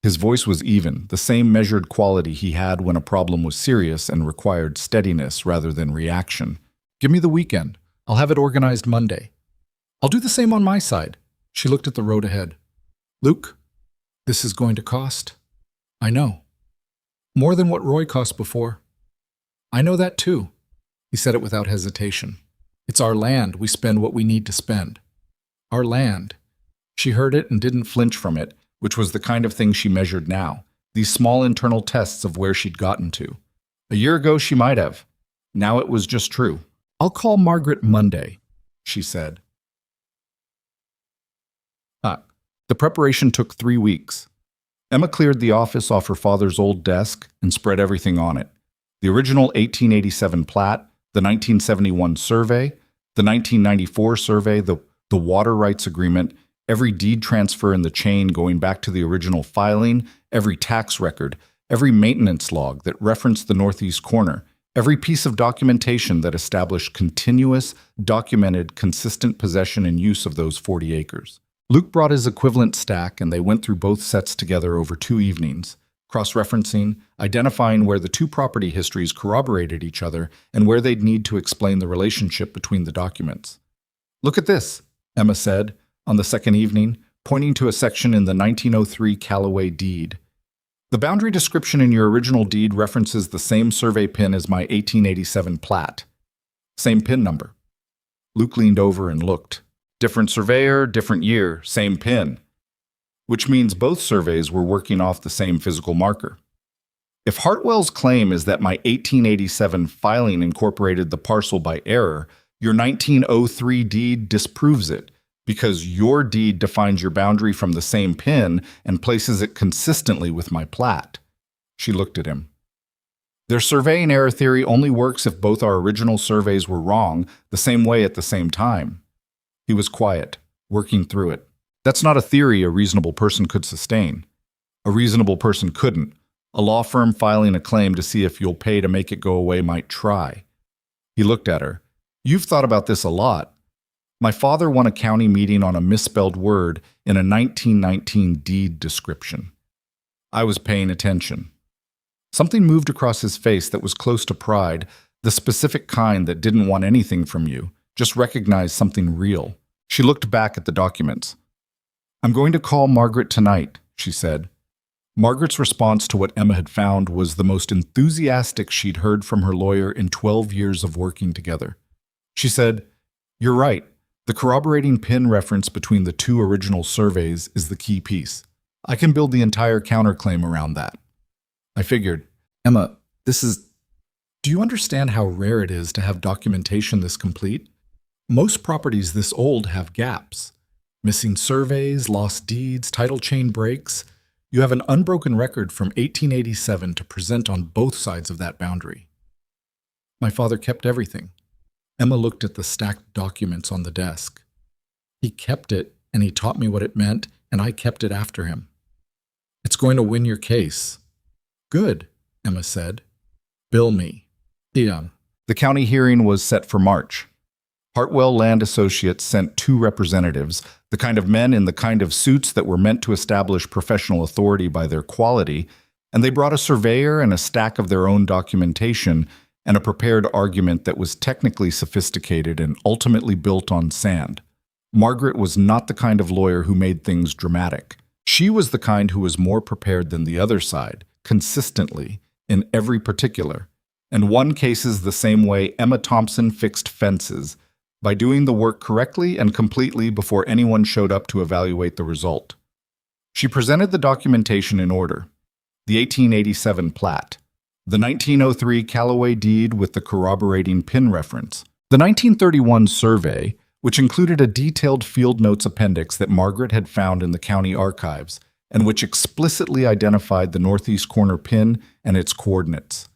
His voice was even, the same measured quality he had when a problem was serious and required steadiness rather than reaction. "Give me the weekend. I'll have it organized Monday. I'll do the same on my side." She looked at the road ahead. "Luke, this is going to cost." "I know. More than what Roy cost before." "I know that too." He said it without hesitation. "It's our land. We spend what we need to spend." Our land. She heard it and didn't flinch from it, which was the kind of thing she measured now, these small internal tests of where she'd gotten to. A year ago she might have. Now it was just true. "I'll call Margaret Monday," she said. The preparation took 3 weeks. Emma cleared the office off her father's old desk and spread everything on it. The original 1887 plat, the 1971 survey, the 1994 survey, the water rights agreement, every deed transfer in the chain going back to the original filing, every tax record, every maintenance log that referenced the northeast corner, every piece of documentation that established continuous, documented, consistent possession and use of those 40 acres. Luke brought his equivalent stack, and they went through both sets together over 2 evenings, cross-referencing, identifying where the two property histories corroborated each other and where they'd need to explain the relationship between the documents. "Look at this," Emma said, on the second evening, pointing to a section in the 1903 Callaway deed. "The boundary description in your original deed references the same survey pin as my 1887 plat. Same pin number." Luke leaned over and looked. Different surveyor, different year, same pin. Which means both surveys were working off the same physical marker. If Hartwell's claim is that my 1887 filing incorporated the parcel by error, your 1903 deed disproves it, because your deed defines your boundary from the same pin and places it consistently with my plat. She looked at him. "Their surveying error theory only works if both our original surveys were wrong the same way at the same time." He was quiet, working through it. "That's not a theory a reasonable person could sustain." "A reasonable person couldn't. A law firm filing a claim to see if you'll pay to make it go away might try." He looked at her. "You've thought about this a lot. My father won a county meeting on a misspelled word in a 1919 deed description. I was paying attention." Something moved across his face that was close to pride, the specific kind that didn't want anything from you, just recognized something real. She looked back at the documents. "I'm going to call Margaret tonight," she said. Margaret's response to what Emma had found was the most enthusiastic she'd heard from her lawyer in 12 years of working together. She said, "You're right. The corroborating pin reference between the two original surveys is the key piece. I can build the entire counterclaim around that. I figured, Emma, do you understand how rare it is to have documentation this complete? Most properties this old have gaps. Missing surveys, lost deeds, title chain breaks. You have an unbroken record from 1887 to present on both sides of that boundary. My father kept everything. Emma looked at the stacked documents on the desk. He kept it, and he taught me what it meant, and I kept it after him. It's going to win your case. Good, Emma said. Bill me. The county hearing was set for March. Hartwell Land Associates sent 2 representatives, the kind of men in the kind of suits that were meant to establish professional authority by their quality, and they brought a surveyor and a stack of their own documentation and a prepared argument that was technically sophisticated and ultimately built on sand. Margaret was not the kind of lawyer who made things dramatic. She was the kind who was more prepared than the other side, consistently, in every particular. And won cases the same way Emma Thompson fixed fences, by doing the work correctly and completely before anyone showed up to evaluate the result. She presented the documentation in order: the 1887 plat, the 1903 Callaway deed with the corroborating pin reference, the 1931 survey, which included a detailed field notes appendix that Margaret had found in the county archives, and which explicitly identified the northeast corner pin and its coordinates,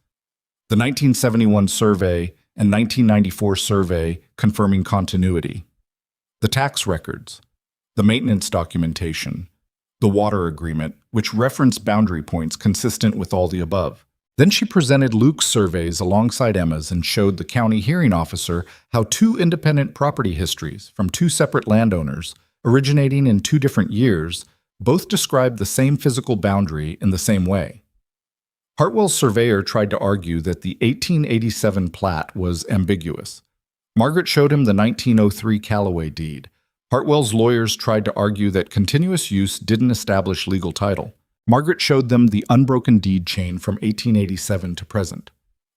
the 1971 survey and 1994 survey confirming continuity, the tax records, the maintenance documentation, the water agreement, which referenced boundary points consistent with all the above. Then she presented Luke's surveys alongside Emma's and showed the county hearing officer how 2 independent property histories from 2 separate landowners, originating in 2 different years, both described the same physical boundary in the same way. Hartwell's surveyor tried to argue that the 1887 plat was ambiguous. Margaret showed him the 1903 Callaway deed. Hartwell's lawyers tried to argue that continuous use didn't establish legal title. Margaret showed them the unbroken deed chain from 1887 to present.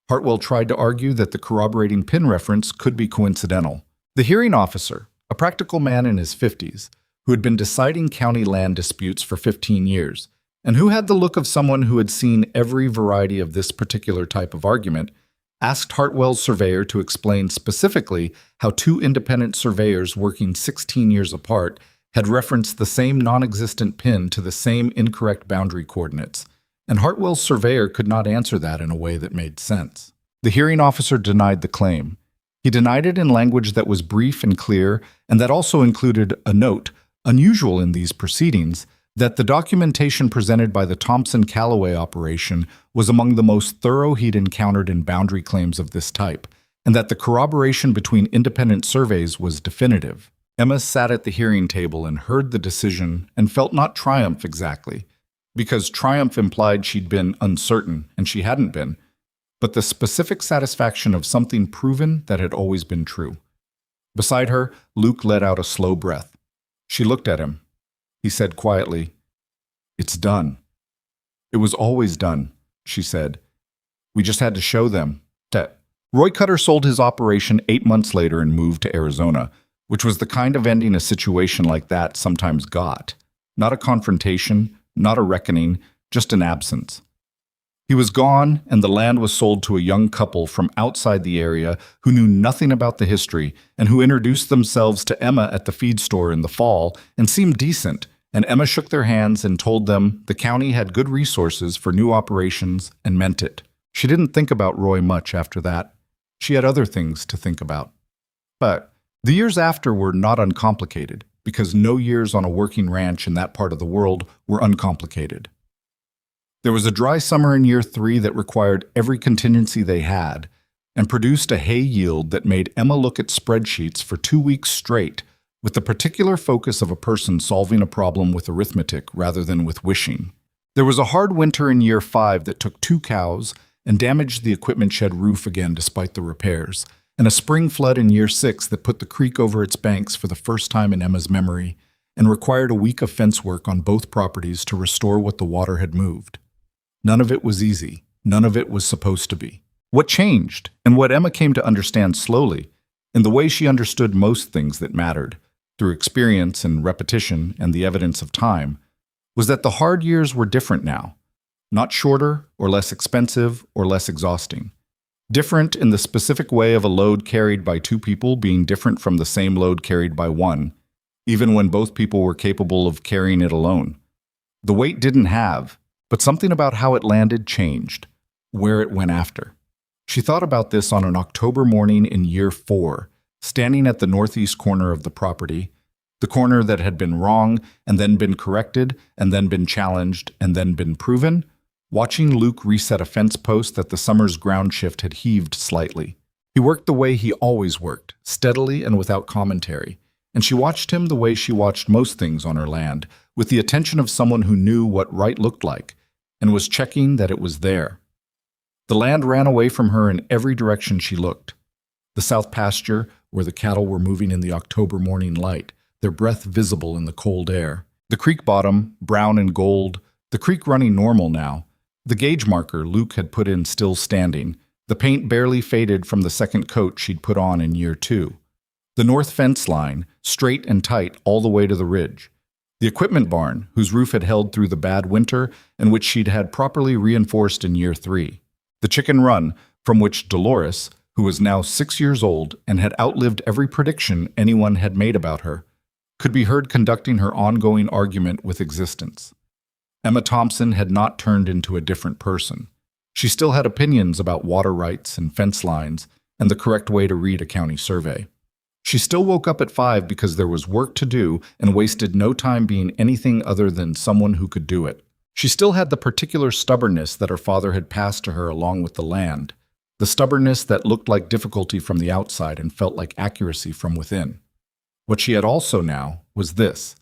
Hartwell tried to argue that the corroborating pin reference could be coincidental. The hearing officer, a practical man in his 50s, who had been deciding county land disputes for 15 years, and who had the look of someone who had seen every variety of this particular type of argument, asked Hartwell's surveyor to explain specifically how 2 independent surveyors working 16 years apart had referenced the same non-existent pin to the same incorrect boundary coordinates, and Hartwell's surveyor could not answer that in a way that made sense. The hearing officer denied the claim. He denied it in language that was brief and clear, and that also included a note, unusual in these proceedings, that the documentation presented by the Thompson-Callaway operation was among the most thorough he'd encountered in boundary claims of this type, and that the corroboration between independent surveys was definitive. Emma sat at the hearing table and heard the decision and felt not triumph exactly, because triumph implied she'd been uncertain, and she hadn't been, but the specific satisfaction of something proven that had always been true. Beside her, Luke let out a slow breath. She looked at him. He said quietly, "It's done." "It was always done," she said. "We just had to show them that." Roy Cutter sold his operation 8 months later and moved to Arizona, which was the kind of ending a situation like that sometimes got. Not a confrontation, not a reckoning, just an absence. He was gone, and the land was sold to a young couple from outside the area who knew nothing about the history and who introduced themselves to Emma at the feed store in the fall and seemed decent, and Emma shook their hands and told them the county had good resources for new operations and meant it. She didn't think about Roy much after that. She had other things to think about. But the years after were not uncomplicated, because no years on a working ranch in that part of the world were uncomplicated. There was a dry summer in year 3 that required every contingency they had and produced a hay yield that made Emma look at spreadsheets for 2 weeks straight with the particular focus of a person solving a problem with arithmetic rather than with wishing. There was a hard winter in year 5 that took 2 cows and damaged the equipment shed roof again despite the repairs, and a spring flood in year 6 that put the creek over its banks for the first time in Emma's memory and required a week of fence work on both properties to restore what the water had moved. None of it was easy. None of it was supposed to be. What changed, and what Emma came to understand slowly, in the way she understood most things that mattered, through experience and repetition and the evidence of time, was that the hard years were different now. Not shorter or less expensive or less exhausting. Different in the specific way of a load carried by two people being different from the same load carried by one, even when both people were capable of carrying it alone. The weight didn't have, but something about how it landed changed, where it went after. She thought about this on an October morning in year 4, standing at the northeast corner of the property, the corner that had been wrong and then been corrected and then been challenged and then been proven, watching Luke reset a fence post that the summer's ground shift had heaved slightly. He worked the way he always worked, steadily and without commentary, and she watched him the way she watched most things on her land, with the attention of someone who knew what right looked like and was checking that it was there. The land ran away from her in every direction she looked. The south pasture, where the cattle were moving in the October morning light, their breath visible in the cold air. The creek bottom, brown and gold, the creek running normal now. The gauge marker Luke had put in still standing, the paint barely faded from the second coat she'd put on in year 2. The north fence line, straight and tight all the way to the ridge. The equipment barn, whose roof had held through the bad winter and which she'd had properly reinforced in year 3. The chicken run, from which Dolores, who was now 6 years old and had outlived every prediction anyone had made about her, could be heard conducting her ongoing argument with existence. Emma Thompson had not turned into a different person. She still had opinions about water rights and fence lines and the correct way to read a county survey. She still woke up at 5 because there was work to do and wasted no time being anything other than someone who could do it. She still had the particular stubbornness that her father had passed to her along with the land, the stubbornness that looked like difficulty from the outside and felt like accuracy from within. What she had also now was this,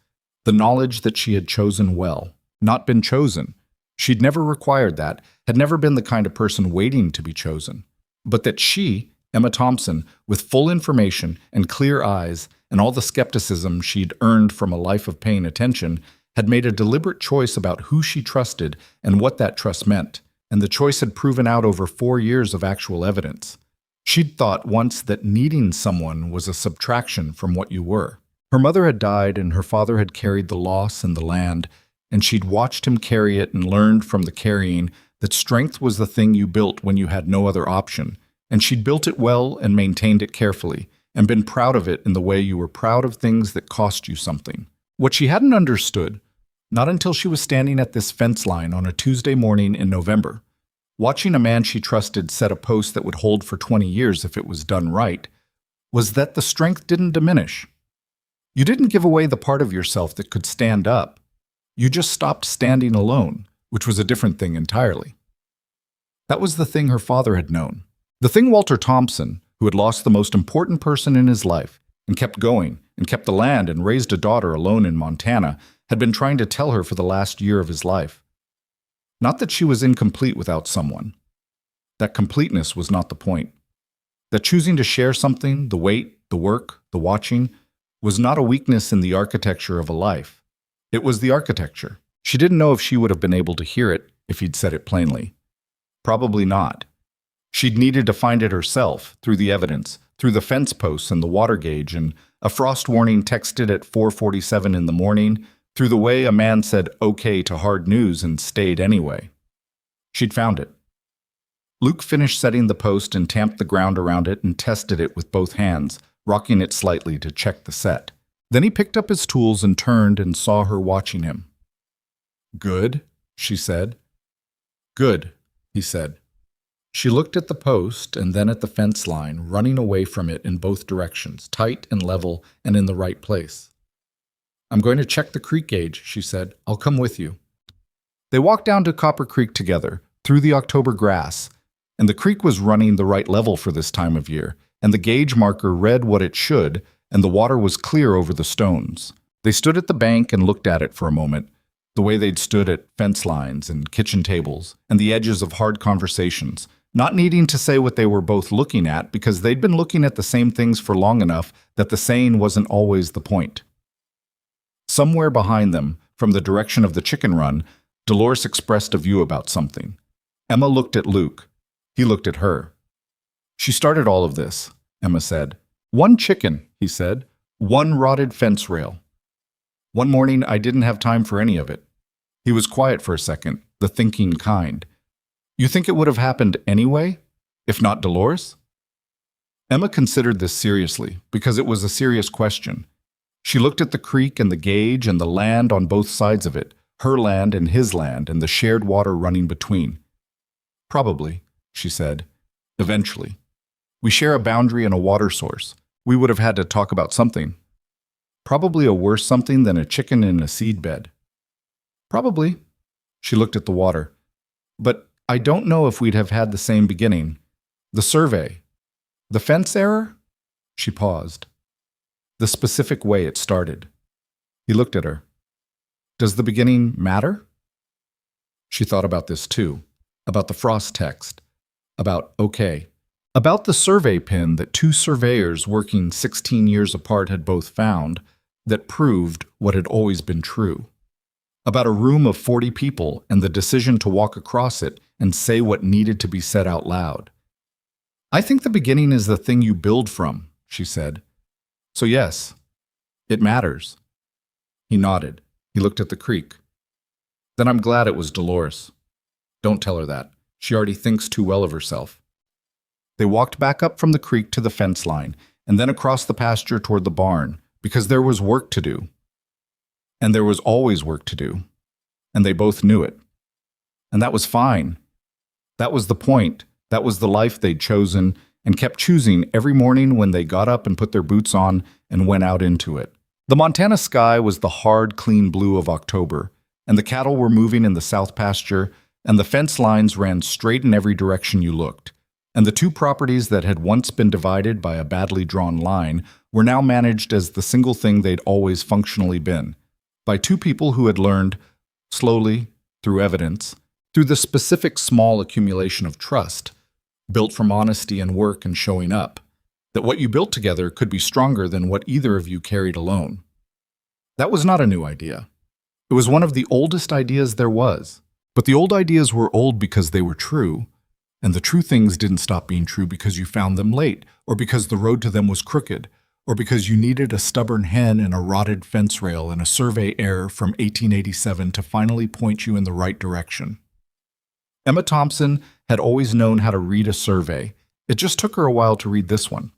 the knowledge that she had chosen well, not been chosen. She'd never required that, had never been the kind of person waiting to be chosen, but that she, Emma Thompson, with full information and clear eyes and all the skepticism she'd earned from a life of paying attention, had made a deliberate choice about who she trusted and what that trust meant, and the choice had proven out over 4 years of actual evidence. She'd thought once that needing someone was a subtraction from what you were. Her mother had died and her father had carried the loss and the land, and she'd watched him carry it and learned from the carrying that strength was the thing you built when you had no other option, and she'd built it well and maintained it carefully, and been proud of it in the way you were proud of things that cost you something. What she hadn't understood, not until she was standing at this fence line on a Tuesday morning in November, watching a man she trusted set a post that would hold for 20 years if it was done right, was that the strength didn't diminish. You didn't give away the part of yourself that could stand up. You just stopped standing alone, which was a different thing entirely. That was the thing her father had known. The thing Walter Thompson, who had lost the most important person in his life, and kept going, and kept the land and raised a daughter alone in Montana, had been trying to tell her for the last year of his life. Not that she was incomplete without someone. That completeness was not the point. That choosing to share something, the wait, the work, the watching, was not a weakness in the architecture of a life. It was the architecture. She didn't know if she would have been able to hear it if he'd said it plainly. Probably not. She'd needed to find it herself, through the evidence, through the fence posts and the water gauge, and a frost warning texted at 4:47 in the morning, through the way a man said okay to hard news and stayed anyway. She'd found it. Luke finished setting the post and tamped the ground around it and tested it with both hands, rocking it slightly to check the set. Then he picked up his tools and turned and saw her watching him. "Good," she said. "Good," he said. She looked at the post and then at the fence line, running away from it in both directions, tight and level and in the right place. "I'm going to check the creek gauge," she said. "I'll come with you." They walked down to Copper Creek together, through the October grass, and the creek was running the right level for this time of year, and the gauge marker read what it should, and the water was clear over the stones. They stood at the bank and looked at it for a moment, the way they'd stood at fence lines and kitchen tables, and the edges of hard conversations, not needing to say what they were both looking at because they'd been looking at the same things for long enough that the saying wasn't always the point. Somewhere behind them, from the direction of the chicken run, Dolores expressed a view about something. Emma looked at Luke. He looked at her. "She started all of this," Emma said. "One chicken," he said. "One rotted fence rail. One morning I didn't have time for any of it. He was quiet for a second, the thinking kind. You think it would have happened anyway, if not Dolores? Emma considered this seriously, because it was a serious question. She looked at the creek and the gauge and the land on both sides of it, her land and his land, and the shared water running between. Probably, she said. Eventually. We share a boundary and a water source. We would have had to talk about something. Probably a worse something than a chicken in a seed bed. Probably. She looked at the water. But I don't know if we'd have had the same beginning. The survey. The fence error? She paused. The specific way it started. He looked at her. Does the beginning matter? She thought about this too. About the frost text. About okay. About the survey pin that two surveyors working 16 years apart had both found that proved what had always been true. About a room of 40 people and the decision to walk across it and say what needed to be said out loud. I think the beginning is the thing you build from, she said. So yes, it matters. He nodded. He looked at the creek. Then I'm glad it was Dolores. Don't tell her that. She already thinks too well of herself. They walked back up from the creek to the fence line, and then across the pasture toward the barn, because there was work to do. And there was always work to do. And they both knew it. And that was fine. That was the point. That was the life they'd chosen and kept choosing every morning when they got up and put their boots on and went out into it. The Montana sky was the hard, clean blue of October, and the cattle were moving in the south pasture, and the fence lines ran straight in every direction you looked. And the two properties that had once been divided by a badly drawn line were now managed as the single thing they'd always functionally been, by two people who had learned, slowly, through evidence, through the specific small accumulation of trust, built from honesty and work and showing up, that what you built together could be stronger than what either of you carried alone. That was not a new idea. It was one of the oldest ideas there was. But the old ideas were old because they were true, and the true things didn't stop being true because you found them late, or because the road to them was crooked, or because you needed a stubborn hen and a rotted fence rail and a survey error from 1887 to finally point you in the right direction. Emma Thompson had always known how to read a survey. It just took her a while to read this one.